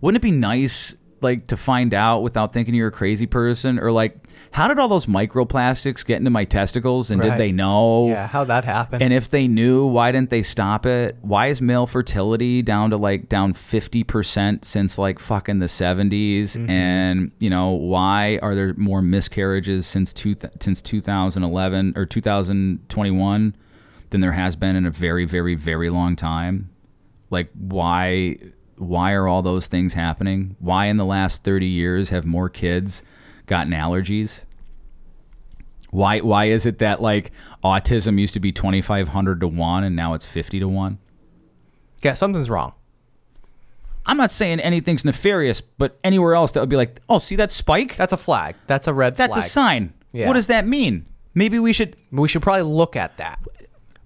wouldn't it be nice like to find out without thinking you're a crazy person? Or like, how did all those microplastics get into my testicles, and did they know? Yeah, how'd that happen? And if they knew, why didn't they stop it? Why is male fertility down 50% since like fucking the 70s? Mm-hmm. And why are there more miscarriages since 2011 or 2021 than there has been in a very, very, very long time? Like, why are all those things happening? Why in the last 30 years have more kids gotten allergies? Why is it that like autism used to be 2,500 to 1 and now it's 50 to 1? Yeah, something's wrong. I'm not saying anything's nefarious, but anywhere else that would be like, oh, see that spike? That's a flag. That's a red flag. That's a sign. Yeah. What does that mean? Maybe we should probably look at that.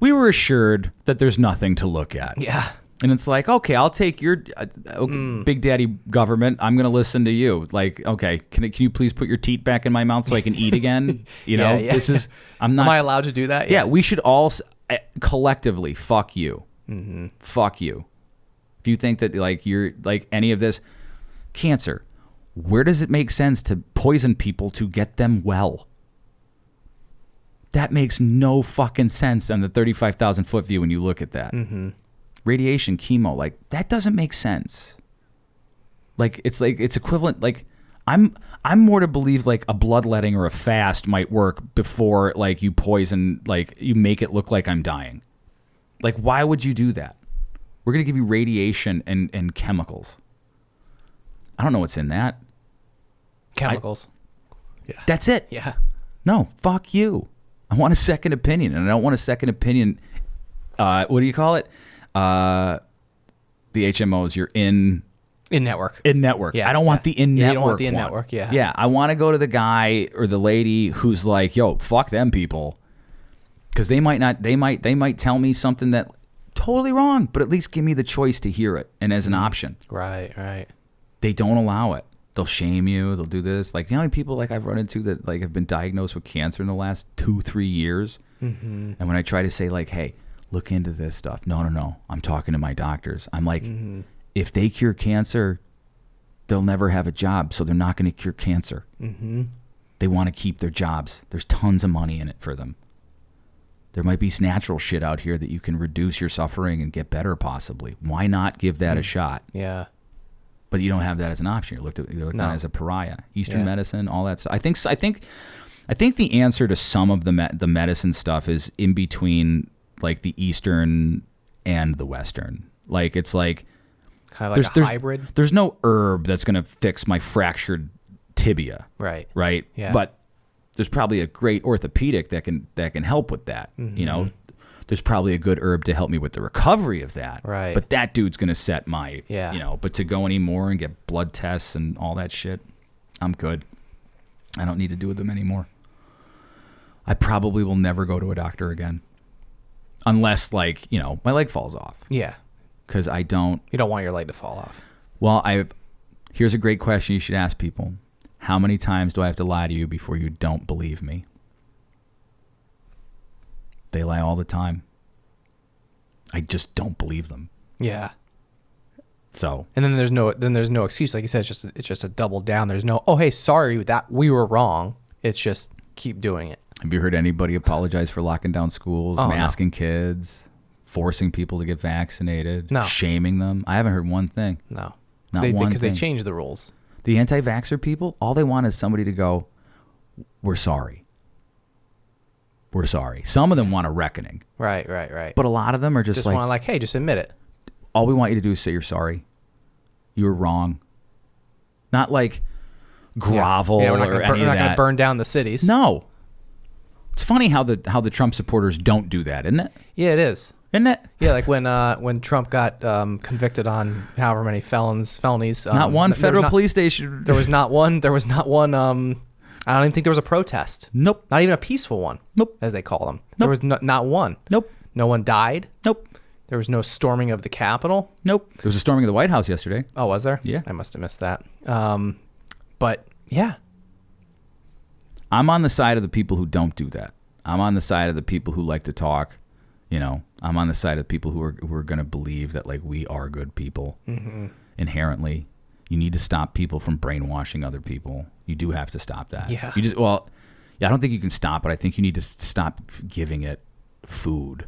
We were assured that there's nothing to look at. Yeah. And it's like, okay, I'll take your big daddy government. I'm going to listen to you. Like, okay, can you please put your teat back in my mouth so I can eat again? You know, this is, I'm not. Am I allowed to do that? Yeah, we should all collectively, fuck you. Fuck you. If you think that like you're like any of this cancer, where does it make sense to poison people to get them well? That makes no fucking sense on the 35,000 foot view when you look at that. Radiation, chemo, like that doesn't make sense. Like it's equivalent. Like I'm more to believe like a bloodletting or a fast might work before like you poison, like you make it look like I'm dying. Like why would you do that? We're gonna give you radiation and chemicals. I don't know what's in that. Chemicals. That's it. Yeah. No, fuck you. I want a second opinion, and I don't want a second opinion. What do you call it? The HMOs. You're in network. In network. Yeah. I don't want the in network. You don't want the in one. network. Yeah. Yeah. I want to go to the guy or the lady who's like, yo, fuck them people, because they might not. They might tell me something that totally wrong, but at least give me the choice to hear it and as an option. Right. They don't allow it. They'll shame you. They'll do this. Like, you know how many people like I've run into that like have been diagnosed with cancer in the last 2-3 years? And when I try to say like, hey, look into this stuff. No. I'm talking to my doctors. I'm like, if they cure cancer, they'll never have a job. So they're not going to cure cancer. They want to keep their jobs. There's tons of money in it for them. There might be natural shit out here that you can reduce your suffering and get better possibly. Why not give that a shot? Yeah. But you don't have that as an option. You're looked at as a pariah. Eastern medicine, all that stuff. I think the answer to some of the medicine stuff is in between, like the Eastern and the Western. Like it's like kind of like a hybrid. There's no herb that's gonna fix my fractured tibia. Right. Yeah. But there's probably a great orthopedic that can help with that. You know. There's probably a good herb to help me with the recovery of that. Right. But that dude's going to set my, but to go anymore and get blood tests and all that shit, I'm good. I don't need to do them anymore. I probably will never go to a doctor again. Unless, like, my leg falls off. Yeah. Because I don't. You don't want your leg to fall off. Well, here's a great question you should ask people. How many times do I have to lie to you before you don't believe me? They lie all the time. I just don't believe them. Yeah. So. And then there's no excuse. Like you said, it's just a double down. There's no, oh, hey, sorry that we were wrong. It's just keep doing it. Have you heard anybody apologize for locking down schools, masking kids, forcing people to get vaccinated, shaming them? I haven't heard one thing. No. Not one thing. Because they changed the rules. The anti-vaxxer people, all they want is somebody to go, we're sorry. We're sorry. Some of them want a reckoning. Right. But a lot of them are just like... want hey, just admit it. All we want you to do is say you're sorry. You were wrong. Not like grovel or any of that. We're not going to burn down the cities. No. It's funny how the Trump supporters don't do that, isn't it? Yeah, it is. Isn't it? Yeah, like when Trump got convicted on however many felonies. Not one federal police station. There was not one. I don't even think there was a protest. Nope. Not even a peaceful one. Nope. As they call them. Nope. There was not one. Nope. No one died. Nope. There was no storming of the Capitol. Nope. There was a storming of the White House yesterday. Oh, was there? Yeah. I must have missed that. But yeah. I'm on the side of the people who don't do that. I'm on the side of the people who like to talk. I'm on the side of people who are going to believe that like we are good people inherently. You need to stop people from brainwashing other people. You do have to stop that. Yeah. I don't think you can stop it. I think you need to stop giving it food.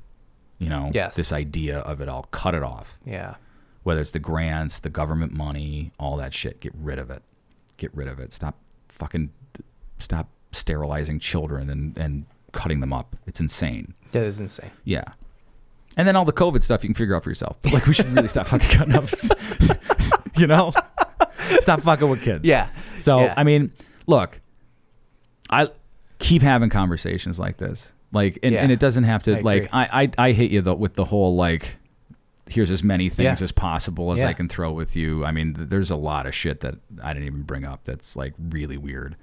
Yes. This idea of it all. Cut it off. Yeah. Whether it's the grants, the government money, all that shit. Get rid of it. Get rid of it. Stop sterilizing children and cutting them up. It's insane. That is insane. Yeah. And then all the COVID stuff you can figure out for yourself. But like we should really stop fucking cutting up. Stop fucking with kids. Yeah. So, yeah. I mean, look, I keep having conversations like this. Like, and it doesn't have to, I hit you with the whole, like, here's as many things as possible as I can throw with you. I mean, there's a lot of shit that I didn't even bring up that's, like, really weird.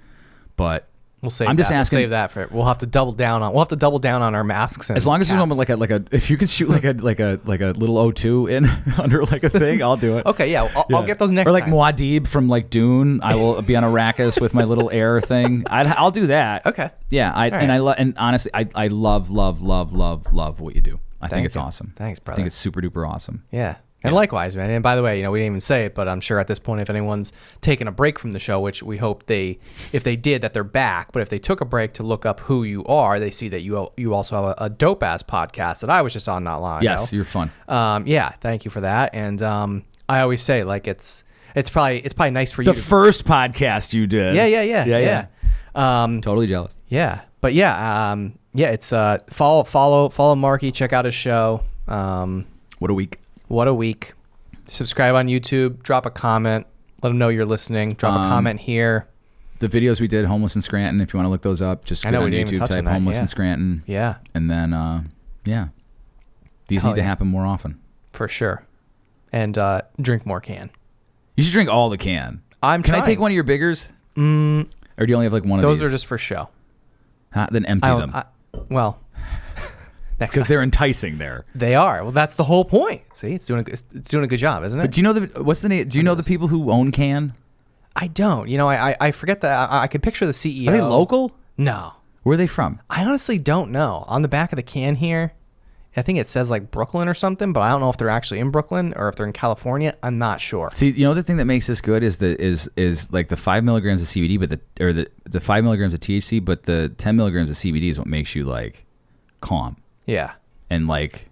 But We'll save. I'm just that. asking. We'll save that for. We'll have to double down on our masks. And As long as there's caps. like a if you could shoot like a little O2 in under like a thing, I'll do it. Okay, yeah, I'll get those next Or like time. Muad'Dib from like Dune, I will be on Arrakis with my little air thing. I'll do that. Okay. Yeah, and honestly, I love what you do. I think Thank it's you. awesome. Thanks, brother. I think it's super duper awesome. Yeah. And likewise, man. And by the way, we didn't even say it, but I'm sure at this point, if anyone's taken a break from the show, which we hope if they did, that they're back. But if they took a break to look up who you are, they see that you also have a dope ass podcast that I was just on not long ago. Yes, you're fun. Yeah. Thank you for that. And I always say like it's probably nice for you. The first podcast you did. Yeah. Totally jealous. Yeah. But it's follow Markie, check out his show. What a week. What a week. Subscribe on YouTube, drop a comment, let them know you're listening, drop a comment here. The videos we did, Homeless in Scranton, if you want to look those up, just I go know, on we didn't even YouTube, touch on type that, Homeless yeah. in Scranton. Yeah, And then, these Hell need to yeah. happen more often. for sure. And drink more can. You should drink all the can. Can I take one of your biggers? Or do you only have like one of Those these? are just for show. Then empty them. Well, next Because time. they're enticing there. They are. Well, that's the whole point. See, it's doing a good job, isn't it? But do you know what's the name? Do you know the people who own Can? I don't. I forget that. I could picture the CEO. Are they local? No. Where are they from? I honestly don't know. On the back of the can here, I think it says like Brooklyn or something, but I don't know if they're actually in Brooklyn or if they're in California. I'm not sure. See, the thing that makes this good is like the 5 milligrams of CBD, but the 5 milligrams of THC, but the 10 milligrams of CBD is what makes you like calm Yeah. and like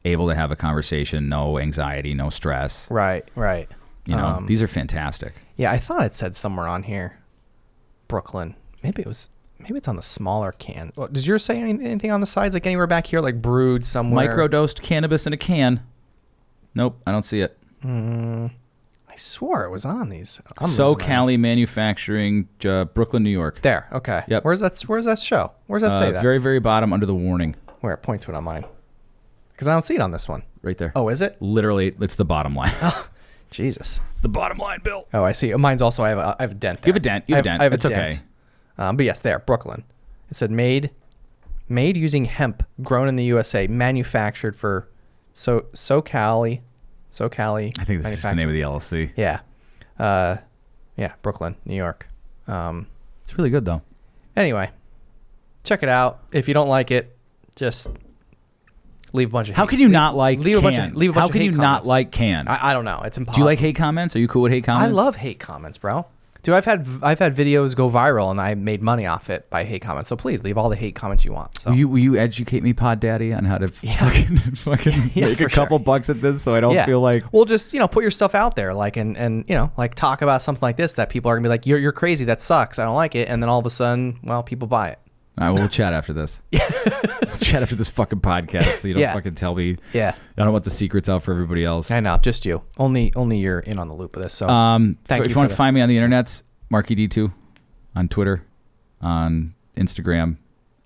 able to have a conversation, no anxiety, no stress. Right. These are fantastic. Yeah, I thought it said somewhere on here, Brooklyn. Maybe it's on the smaller can. Well, does yours say anything on the sides, like anywhere back here, like brewed somewhere? Microdosed cannabis in a can. Nope, I don't see it. I swore it was on these. I'm losing my mind. SoCali Manufacturing, Brooklyn, New York. There. Okay. Yep. Where's that show? Where's that say that? Very, very bottom under the warning. Where? Point to it on mine. Because I don't see it on this one. Right there. Oh, is it? Literally, it's the bottom line. Jesus. It's the bottom line, Bill. Oh, I see. Mine's also. I have a dent. You have a dent. You have a dent. I have It's a okay. dent. But yes, there, Brooklyn. It said made using hemp grown in the USA, manufactured for SoCali. I think this is just the name of the LLC. Yeah. Yeah, Brooklyn, New York. It's really good, though. Anyway, check it out. If you don't like it, just leave a bunch of How hate. can you not like leave a bunch Can? of leave a bunch How of can hate you not comments. like Can? I don't know. It's impossible. Do you like hate comments? Are you cool with hate comments? I love hate comments, bro. Dude, I've had videos go viral and I made money off it by hate comments. So please leave all the hate comments you want. So Will you educate me, Pod Daddy, on how to fucking Yeah, make for a couple sure. bucks at this so I don't feel like... Well, just put your stuff out there, like and like talk about something like this that people are gonna be like, you're crazy, that sucks, I don't like it, and then all of a sudden, well, people buy it. All right, well, we'll chat after this. We'll chat after this fucking podcast so you don't fucking tell me. Yeah, I don't want the secrets out for everybody else. I know, just you. Only you're in on the loop of this. So thank if you you want to find me on the internets, Markie D2 on Twitter, on Instagram,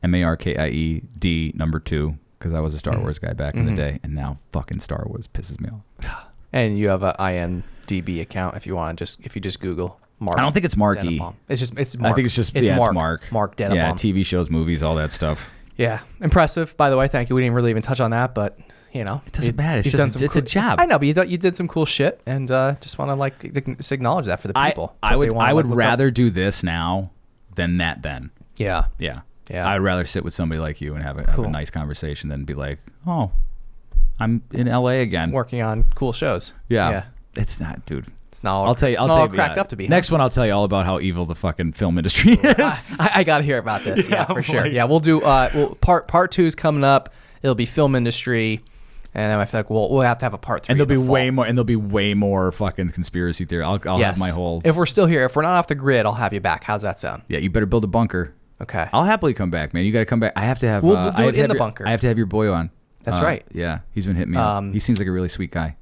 MARKIED number 2, because I was a Star Wars guy back in the day, and now fucking Star Wars pisses me off. And you have a IMDb account if you just Google Mark. I don't think it's Markie. Dennebaum. It's Mark. I think it's just Mark. it's Mark. Mark Dennebaum. Yeah, TV shows, movies, all that stuff. Yeah, impressive. By the way, thank you. We didn't really even touch on that, but it doesn't matter. It's you've just done some it's a job. I know, but you did some cool shit, and just want to just acknowledge that for the people. I would rather do this now than that then. Yeah. Yeah. Yeah. I'd rather sit with somebody like you and have a nice conversation than be like, oh, I'm in LA again. Working on cool shows. Yeah. It's not, dude. It's not all, I'll tell you. cracked up to be. Next one, I'll tell you all about how evil the fucking film industry is. I got to hear about this. Yeah, for sure. like- Yeah, we'll do. Part 2 is coming up. It'll be film industry, and then I feel like we'll have to have a part 3. And there'll be in the fall. way more. And there'll be way more fucking conspiracy theory. I'll have my whole. If we're still here, if we're not off the grid, I'll have you back. How's that sound? Yeah, you better build a bunker. Okay. I'll happily come back, man. You got to come back. I have to have. We'll I do have it to in have the your- bunker. I have to have your boy on. That's right. Yeah, he's been hitting me up. He seems like a really sweet guy.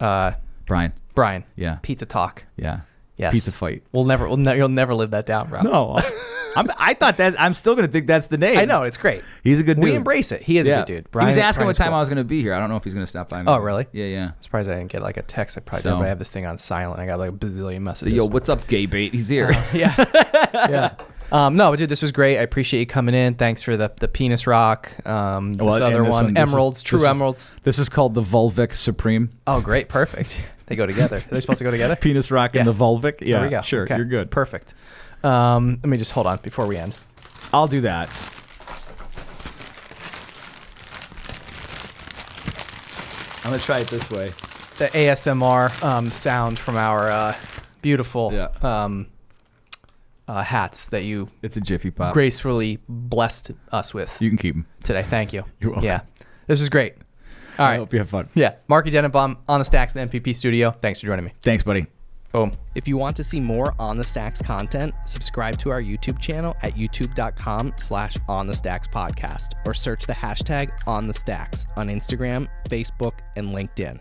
Brian. Brian. Yeah. Pizza talk. Yeah. Yes. Pizza fight. You'll never live that down, bro. No. I thought that. I'm still gonna think that's the name. I know, it's great. He's a good dude. We embrace it. He is a good dude. He was asking what Brian's time cool. I was gonna be here. I don't know if he's gonna stop by. Oh, really? Yeah. I'm surprised I didn't get like a text. I probably So- did, but I have this thing on silent. I got like a bazillion So, messages. yo, what's up, gay bait? He's here. Yeah. Yeah. No, but dude, this was great. I appreciate you coming in. Thanks for the penis rock. This other one, emeralds, true emeralds. This is called the Vulvic Supreme. Oh, great. Perfect. They go together. Are they supposed to go together? Penis rock and the Vulvic. Yeah, there we go. Sure, Okay. you're good. Perfect. Let me just hold on before we end. I'll do that. I'm going to try it this way. The ASMR sound from our beautiful hats that you It's a Jiffy Pop. gracefully blessed us with You can keep them. today. Thank you. You're welcome. Yeah. This was great. All I right. hope you have fun. Yeah. Markie Dennebaum on the Stacks in the MPP studio. Thanks for joining me. Thanks, buddy. Boom. If you want to see more On the Stacks content, subscribe to our YouTube channel at youtube.com/onthestackspodcast or search the hashtag On the Stacks on Instagram, Facebook, and LinkedIn.